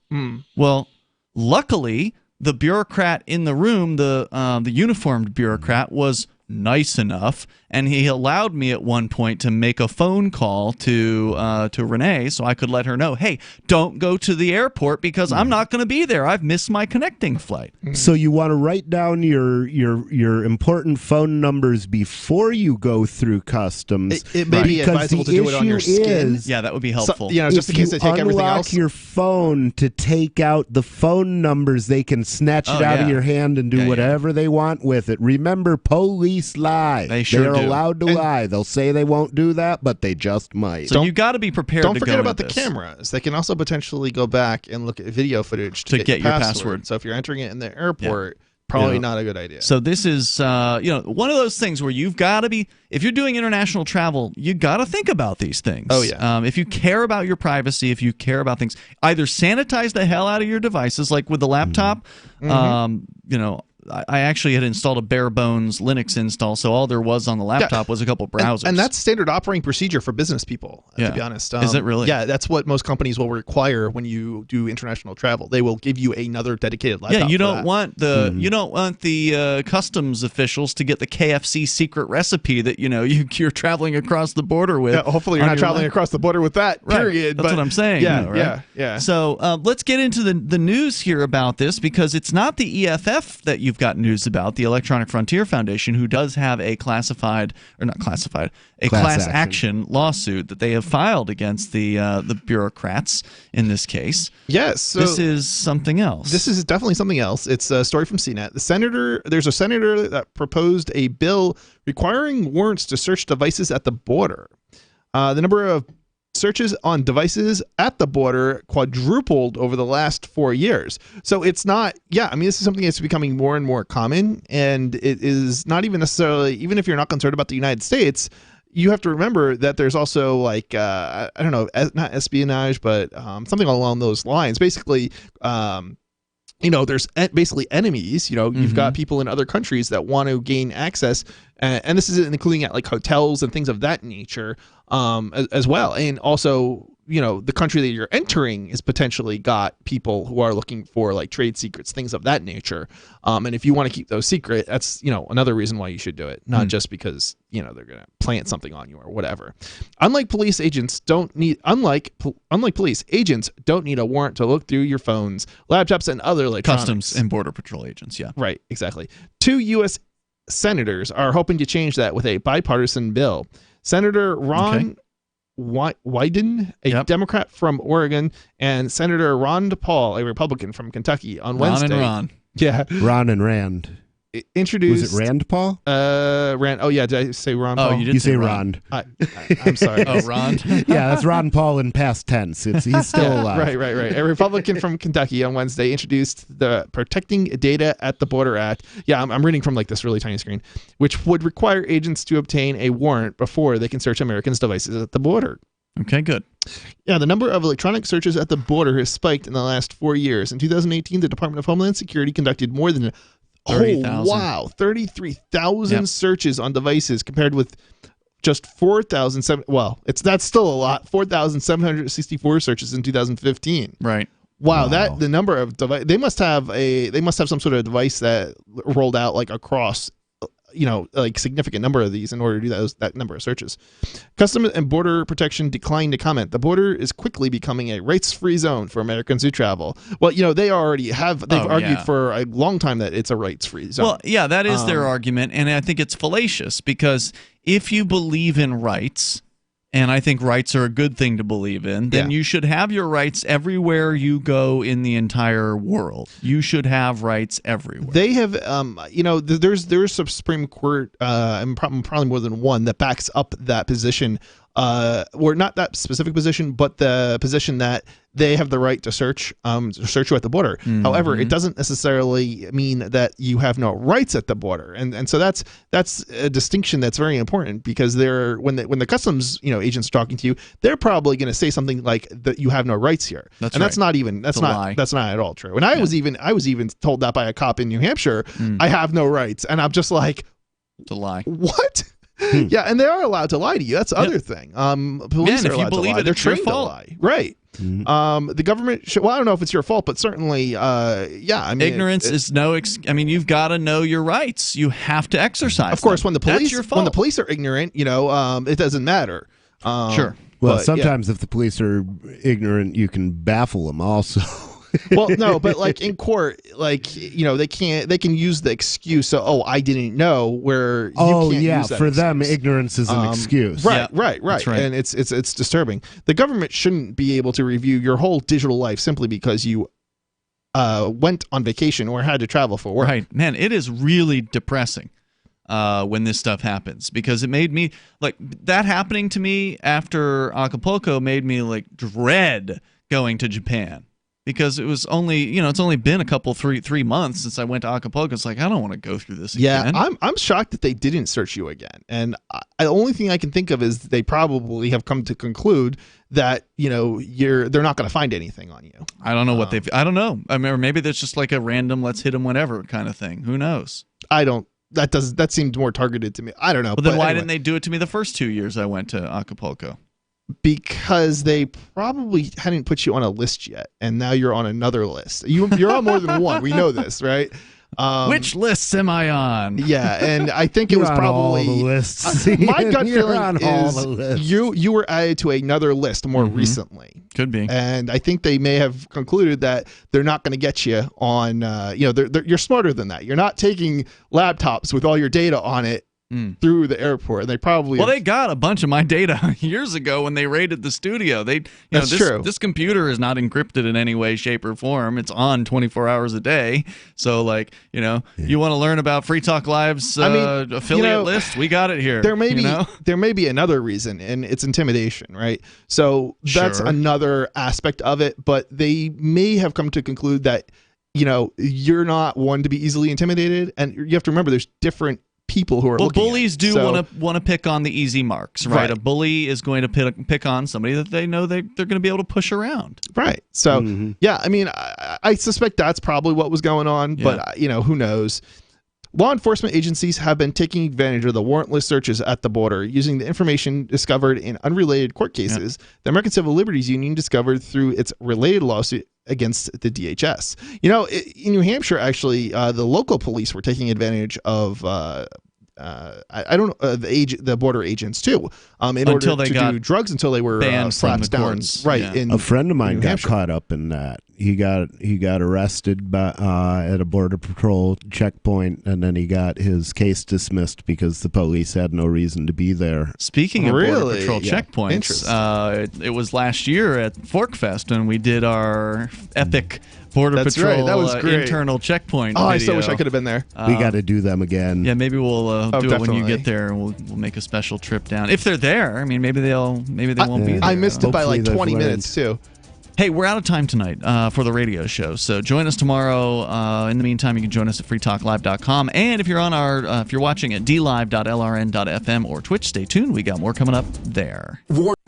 Speaker 6: Well, luckily, the bureaucrat in the room, the uniformed bureaucrat, was nice enough, and he allowed me at one point to make a phone call to Renee, so I could let her know, hey, don't go to the airport because I'm not going to be there. I've missed my connecting flight.
Speaker 8: So you want to write down your important phone numbers before you go through customs.
Speaker 7: It may be advisable to do it on your skin.
Speaker 6: Yeah, that would be helpful.
Speaker 7: Just in case they take everything else.
Speaker 8: If you unlock your phone to take out the phone numbers, they can snatch it out of your hand and do whatever they want with it. Remember, police lie. They're allowed to lie. They'll say they won't do that, but they just might.
Speaker 6: So you got to be prepared.
Speaker 7: Don't
Speaker 6: to
Speaker 7: forget
Speaker 6: go
Speaker 7: about the
Speaker 6: this.
Speaker 7: cameras. They can also potentially go back and look at video footage to get your password. So if you're entering it in the airport, probably not a good idea.
Speaker 6: So this is one of those things where you've got to be, if you're doing international travel, you got to think about these things.
Speaker 7: Oh yeah.
Speaker 6: If you care about your privacy, if you care about things, either sanitize the hell out of your devices, like with the laptop. I actually had installed a bare bones Linux install, so all there was on the laptop was a couple browsers.
Speaker 7: And that's standard operating procedure for business people, to be honest.
Speaker 6: Is it really?
Speaker 7: Yeah, that's what most companies will require when you do international travel. They will give you another dedicated laptop.
Speaker 6: Yeah, you don't want the customs officials to get the KFC secret recipe that you're traveling across the border with.
Speaker 7: Yeah, hopefully you're not traveling across the border with that.
Speaker 6: Right.
Speaker 7: Period.
Speaker 6: That's what I'm saying.
Speaker 7: Yeah.
Speaker 6: So let's get into the news here about this, because it's not the EFF that you've got news about, the Electronic Frontier Foundation, who does have a class action lawsuit that they have filed against the bureaucrats in this case.
Speaker 7: Yes. So
Speaker 6: this is something else.
Speaker 7: This is definitely something else. It's a story from CNET. There's a senator that proposed a bill requiring warrants to search devices at the border. The number of searches on devices at the border quadrupled over the last 4 years. So it's not, this is something that's becoming more and more common, and it is not even necessarily, even if you're not concerned about the United States, you have to remember that there's also like, I don't know, not espionage, but something along those lines. Basically, there's basically enemies. You've got people in other countries that want to gain access, and this is including at like hotels and things of that nature, as well. And also, the country that you're entering is potentially got people who are looking for like trade secrets, things of that nature. And if you want to keep those secret, that's another reason why you should do it, not just because they're gonna plant something on you or whatever. Unlike police agents don't need a warrant to look through your phones, laptops, and other electronics.
Speaker 6: Customs and Border Patrol agents, yeah.
Speaker 7: Right, exactly. 2 U.S. senators are hoping to change that with a bipartisan bill. Senator Ron Wyden, a Democrat from Oregon, and Senator Ron DePaul, a Republican from Kentucky, on Wednesday.
Speaker 6: Ron.
Speaker 7: Yeah.
Speaker 8: Ron and Rand.
Speaker 7: Introduced.
Speaker 8: Was it Rand Paul?
Speaker 7: Rand. Oh yeah, did I say Ron Paul?
Speaker 8: Oh, you say Ron.
Speaker 7: I'm sorry.
Speaker 6: Oh, Ron.
Speaker 8: Yeah, that's Ron Paul in past tense. He's still alive.
Speaker 7: Right. A Republican from Kentucky on Wednesday introduced the Protecting Data at the Border Act. Yeah, I'm reading from like this really tiny screen, which would require agents to obtain a warrant before they can search Americans' devices at the border.
Speaker 6: Okay, good.
Speaker 7: Yeah, the number of electronic searches at the border has spiked in the last 4 years. In 2018, the Department of Homeland Security conducted more than 33,000 searches on devices, compared with just 4,007. Well, that's still a lot. 4,764 searches in 2015.
Speaker 6: Right.
Speaker 7: Wow, that the number of device. They must have some sort of device that rolled out like across, like significant number of these in order to do that number of searches. Customs and Border Protection declined to comment. The border is quickly becoming a rights-free zone for Americans who travel. Well, they already have. They've argued for a long time that it's a rights-free zone.
Speaker 6: Well, yeah, that is their argument, and I think it's fallacious, because if you believe in rights, and I think rights are a good thing to believe in, then you should have your rights everywhere you go in the entire world. You should have rights everywhere.
Speaker 7: They have, there's some Supreme Court, and probably more than one, that backs up that position, or not that specific position, but the position that they have the right to search you at the border.
Speaker 6: Mm-hmm.
Speaker 7: However, it doesn't necessarily mean that you have no rights at the border, and so that's a distinction that's very important, because when the customs agents are talking to you, they're probably going to say something like that you have no rights here. That's not at all true. And I was even told that by a cop in New Hampshire. I have no rights, and I'm just like,
Speaker 6: it's a lie.
Speaker 7: What? Yeah, and they are allowed to lie to you. That's the other thing. Police are allowed to lie. They're trained to lie. Right. Mm-hmm. The government should, I don't know if it's your fault, but certainly,
Speaker 6: ignorance is no. You've got to know your rights. You have to exercise.
Speaker 7: Of course,
Speaker 6: them.
Speaker 7: when the police are ignorant, it doesn't matter.
Speaker 6: Sure.
Speaker 8: Well, sometimes if the police are ignorant, you can baffle them also.
Speaker 7: Well, no, but like in court, they can use the excuse of, I didn't know, where you can't use that
Speaker 8: for
Speaker 7: excuse.
Speaker 8: them ignorance is an excuse.
Speaker 7: Right. And it's disturbing. The government shouldn't be able to review your whole digital life simply because you went on vacation or had to travel for work.
Speaker 6: Right. Man, it is really depressing when this stuff happens, because it made me that happening to me after Acapulco made me dread going to Japan. Because it was only, it's only been a couple, 3 months since I went to Acapulco. It's I don't want to go through this again.
Speaker 7: Yeah, I'm shocked that they didn't search you again. And the only thing I can think of is they probably have come to conclude that, they're not going to find anything on you.
Speaker 6: I don't know what I don't know. I mean, maybe there's just a random let's hit them whenever kind of thing. Who knows?
Speaker 7: That seemed more targeted to me. I don't know.
Speaker 6: Well, then why didn't they do it to me the first 2 years I went to Acapulco?
Speaker 7: Because they probably hadn't put you on a list yet, and now you're on another list. You're on more than one. We know this, right?
Speaker 6: Which lists am I on?
Speaker 7: Yeah, and I think it was probably
Speaker 8: all the lists.
Speaker 7: My gut
Speaker 8: You're
Speaker 7: feeling
Speaker 8: on all the lists.
Speaker 7: is you were added to another list more recently.
Speaker 6: Could be,
Speaker 7: and I think they may have concluded that they're not going to get you on. You're smarter than that. You're not taking laptops with all your data on it through the airport. They probably
Speaker 6: they got a bunch of my data years ago when they raided the studio.
Speaker 7: That's true.
Speaker 6: This computer is not encrypted in any way, shape, or form. It's on 24 hours a day. So you want to learn about Free Talk Live's affiliate list? We got it here.
Speaker 7: There may be another reason, and it's intimidation, right? So that's another aspect of it. But they may have come to conclude that you're not one to be easily intimidated, and you have to remember there's different people who are looking
Speaker 6: bullies do want to pick on the easy marks, right? A bully is going to pick on somebody that they know they're going to be able to push around,
Speaker 7: right? So I suspect that's probably what was going on, but who knows? Law enforcement agencies have been taking advantage of the warrantless searches at the border, using the information discovered in unrelated court cases. The American Civil Liberties Union discovered through its related lawsuit against the DHS. In New Hampshire, actually, the local police were taking advantage of the border agents too, in order to do drugs until they were slapped down. Right.
Speaker 8: A friend of mine got caught up in that. He got arrested at a border patrol checkpoint, and then he got his case dismissed because the police had no reason to be there.
Speaker 6: Speaking of border patrol checkpoints, it was last year at Fork Fest when we did our epic Border Patrol
Speaker 7: That was great.
Speaker 6: internal checkpoint.
Speaker 7: Oh,
Speaker 6: video.
Speaker 7: I so wish I could have been there.
Speaker 8: We got to do them again.
Speaker 6: Yeah, maybe we'll do it when you get there, and we'll make a special trip down if they're there. I mean, maybe they won't be there.
Speaker 7: I missed it by 20 minutes too.
Speaker 6: Hey, we're out of time tonight for the radio show, so join us tomorrow. In the meantime, you can join us at freetalklive.com, and if you're on if you're watching at dlive.lrn.fm or Twitch, stay tuned. We got more coming up there.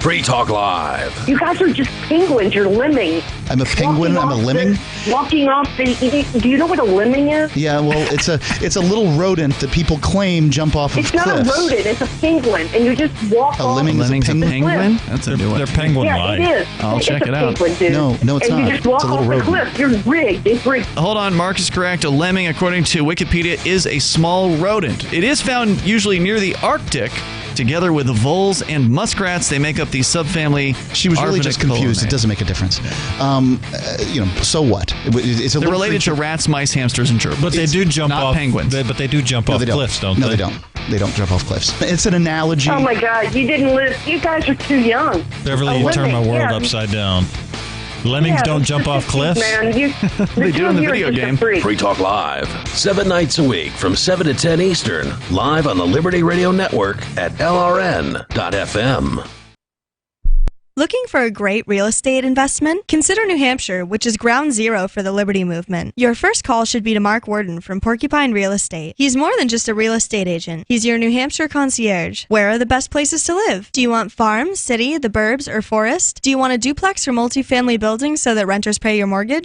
Speaker 30: Free Talk Live.
Speaker 4: You guys are just penguins. You're lemmings.
Speaker 10: I'm a penguin. I'm a lemming.
Speaker 4: Walking off the. Do you know what a lemming is?
Speaker 10: Yeah, well, it's a little rodent that people claim jump off of
Speaker 4: It's
Speaker 10: cliffs.
Speaker 4: not a rodent. It's a penguin, and you just walk
Speaker 10: A
Speaker 4: off.
Speaker 10: lemming is a penguin?
Speaker 5: That's a new one. They're penguin
Speaker 4: Yeah,
Speaker 5: like.
Speaker 4: it is.
Speaker 5: I'll
Speaker 4: It's
Speaker 5: check
Speaker 4: a
Speaker 5: it out.
Speaker 4: penguin, dude.
Speaker 10: No, it's
Speaker 4: and
Speaker 10: not.
Speaker 4: You just walk
Speaker 10: It's a little
Speaker 4: off the
Speaker 10: rodent.
Speaker 4: cliff. You're rigged. It's rigged.
Speaker 3: Hold on, Mark is correct. A lemming, according to Wikipedia, is a small rodent. It is found usually near the Arctic. Together with the voles and muskrats, they make up the subfamily.
Speaker 10: She was really just confused. It
Speaker 3: Arvanicolinae.
Speaker 10: doesn't make a difference. So what? It's a
Speaker 3: They're
Speaker 10: little
Speaker 3: related
Speaker 10: creature.
Speaker 3: to rats, mice, hamsters, and gerbils.
Speaker 5: But they do jump
Speaker 3: not
Speaker 5: off
Speaker 3: penguins.
Speaker 5: But they do jump off
Speaker 10: they don't.
Speaker 5: cliffs, don't
Speaker 10: No,
Speaker 5: they?
Speaker 10: they don't. They don't jump off cliffs. It's an analogy.
Speaker 4: Oh my God! You didn't live. You guys are too young.
Speaker 5: Beverly,
Speaker 4: A
Speaker 5: you turn my
Speaker 4: lemming,
Speaker 5: world
Speaker 4: yeah.
Speaker 5: upside down. Lemmings
Speaker 4: Yeah,
Speaker 5: don't
Speaker 4: but
Speaker 5: jump off cliffs?
Speaker 4: Man, the
Speaker 3: They do
Speaker 4: two
Speaker 3: in
Speaker 4: of
Speaker 3: the
Speaker 4: you are
Speaker 3: video
Speaker 4: just a
Speaker 3: game.
Speaker 4: freak.
Speaker 30: Free Talk Live, 7 nights a week from 7 to 10 Eastern, live on the Liberty Radio Network at LRN.FM.
Speaker 9: Looking for a great real estate investment? Consider New Hampshire, which is ground zero for the Liberty Movement. Your first call should be to Mark Worden from Porcupine Real Estate. He's more than just a real estate agent. He's your New Hampshire concierge. Where are the best places to live? Do you want farm, city, the burbs, or forest? Do you want a duplex or multifamily building so that renters pay your mortgage?